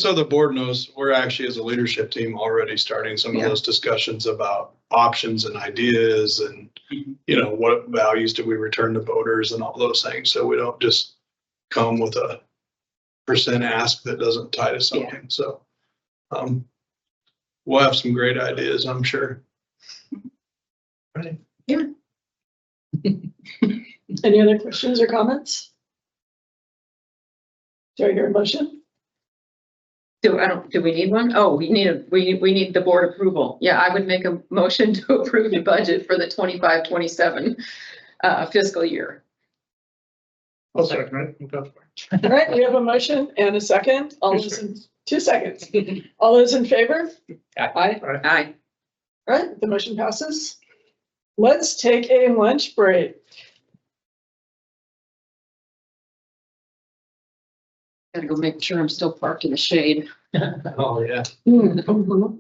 so the board knows, we're actually as a leadership team already starting some of Yeah. those discussions about options and ideas and, you know, what values do we return to voters and all those things. So we don't just come with a percent ask that doesn't tie to something. So, we'll have some great ideas, I'm sure. Right. Yeah. Any other questions or comments? Do I hear a motion? Do we need one? Oh, we need the board approval. Yeah, I would make a motion to approve the budget for the 25-27 fiscal year. I'll second it. All right, we have a motion and a second. All those in 2 seconds. All those in favor? Aye. Aye. All right, the motion passes. Let's take a lunch break. Gotta go make sure I'm still parked in the shade. Oh, yeah. Mhm.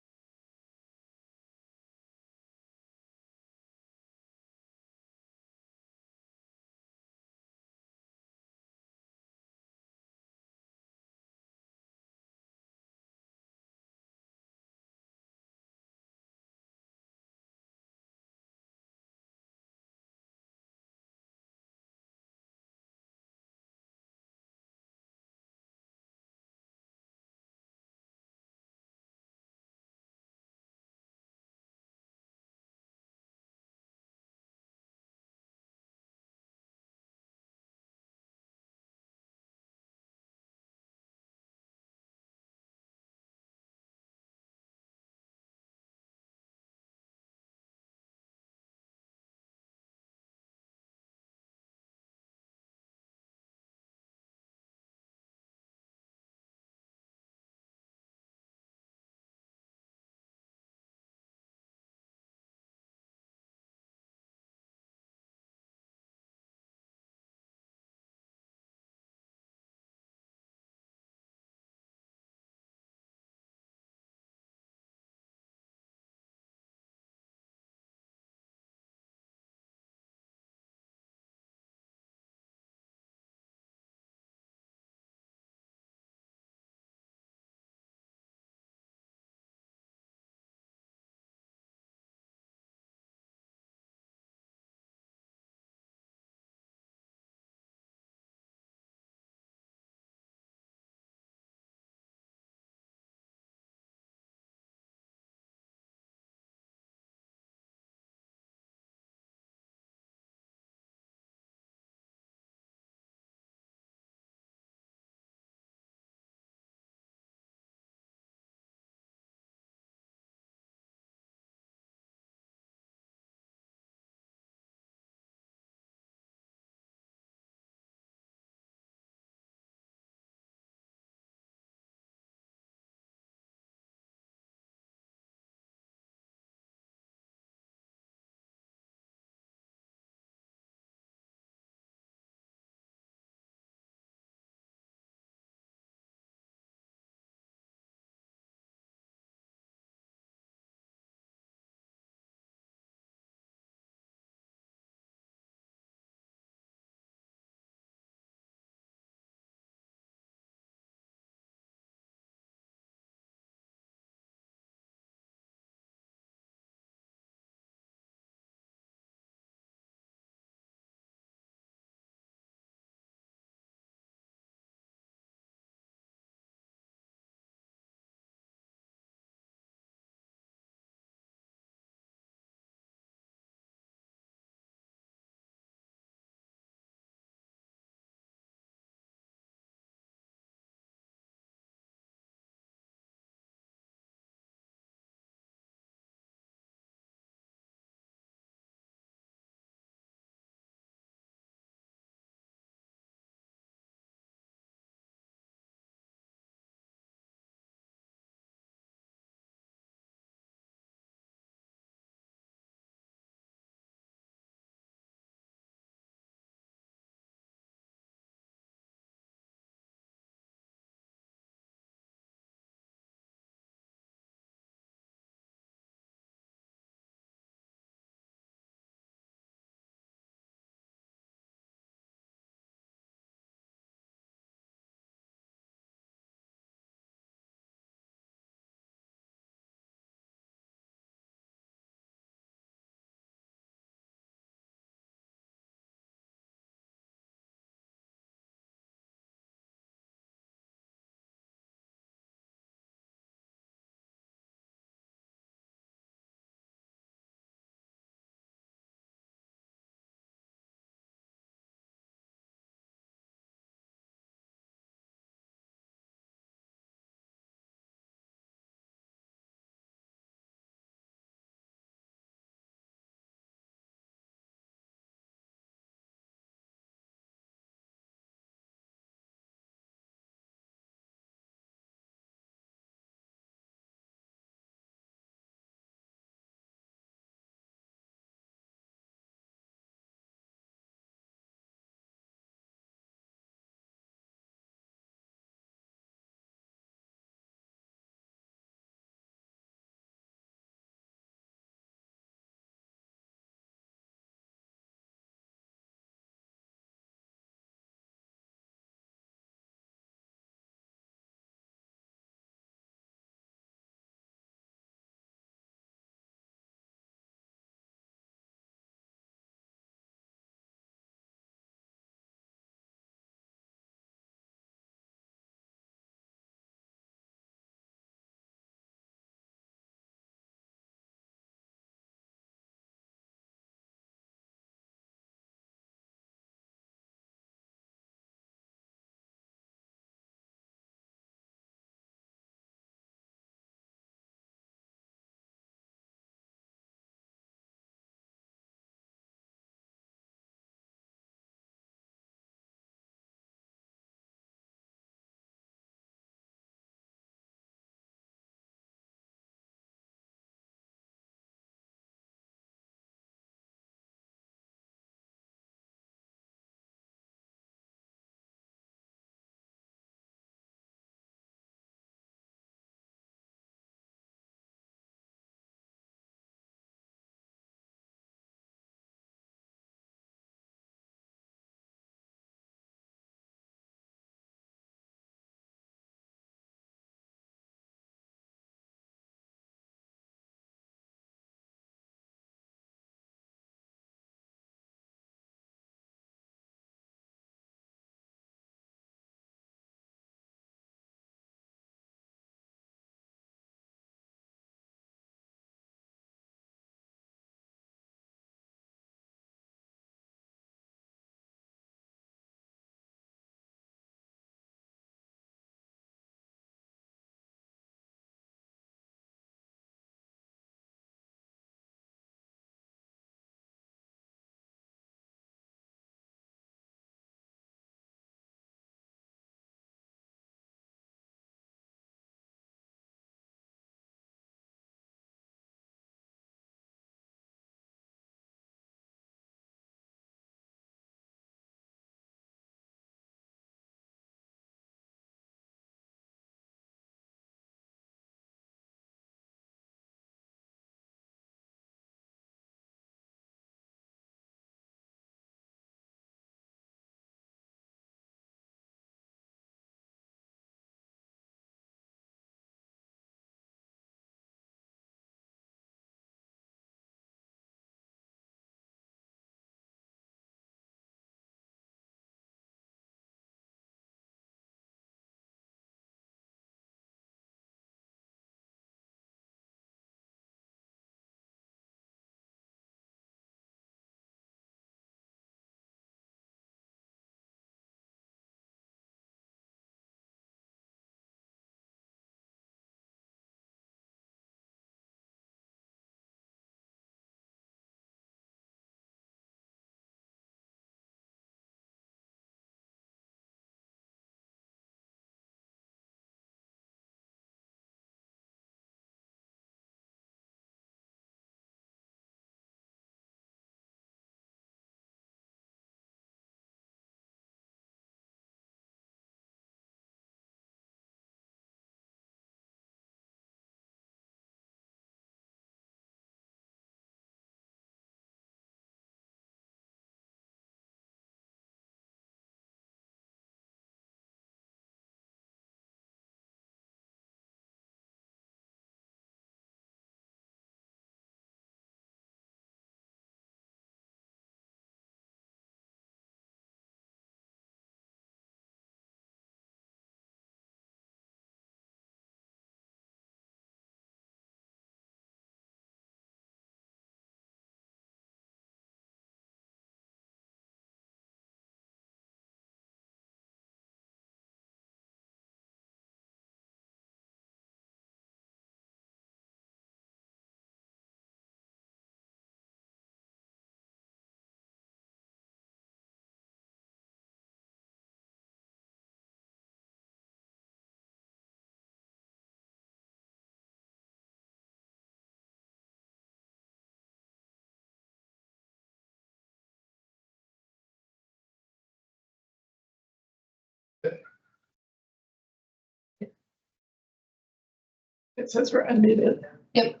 It says we're unmuted. Yep.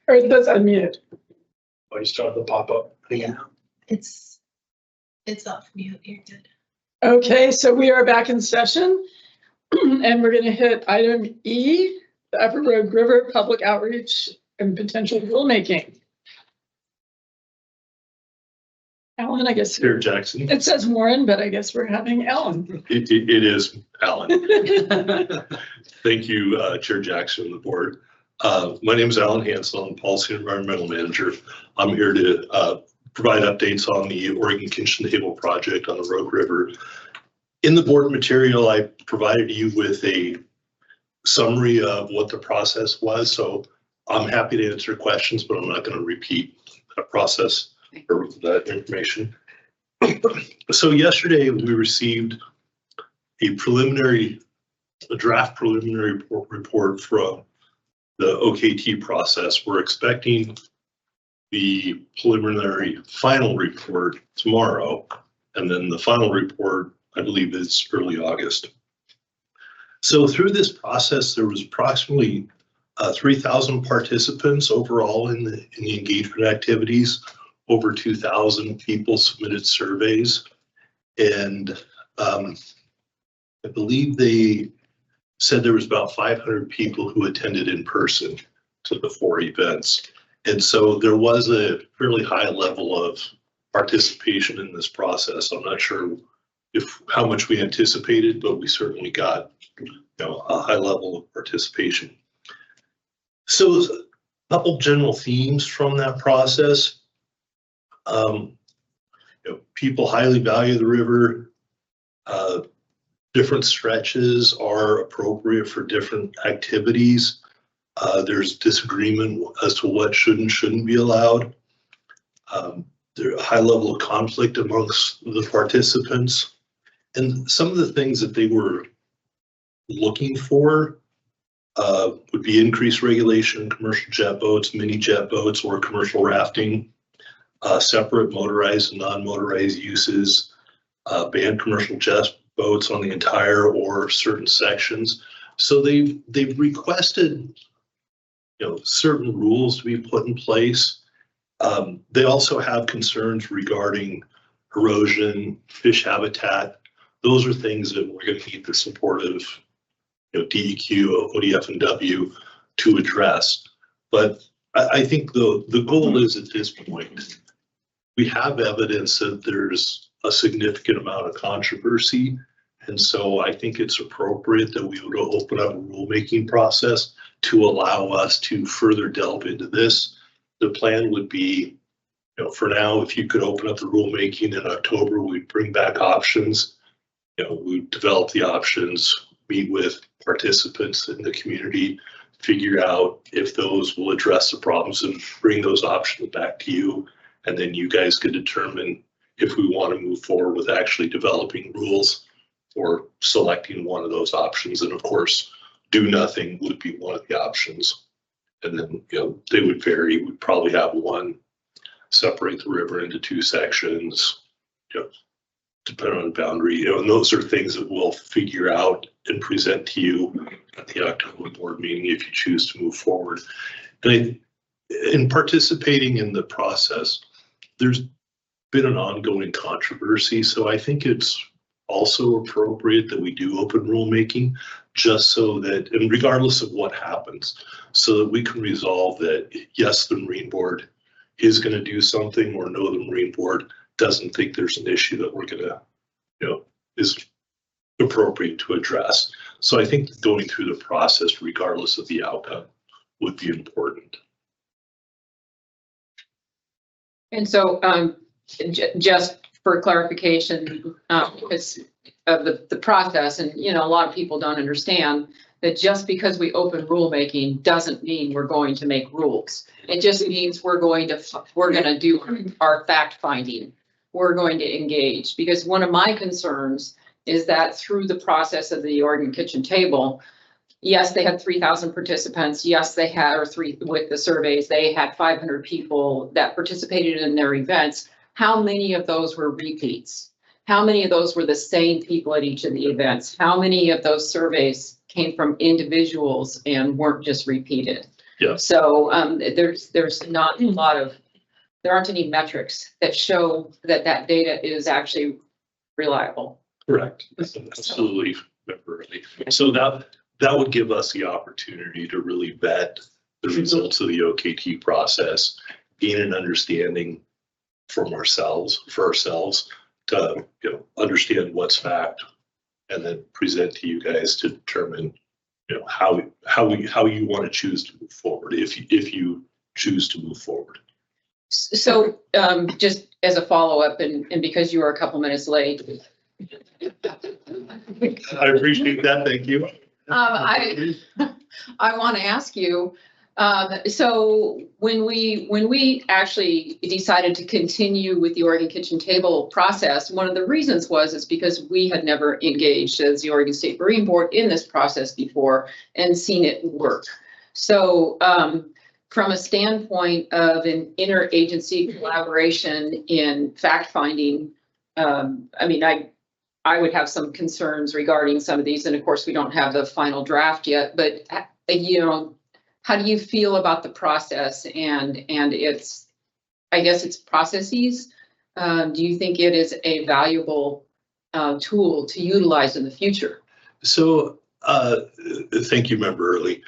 Or it says unmuted. Oh, you still have the pop-up. Yeah. It's off mute. You're good. Okay, so we are back in session and we're gonna hit item E, the Upper Rogue River Public Outreach and Potential Rulemaking. Alan, I guess. Chair Jackson. It says Warren, but I guess we're having Alan. It is Alan. Thank you, Chair Jackson and the board. My name is Alan Hansel. I'm Policy and Environmental Manager. I'm here to provide updates on the Oregon Kitchen Table project on the Rogue River. In the board material, I provided you with a summary of what the process was. So I'm happy to answer questions, but I'm not going to repeat that process or that information. So yesterday we received a draft preliminary report from the OKT process. We're expecting the preliminary final report tomorrow, and then the final report, I believe, is early August. So through this process, there was approximately 3,000 participants overall in the engagement activities. Over 2,000 people submitted surveys, and I believe they said there was about 500 people who attended in person to the 4 events. And so there was a fairly high level of participation in this process. I'm not sure how much we anticipated, but we certainly got a high level of participation. So a couple general themes from that process. People highly value the river. Different stretches are appropriate for different activities. There's disagreement as to what should and shouldn't be allowed. There's a high level of conflict amongst the participants. And some of the things that they were looking for would be increased regulation in commercial jet boats, mini jet boats, or commercial rafting, separate motorized and non-motorized uses, ban commercial jet boats on the entire or certain sections. So they've requested certain rules to be put in place. They also have concerns regarding erosion, fish habitat. Those are things that we're going to need the support of DEQ, ODF, and W to address. But I think the goal is, at this point, we have evidence that there's a significant amount of controversy. And so I think it's appropriate that we would open up a rulemaking process to allow us to further delve into this. The plan would be, for now, if you could open up the rulemaking in October, we'd bring back options. We'd develop the options, meet with participants in the community, figure out if those will address the problems, and bring those options back to you. And then you guys could determine if we want to move forward with actually developing rules or selecting one of those options. And of course, do nothing would be one of the options. And then, they would vary. We'd probably have one, separate the river into 2 sections, depending on the boundary, and those are things that we'll figure out and present to you at the October board meeting if you choose to move forward. And in participating in the process, there's been an ongoing controversy. So I think it's also appropriate that we do open rulemaking, just so that, and regardless of what happens, so that we can resolve that, yes, the Marine Board is going to do something, or no, the Marine Board doesn't think there's an issue that we're going to, is appropriate to address. So I think going through the process, regardless of the outcome, would be important. And so just for clarification, because of the process, and a lot of people don't understand that just because we open rulemaking doesn't mean we're going to make rules. It just means we're going to do our fact finding. We're going to engage, because one of my concerns is that through the process of the Oregon Kitchen Table, yes, they had 3,000 participants. Yes, they had, with the surveys, they had 500 people that participated in their events. How many of those were repeats? how many of those were the same people at each of the events? How many of those surveys came from individuals and weren't just repeated? Yeah. So there's not a lot of, there aren't any metrics that show that that data is actually reliable. Correct. Absolutely. So that would give us the opportunity to really vet the results of the OKT process, gain an understanding for ourselves to understand what's fact, and then present to you guys to determine how you want to choose to move forward if you choose to move forward. So just as a follow-up, and because you were a couple minutes late. I appreciate that. Thank you. I want to ask you, so when we actually decided to continue with the Oregon Kitchen Table process, one of the reasons is because we had never engaged as the Oregon State Marine Board in this process before and seen it work. So from a standpoint of an interagency collaboration in fact-finding, I mean, I would have some concerns regarding some of these, and of course, we don't have the final draft yet, but how do you feel about the process and its, I guess it's processes? Do you think it is a valuable tool to utilize in the future? So thank you, Member Early.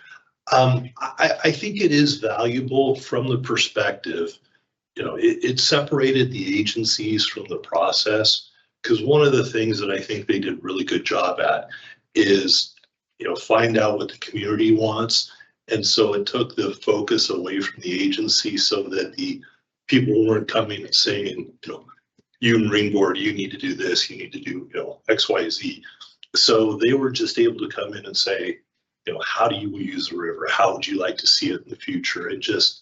I think it is valuable from the perspective, it separated the agencies from the process, because one of the things that I think they did a really good job at is, find out what the community wants. And so it took the focus away from the agency so that the people weren't coming and saying, you Marine Board, you need to do this, you need to do, X, Y, Z. So they were just able to come in and say, how do you use the river? How would you like to see it in the future? And just,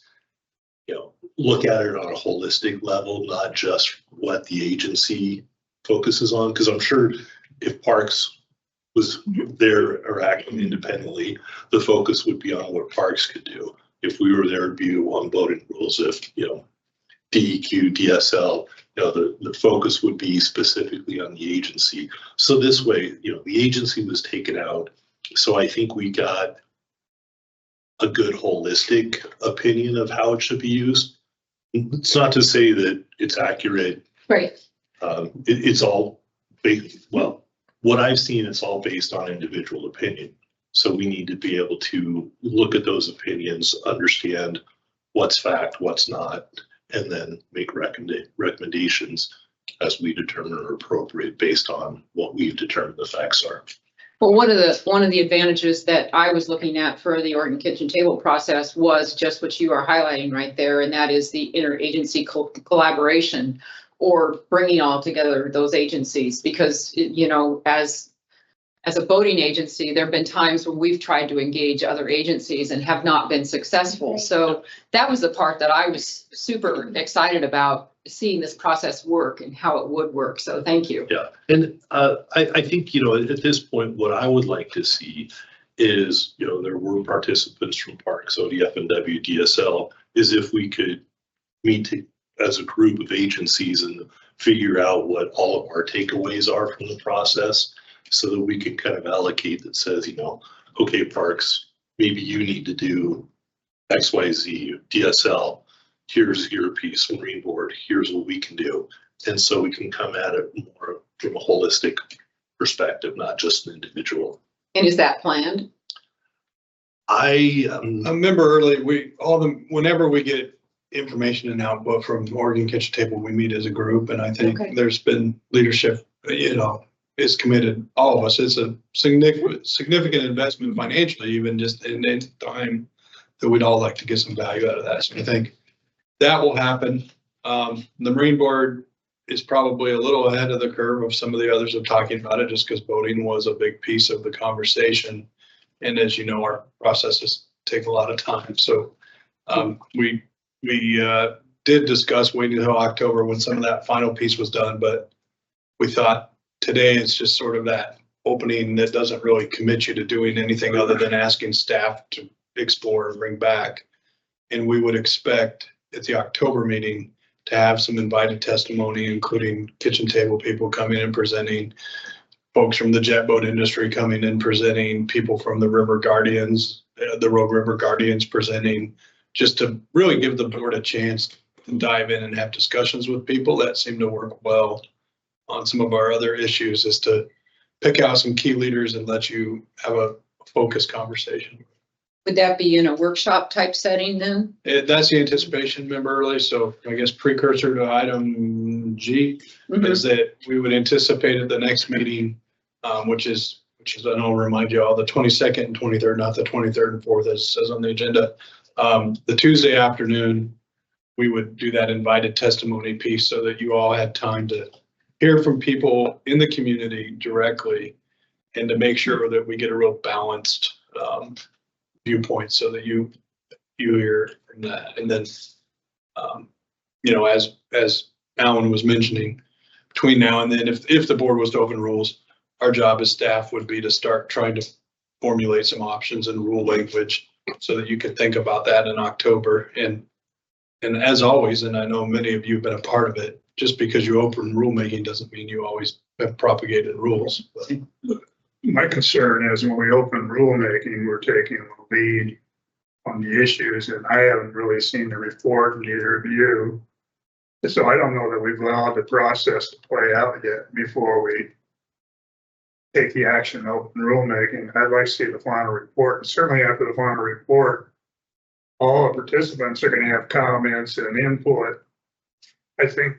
look at it on a holistic level, not just what the agency focuses on. Because I'm sure if Parks was there or acting independently, the focus would be on what Parks could do. If we were there to be on boating rules, if, DEQ, DSL, the focus would be specifically on the agency. So this way, the agency was taken out. So I think we got a good holistic opinion of how it should be used. It's not to say that it's accurate. Right. It's all based, well, what I've seen, it's all based on individual opinion. So we need to be able to look at those opinions, understand what's fact, what's not, and then make recommendations as we determine are appropriate based on what we've determined the facts are. Well, one of the advantages that I was looking at for the Oregon Kitchen Table process was just what you are highlighting right there, and that is the interagency collaboration, or bringing all together those agencies. Because as a boating agency, there have been times when we've tried to engage other agencies and have not been successful. So that was the part that I was super excited about, seeing this process work and how it would work. So thank you. Yeah, and I think, at this point, what I would like to see is, there were participants from Parks, ODF and WDSL, is if we could meet as a group of agencies and figure out what all of our takeaways are from the process, so that we can kind of allocate that says, okay, Parks, maybe you need to do X, Y, Z, DSL, here's your piece, Marine Board, here's what we can do. And so we can come at it more from a holistic perspective, not just an individual. And is that planned? I remember early, whenever we get information and output from Oregon Kitchen Table, we meet as a group, and I think there's been leadership, is committed, all of us. It's a significant investment financially, even just in time, that we'd all like to get some value out of that. So I think that will happen. The Marine Board is probably a little ahead of the curve of some of the others of talking about it, just because boating was a big piece of the conversation. And as you know, our processes take a lot of time. So we did discuss waiting until October when some of that final piece was done, but we thought today it's just sort of that opening that doesn't really commit you to doing anything other than asking staff to explore and bring back. And we would expect at the October meeting to have some invited testimony, including kitchen table people coming and presenting, folks from the jet boat industry coming and presenting, people from the River Guardians, the Rogue River Guardians presenting, just to really give the board a chance to dive in and have discussions with people. That seemed to work well on some of our other issues, is to pick out some key leaders and let you have a focused conversation. Would that be in a workshop type setting then? That's the anticipation, member early. So I guess precursor to item G is that we would anticipate at the next meeting, which is, and I'll remind you all, the 22nd and 23rd, not the 23rd and 4th, as it says on the agenda. The Tuesday afternoon, we would do that invited testimony piece so that you all had time to hear from people in the community directly and to make sure that we get a real balanced viewpoint so that you hear from that. And then, you know, as Alan was mentioning, between now and then, if the board was to open rules, our job as staff would be to start trying to formulate some options and rule language so that you could think about that in October. And as always, and I know many of you have been a part of it, just because you open rulemaking doesn't mean you always have propagated rules. But my concern is when we open rulemaking, we're taking the lead on the issues, and I haven't really seen the report, neither of you. So I don't know that we've allowed the process to play out yet before we take the action to open rulemaking. I'd like to see the final report, and certainly after the final report, all the participants are going to have comments and input. I think,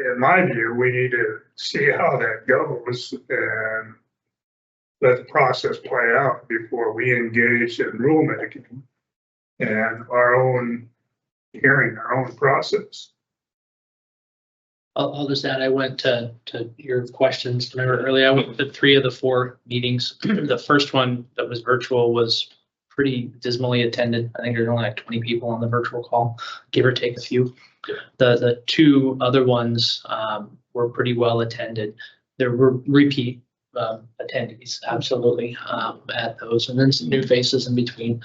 in my view, we need to see how that goes and let the process play out before we engage in rulemaking and our own hearing, our own process. I'll just add, I went to your questions. Remember earlier, I went to 3 of the 4 meetings. The first one that was virtual was pretty dismally attended. I think there's only like 20 people on the virtual call, give or take a few. The 2 other ones were pretty well attended. There were repeat attendees, absolutely, at those, and then some new faces in between.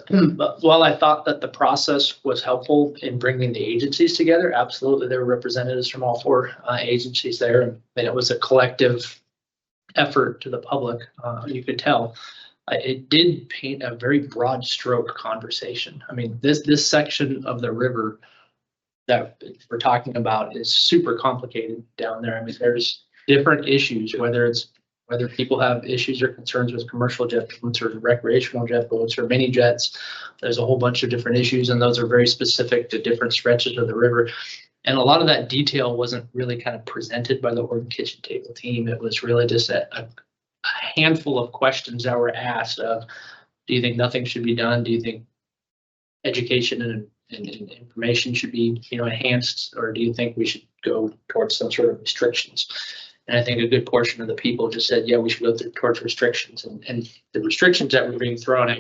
But while I thought that the process was helpful in bringing the agencies together, absolutely, there were representatives from all 4 agencies there, and it was a collective effort to the public. You could tell. It did paint a very broad stroke conversation. I mean, this section of the river that we're talking about is super complicated down there. I mean, there's different issues, whether people have issues or concerns with commercial jet boats or recreational jet boats or mini jets. There's a whole bunch of different issues, and those are very specific to different stretches of the river. And a lot of that detail wasn't really kind of presented by the Oregon Kitchen Table team. It was really just a handful of questions that were asked of, do you think nothing should be done? Do you think education and information should be, enhanced, or do you think we should go towards some sort of restrictions? And I think a good portion of the people just said, yeah, we should go towards restrictions. And the restrictions that were being thrown at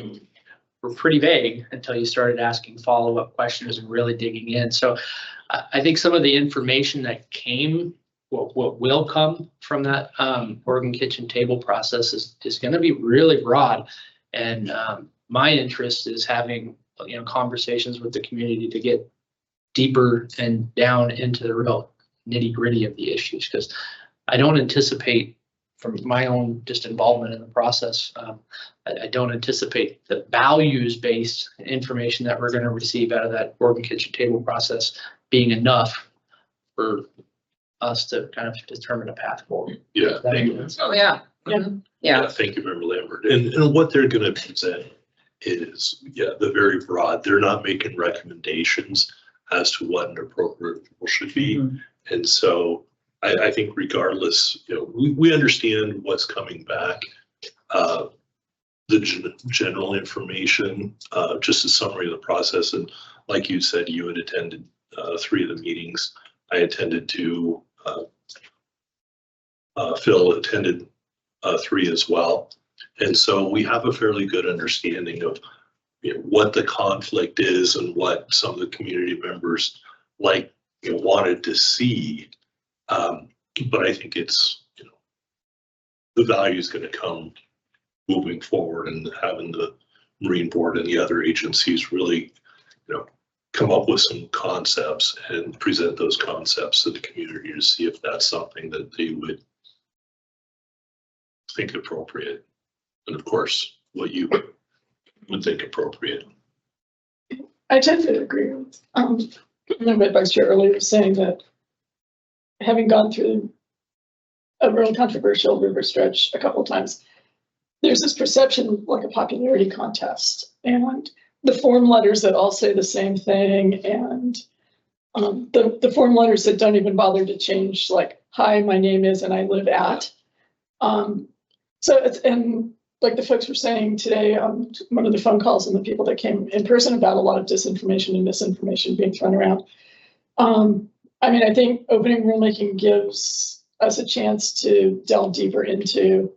were pretty vague until you started asking follow-up questions and really digging in. So I think some of the information that came, what will come from that Oregon Kitchen Table process is going to be really broad. And my interest is having conversations with the community to get deeper and down into the real nitty-gritty of the issues, because I don't anticipate, from my own just involvement in the process, I don't anticipate the values-based information that we're going to receive out of that Oregon Kitchen Table process being enough for us to kind of determine a path forward. Yeah. Oh, yeah. Yeah. Thank you, Member Lambert. And what they're going to present is, the very broad. They're not making recommendations as to what an appropriate rule should be. Mm-hmm. And so I think regardless, we understand what's coming back. The general information, just a summary of the process. And like you said, you had attended 3 of the meetings. I attended 2. Phil attended 3 as well. And so we have a fairly good understanding of what the conflict is and what some of the community members wanted to see. But I think it's, the value is going to come moving forward, and having the Marine Board and the other agencies really, come up with some concepts and present those concepts to the community to see if that's something that they would think appropriate. And of course, what you would think appropriate. I tend to agree with, my vice chair earlier was saying that having gone through a real controversial river stretch a couple of times, there's this perception like a popularity contest, and the form letters that all say the same thing, and the form letters that don't even bother to change, like, hi, my name is, and I live at. So it's, and like the folks were saying today, one of the phone calls and the people that came in person about a lot of disinformation and misinformation being thrown around. I mean, I think opening rulemaking gives us a chance to delve deeper into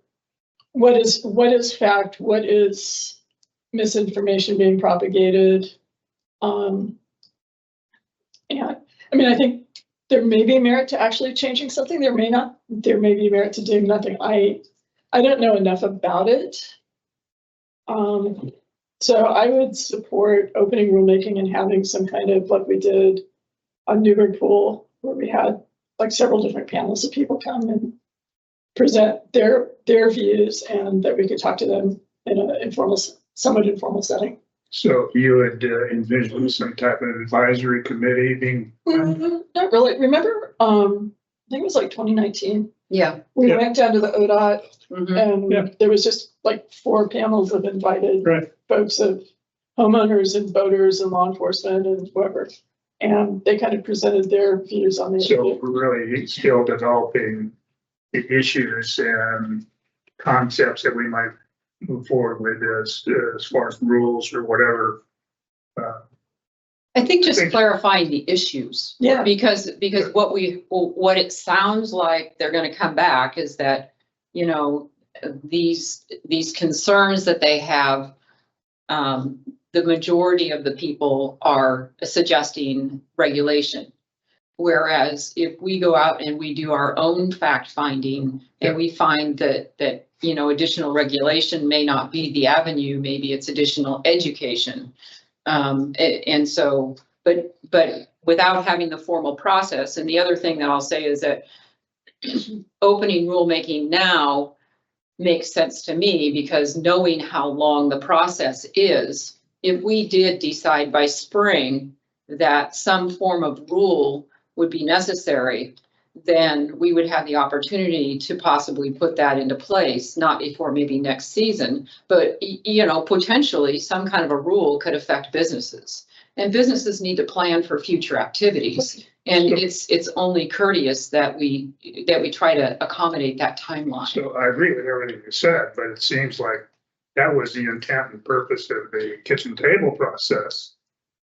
what is fact, what is misinformation being propagated. And I mean, I think there may be merit to actually changing something. There may not. There may be merit to doing nothing. I don't know enough about it. So I would support opening rulemaking and having some kind of, like we did on Newburgh Pool, where we had like several different panels of people come and present their views, and that we could talk to them in an informal, somewhat informal setting. So you would envision some type of advisory committee being? Not really. Remember, I think it was like 2019. Yeah. We went down to the ODOT Mhm. and there was just like 4 panels of invited folks of homeowners and boaters and law enforcement and whoever. And they kind of presented their views on the issue. So we're really still developing the issues and concepts that we might move forward with as far as rules or whatever. I think just clarifying the issues. Yeah. Because what it sounds like they're gonna come back is that, you know, these concerns that they have, the majority of the people are suggesting regulation. Whereas if we go out and we do our own fact finding and we find that, you know, additional regulation may not be the avenue, maybe it's additional education. And so, but without having the formal process. And the other thing that I'll say is that opening rulemaking now makes sense to me, because knowing how long the process is, if we did decide by spring that some form of rule would be necessary, then we would have the opportunity to possibly put that into place, not before maybe next season, but, you know, potentially some kind of a rule could affect businesses. And businesses need to plan for future activities. And it's only courteous that we try to accommodate that timeline. So I agree with everything you said, but it seems like that was the intent and purpose of the kitchen table process.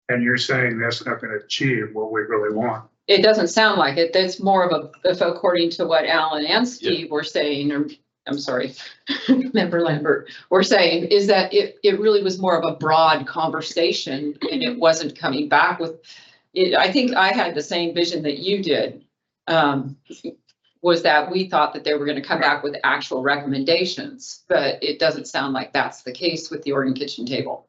And you're saying that's not going to achieve what we really want. It doesn't sound like it. That's more of a, if according to what Alan and Steve were saying, or I'm sorry, Member Lambert, were saying, is that it really was more of a broad conversation and it wasn't coming back with it. I think I had the same vision that you did, was that we thought that they were going to come back with actual recommendations, but it doesn't sound like that's the case with the Oregon Kitchen Table.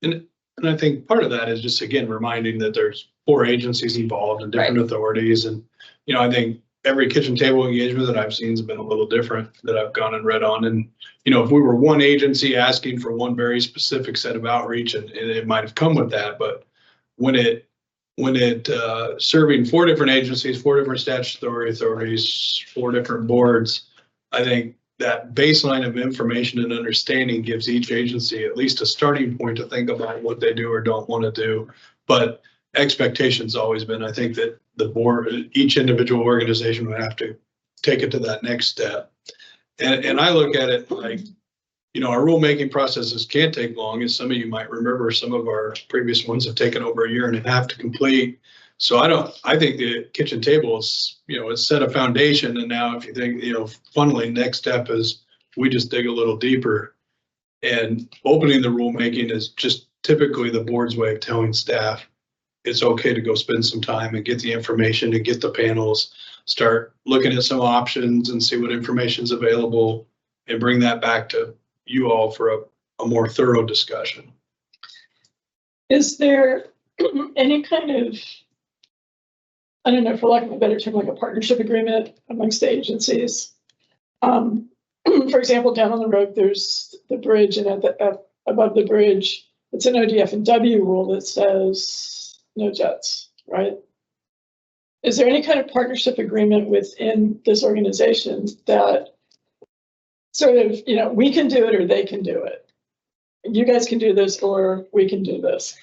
And I think part of that is just, again, reminding that there's 4 agencies involved and different authorities. And, you know, I think every kitchen table engagement that I've seen has been a little different that I've gone and read on. And, you know, if we were one agency asking for one very specific set of outreach, and it might have come with that, but when it serving 4 different agencies, 4 different statutory authorities, 4 different boards, I think that baseline of information and understanding gives each agency at least a starting point to think about what they do or don't want to do. But expectation's always been, I think, that the board, each individual organization would have to take it to that next step. And I look at it like, you know, our rulemaking processes can't take long. As some of you might remember, some of our previous ones have taken over 1.5 years to complete. So I think the kitchen table is, you know, it's set a foundation. And now if you think, you know, funneling, next step is we just dig a little deeper. And opening the rulemaking is just typically the board's way of telling staff it's okay to go spend some time and get the information and get the panels, start looking at some options and see what information's available, and bring that back to you all for a more thorough discussion. Is there any kind of, I don't know, for lack of a better term, like a partnership agreement amongst the agencies. For example, down on the road, there's the bridge, and above the bridge, it's an ODF and W rule that says no jets, right? Is there any kind of partnership agreement within this organization that sort of, you know, we can do it or they can do it? You guys can do this or we can do this.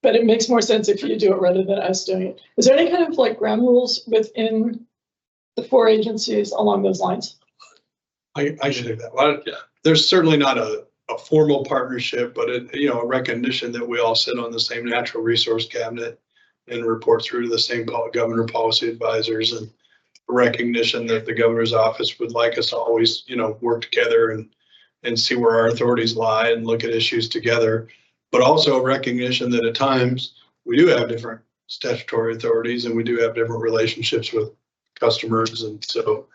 But it makes more sense if you do it rather than us doing it. Is there any kind of like ground rules within the 4 agencies along those lines? I should do that. Well, yeah. There's certainly not a formal partnership, but you know, a recognition that we all sit on the same natural resource cabinet and report through to the same governor policy advisors, and a recognition that the governor's office would like us to always, you know, work together and see where our authorities lie and look at issues together. But also a recognition that at times we do have different statutory authorities and we do have different relationships with customers. And so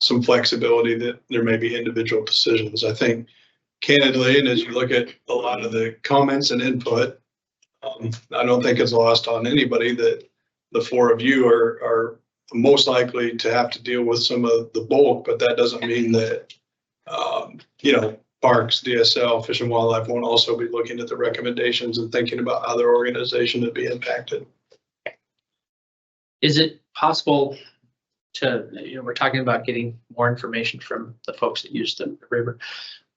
some flexibility that there may be individual decisions. I think candidly, and as you look at a lot of the comments and input, I don't think it's lost on anybody that the 4 of you are most likely to have to deal with some of the bulk, but that doesn't mean that, you know, Parks, DSL, Fish and Wildlife won't also be looking at the recommendations and thinking about how their organization would be impacted. Is it possible to, you know, we're talking about getting more information from the folks that use the river.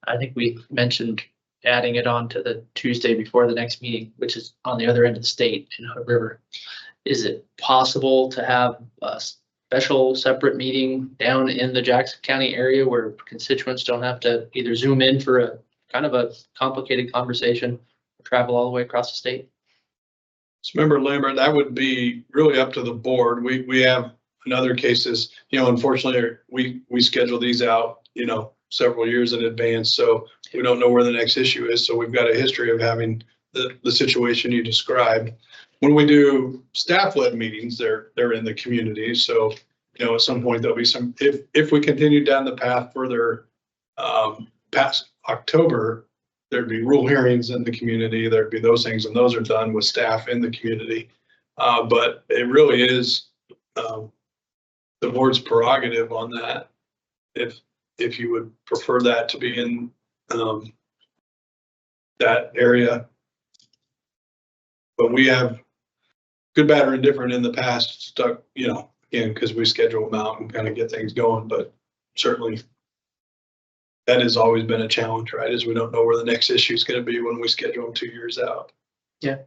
I think we mentioned adding it on to the Tuesday before the next meeting, which is on the other end of the state in Hood River. Is it possible to have a special separate meeting down in the Jackson County area where constituents don't have to either zoom in for a kind of a complicated conversation or travel all the way across the state? So Member Lambert, that would be really up to the board. We have in other cases, you know, unfortunately, we schedule these out, you know, several years in advance, so we don't know where the next issue is. So we've got a history of having the situation you described. When we do staff-led meetings, they're in the community. So, you know, at some point there'll be some, if we continue down the path further past October, there'd be rule hearings in the community. There'd be those things, and those are done with staff in the community. But it really is the board's prerogative on that. If you would prefer that to be in that area. But we have good, bad, or indifferent in the past stuck, you know, again, because we schedule them out and kind of get things going, but certainly that has always been a challenge, right? Is we don't know where the next issue is going to be when we schedule them 2 years out. Yeah.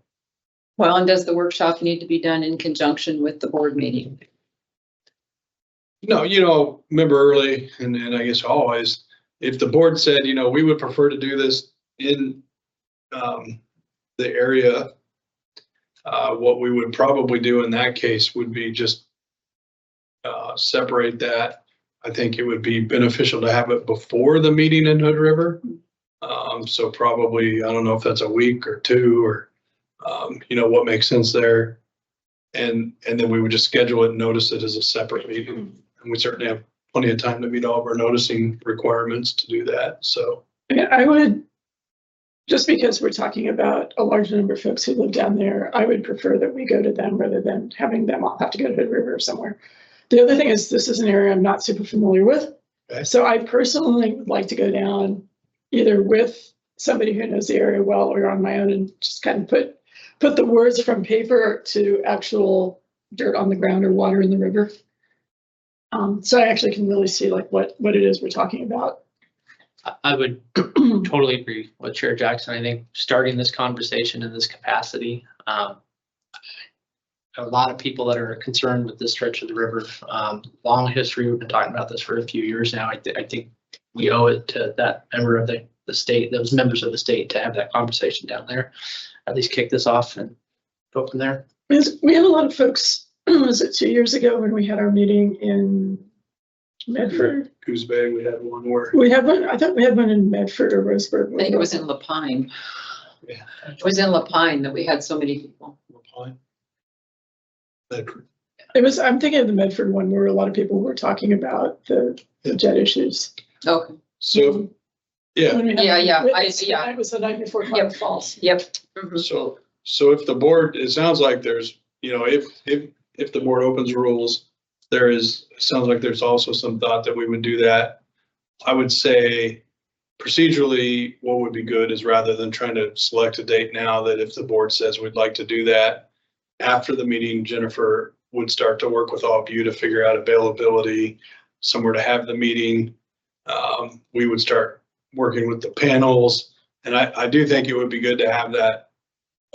Well, and does the workshop need to be done in conjunction with the board meeting? No, you know, remember early, and I guess always, if the board said, you know, we would prefer to do this in the area, what we would probably do in that case would be just separate that. I think it would be beneficial to have it before the meeting in Hood River. So probably, I don't know if that's a week or 2 or, you know, what makes sense there. And then we would just schedule it and notice it as a separate meeting. And we certainly have plenty of time to meet all of our noticing requirements to do that. So yeah, I would, just because we're talking about a large number of folks who live down there, I would prefer that we go to them rather than having them all have to go to Hood River or somewhere. The other thing is this is an area I'm not super familiar with. Okay. So I personally would like to go down either with somebody who knows the area well or on my own and just kind of put the words from paper to actual dirt on the ground or water in the river. So I actually can really see like what it is we're talking about. I would totally agree with Chair Jackson. I think starting this conversation in this capacity, a lot of people that are concerned with this stretch of the river, long history. We've been talking about this for a few years now. I think we owe it to that member of the state, those members of the state, to have that conversation down there, at least kick this off and go from there. We had a lot of folks, was it 2 years ago when we had our meeting in Medford? Goose Bay, we had one where we had one. I thought we had one in Medford or Roseburg. I think it was in Lapine. Yeah, it was in Lapine that we had so many people. Lapine. Medford. It was. I'm thinking of the Medford one where a lot of people were talking about the jet issues. Okay. So, yeah. Yeah. It was the night before Climate Falls. Yep. So So if the board, it sounds like there's, you know, if the board opens rules, it sounds like there's also some thought that we would do that. I would say procedurally, what would be good is rather than trying to select a date now, that if the board says we'd like to do that, after the meeting, Jennifer would start to work with all of you to figure out availability, somewhere to have the meeting. We would start working with the panels. And I do think it would be good to have that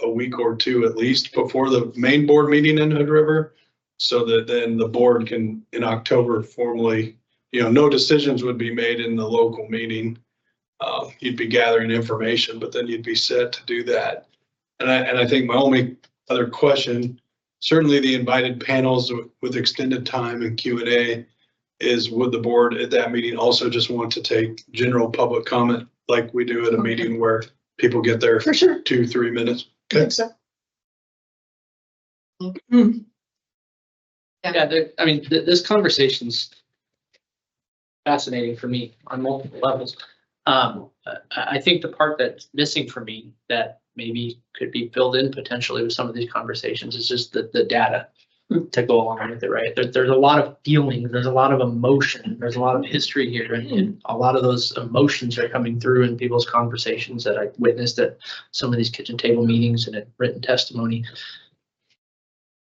a week or two at least before the main board meeting in Hood River, so that then the board can, in October, formally, you know, no decisions would be made in the local meeting. You'd be gathering information, but then you'd be set to do that. And I think my only other question, certainly the invited panels with extended time and Q&A, is would the board at that meeting also just want to take general public comment like we do at a meeting where people get their For sure. 2-3 minutes? I think so. I mean, this conversation's fascinating for me on multiple levels. I think the part that's missing for me that maybe could be filled in potentially with some of these conversations is just the data to go along with it, right? There's a lot of feelings, there's a lot of emotion, there's a lot of history here, and a lot of those emotions are coming through in people's conversations that I witnessed at some of these kitchen table meetings and at written testimony.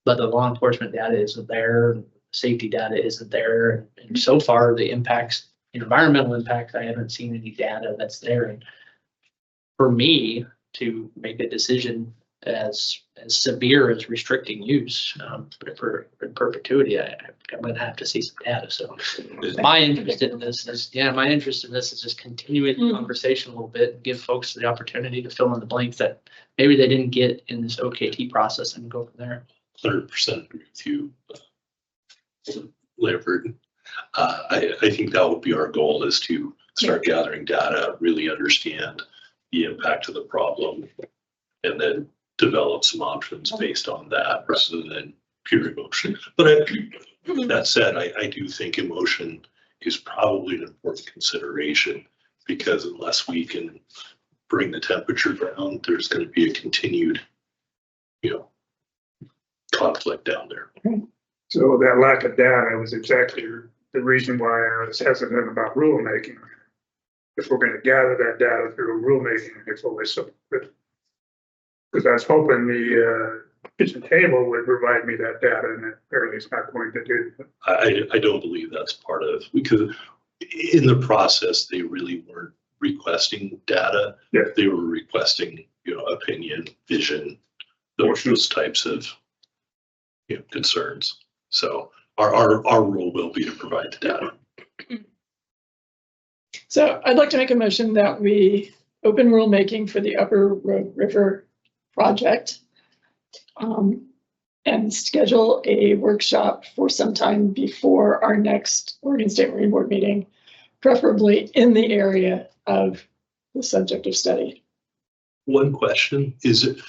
But the law enforcement data isn't there, safety data isn't there, and so far the impacts, environmental impacts, I haven't seen any data that's there. And for me to make a decision as severe as restricting use for perpetuity, I'm going to have to see some data. So my interest in this is just continuing the conversation a little bit and give folks the opportunity to fill in the blanks that maybe they didn't get in this OKT process and go from there. 100% agree with you, Lambert. I think that would be our goal, is to start gathering data, really understand the impact of the problem, and then develop some options based on that rather than pure emotion. But that said, I do think emotion is probably an important consideration, because unless we can bring the temperature down, there's going to be a continued, conflict down there. So that lack of data was exactly the reason why I was hesitant about rulemaking. If we're going to gather that data through rulemaking, it's always so good. Because I was hoping the kitchen table would provide me that data, and it apparently it's not going to do. I don't believe that's part of, because in the process, they really weren't requesting data. Yeah. They were requesting, opinion, vision, those types of concerns. So our role will be to provide the data. So I'd like to make a motion that we open rulemaking for the Upper Rogue River project and schedule a workshop for sometime before our next Oregon State Marine Board meeting, preferably in the area of the subject of study. One question is,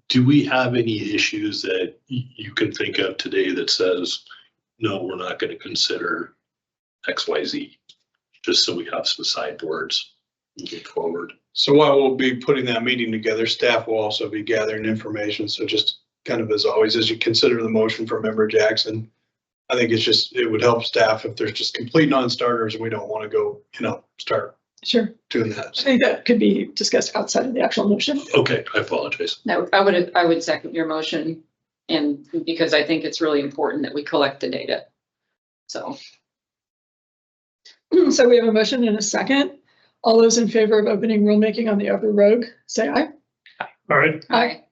do we have any issues that you can think of today that says, no, we're not going to consider XYZ, just so we have some sideboards moving forward? So while we'll be putting that meeting together, staff will also be gathering information. So just kind of as always, as you consider the motion for Member Jackson, I think it would help staff if there's just complete non-starters and we don't want to go, start Sure. doing that. I think that could be discussed outside of the actual motion. Okay, I apologize. No, I would second your motion, and because I think it's really important that we collect the data. So we have a motion and a second. All those in favor of opening rulemaking on the Upper Rogue, say aye. All right. Aye.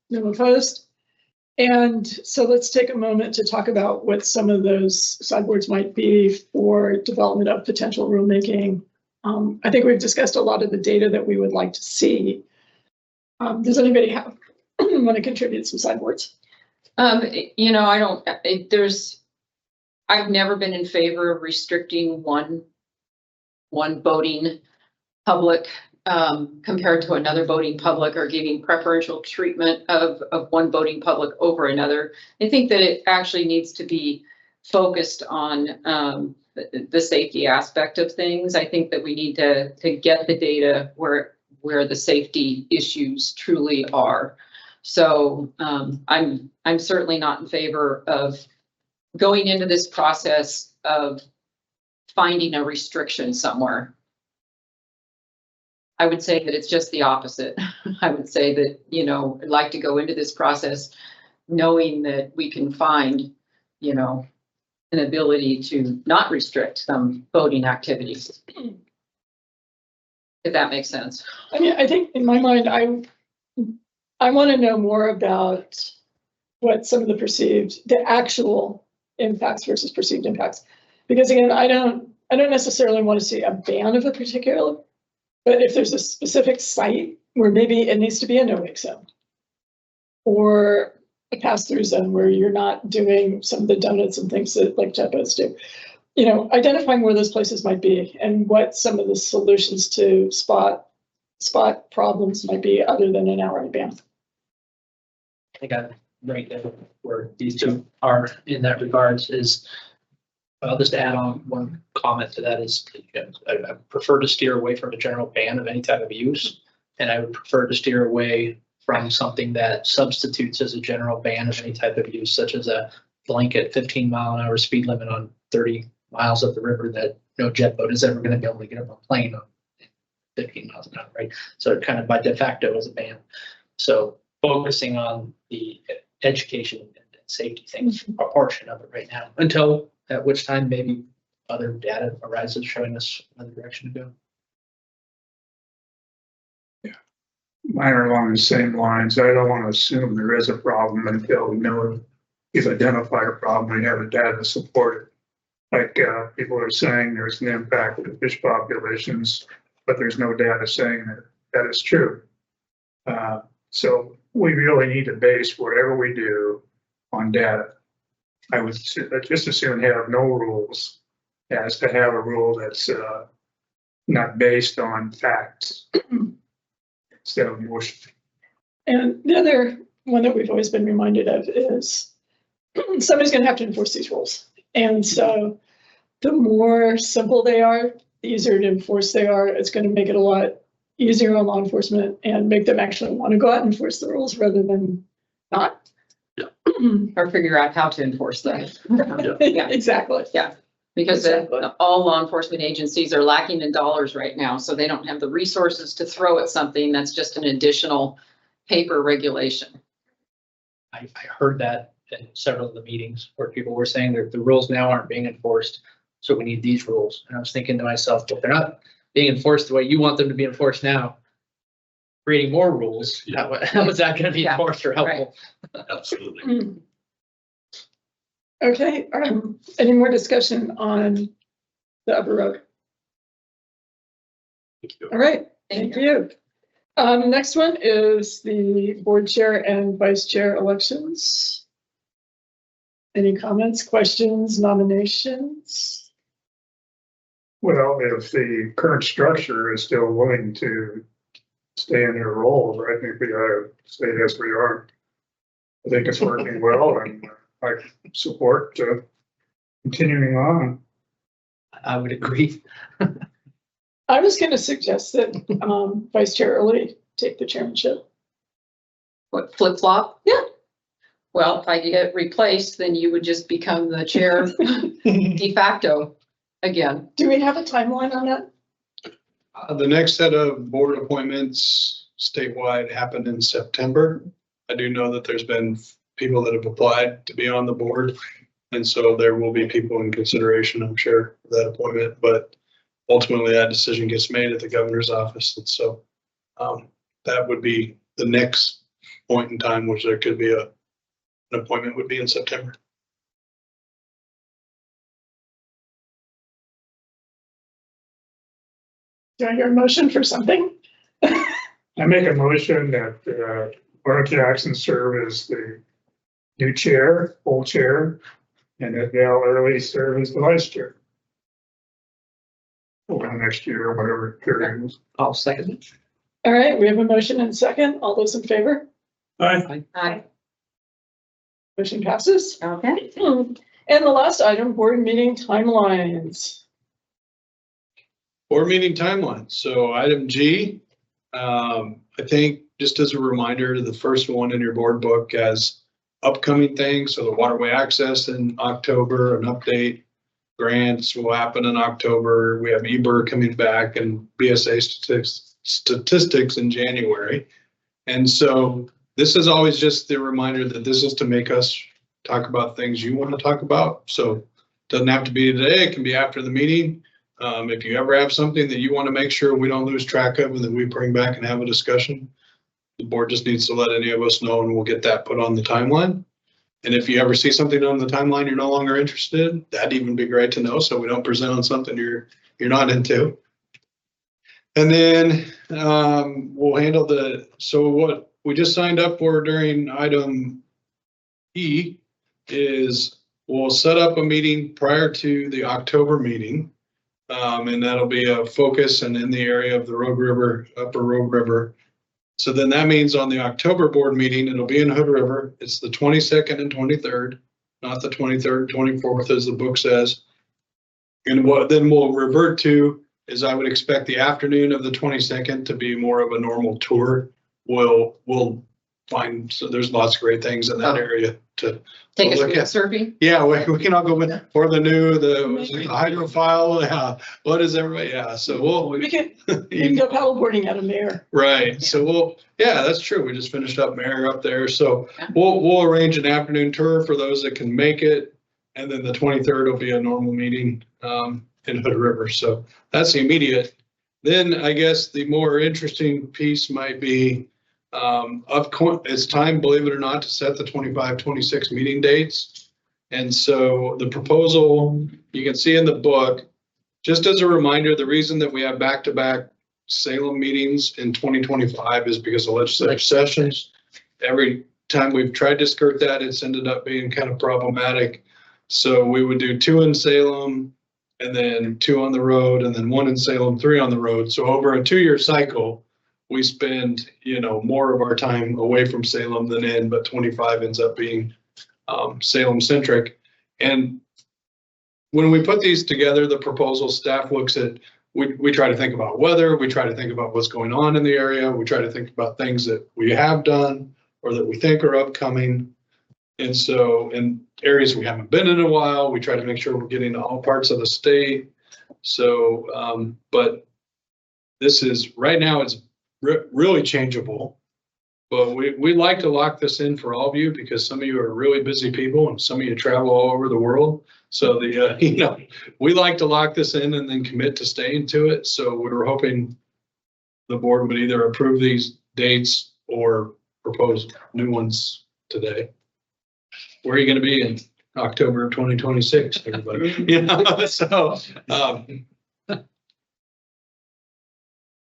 No opposed. And so let's take a moment to talk about what some of those sideboards might be for development of potential rulemaking. I think we've discussed a lot of the data that we would like to see. Does anybody want to contribute some sideboards? I've never been in favor of restricting one voting public compared to another voting public, or giving preferential treatment of one voting public over another. I think that it actually needs to be focused on the safety aspect of things. I think that we need to get the data where the safety issues truly are. So I'm certainly not in favor of going into this process of finding a restriction somewhere. I would say that it's just the opposite. I would say that, you know, I'd like to go into this process knowing that we can find, you know, an ability to not restrict some voting activities. If that makes sense. I mean, I think in my mind, I want to know more about what some of the actual impacts versus perceived impacts. Because again, I don't necessarily want to see a ban of a particular, but if there's a specific site where maybe it needs to be a no-wake zone or a pass-through zone where you're not doing some of the donuts and things that like jet boats do, you know, identifying where those places might be and what some of the solutions to spot problems might be other than an outright ban. I think I'm right there where these two are in that regards is, I'll just add on one comment to that is I prefer to steer away from a general ban of any type of use. And I would prefer to steer away from something that substitutes as a general ban of any type of use, such as a blanket 15-mile-an-hour speed limit on 30 miles up the river that no jet boat is ever going to be able to get up a plane on 15 miles an hour, right? So it kind of by de facto is a ban. So focusing on the education and safety things, a portion of it right now, until at which time maybe other data arises showing us another direction to go. Mine are along the same lines. I don't want to assume there is a problem until we know we've identified a problem, we have the data to support it. Like people are saying there's an impact to the fish populations, but there's no data saying that that is true. So we really need to base whatever we do on data. I would just as soon have no rules as to have a rule that's not based on facts instead of emotion. And the other one that we've always been reminded of is somebody's going to have to enforce these rules. And so the more simple they are, the easier to enforce they are. It's going to make it a lot easier on law enforcement and make them actually want to go out and enforce the rules rather than not. Or figure out how to enforce them. Yeah, exactly. Yeah, because Exactly. all law enforcement agencies are lacking in dollars right now, so they don't have the resources to throw at something that's just an additional paper regulation. I heard that in several of the meetings where people were saying that the rules now aren't being enforced, so we need these rules. And I was thinking to myself, if they're not being enforced the way you want them to be enforced now, creating more rules, how is that going to be enforced or helpful? Absolutely. Okay, any more discussion on the upper road? All right, thank you. Next one is the board chair and vice chair elections. Any comments, questions, nominations? Well, if the current structure is still willing to stay in their roles, I think we ought to stay as we are. I think it's working well and I support continuing on. I would agree. I was going to suggest that Vice Chair Early take the chairmanship. What, flip flop? Yeah. Well, if I get replaced, then you would just become the chair de facto again. Do we have a timeline on that? The next set of board appointments statewide happened in September. I do know that there's been people that have applied to be on the board. And so there will be people in consideration, I'm sure, for that appointment, but ultimately that decision gets made at the governor's office. And so that would be the next point in time, which there could be an appointment would be in September. Do I hear a motion for something? I make a motion that Laura Jackson serve as the new chair, full chair, and that Dale Early serve as the vice chair. Over the next year, or whatever period is. I'll second it. All right, we have a motion and second. All those in favor? Aye. Aye. Motion passes. Okay. And the last item, board meeting timelines. Board meeting timeline. So item G, I think just as a reminder, the first one in your board book as upcoming things. So the waterway access in October, an update. Grants will happen in October. We have EBER coming back and BSA statistics in January. And so this is always just the reminder that this is to make us talk about things you want to talk about. So it doesn't have to be today. It can be after the meeting. If you ever have something that you want to make sure we don't lose track of and that we bring back and have a discussion, the board just needs to let any of us know and we'll get that put on the timeline. And if you ever see something on the timeline you're no longer interested in, that'd even be great to know so we don't present on something you're not into. And then we'll handle so what we just signed up for during item E is we'll set up a meeting prior to the October meeting. And that'll be a focus and in the area of the Rogue River, Upper Rogue River. So then that means on the October board meeting, it'll be in Hood River. It's the 22nd and 23rd, not the 23rd, 24th as the book says. And what then we'll revert to is I would expect the afternoon of the 22nd to be more of a normal tour. We'll find, so there's lots of great things in that area to Take us look at. surfing. Yeah, we can all go with, or the hydrophile, yeah, what is everybody, yeah, so We can go paddleboarding out of Mayor. right, so that's true, we just finished up Mayor up there, so we'll arrange an afternoon tour for those that can make it. And then the 23rd will be a normal meeting in Hood River, so that's the immediate. Then I guess the more interesting piece might be it's time, believe it or not, to set the 25-26 meeting dates. And so the proposal you can see in the book, just as a reminder, the reason that we have back-to-back Salem meetings in 2025 is because of legislative sessions. Every time we've tried to skirt that, it's ended up being kind of problematic. So we would do 2 in Salem and then 2 on the road and then 1 in Salem, 3 on the road. So over a 2-year cycle, we spend, more of our time away from Salem than in, but 25 ends up being Salem centric. And when we put these together, the proposal staff looks at, we try to think about weather, we try to think about what's going on in the area, we try to think about things that we have done or that we think are upcoming. And so in areas we haven't been in a while, we try to make sure we're getting to all parts of the state. So, but this is, right now it's really changeable, but we like to lock this in for all of you because some of you are really busy people and some of you travel all over the world. So we like to lock this in and then commit to staying to it. So we were hoping the board would either approve these dates or propose new ones today. Where are you going to be in October of 2026, everybody? So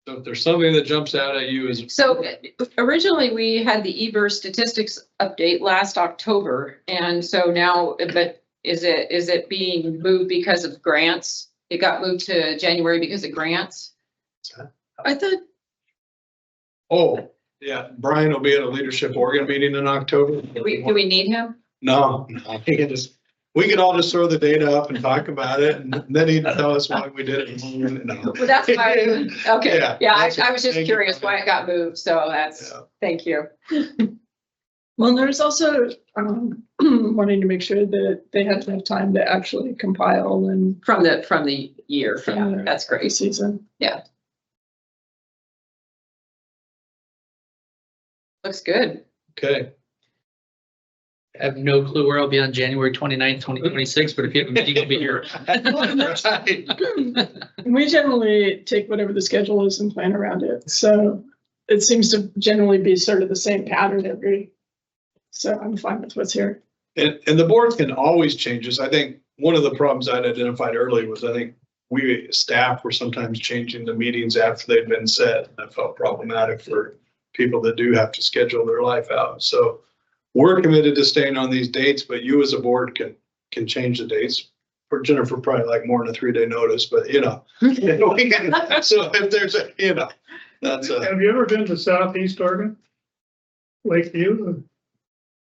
if there's something that jumps out at you So originally we had the EBER statistics update last October. And so now, but is it being moved because of grants? It got moved to January because of grants? I thought. Oh, yeah. Brian will be at a leadership Oregon meeting in October. Do we need him? No, we could all just throw the data up and talk about it and then he'd tell us why we did it. No. Well, that's why, okay, yeah, I was just Thank curious you. why it got moved, so that's, thank you. Well, there's also wanting to make sure that they had enough time to actually compile and. From the year, yeah, that's great. Season. Yeah. Looks good. Okay. I have no clue where I'll be on January 29th, 2026, but if you have a meeting, I'll be here. We generally take whatever the schedule is and plan around it. So it seems to generally be sort of the same pattern so I'm fine with what's here. And the board can always change this. I think one of the problems I'd identified early was I think we staff were sometimes changing the meetings after they'd been set. That felt problematic for people that do have to schedule their life out. So we're committed to staying on these dates, but you as a board can change the dates. For Jennifer, probably like more than a 3-day notice, but we can, so if there's that's Have you ever been to Southeast Oregon? Lakeview?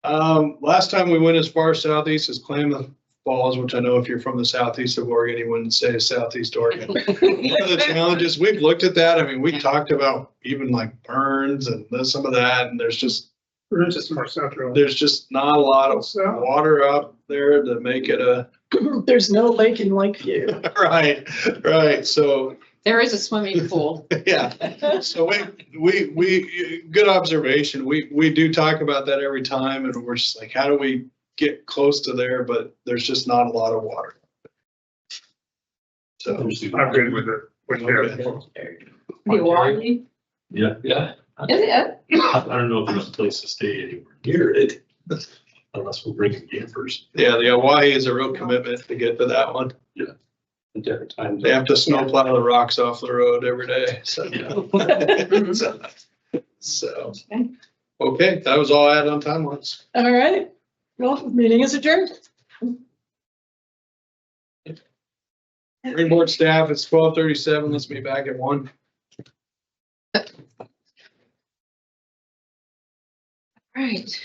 Last time we went as far southeast as Klamath Falls, which I know if you're from the southeast of Oregon, you wouldn't say southeast Oregon. One of the challenges, we've looked at that. I mean, we talked about even like Burns and some of that, and there's just more central. there's just not a lot of water up there to make it a. There's no lake in Lakeview. Right. So, There is a swimming pool. yeah. So we, good observation. We do talk about that every time, and we're just like, how do we get close to there? But there's just not a lot of water. So I'm good with it. Yeah, yeah. Is it? I don't know if there's a place to stay anywhere near it, unless we're bringing campers. yeah, the Hawaii is a real commitment to get to that one. At different times. They have to snowplow the rocks off the road every day. So, so, okay, that was all I had on timelines. All right. Well, meeting is adjourned. Green board staff, it's 12:37. Let's be back at 1. Right.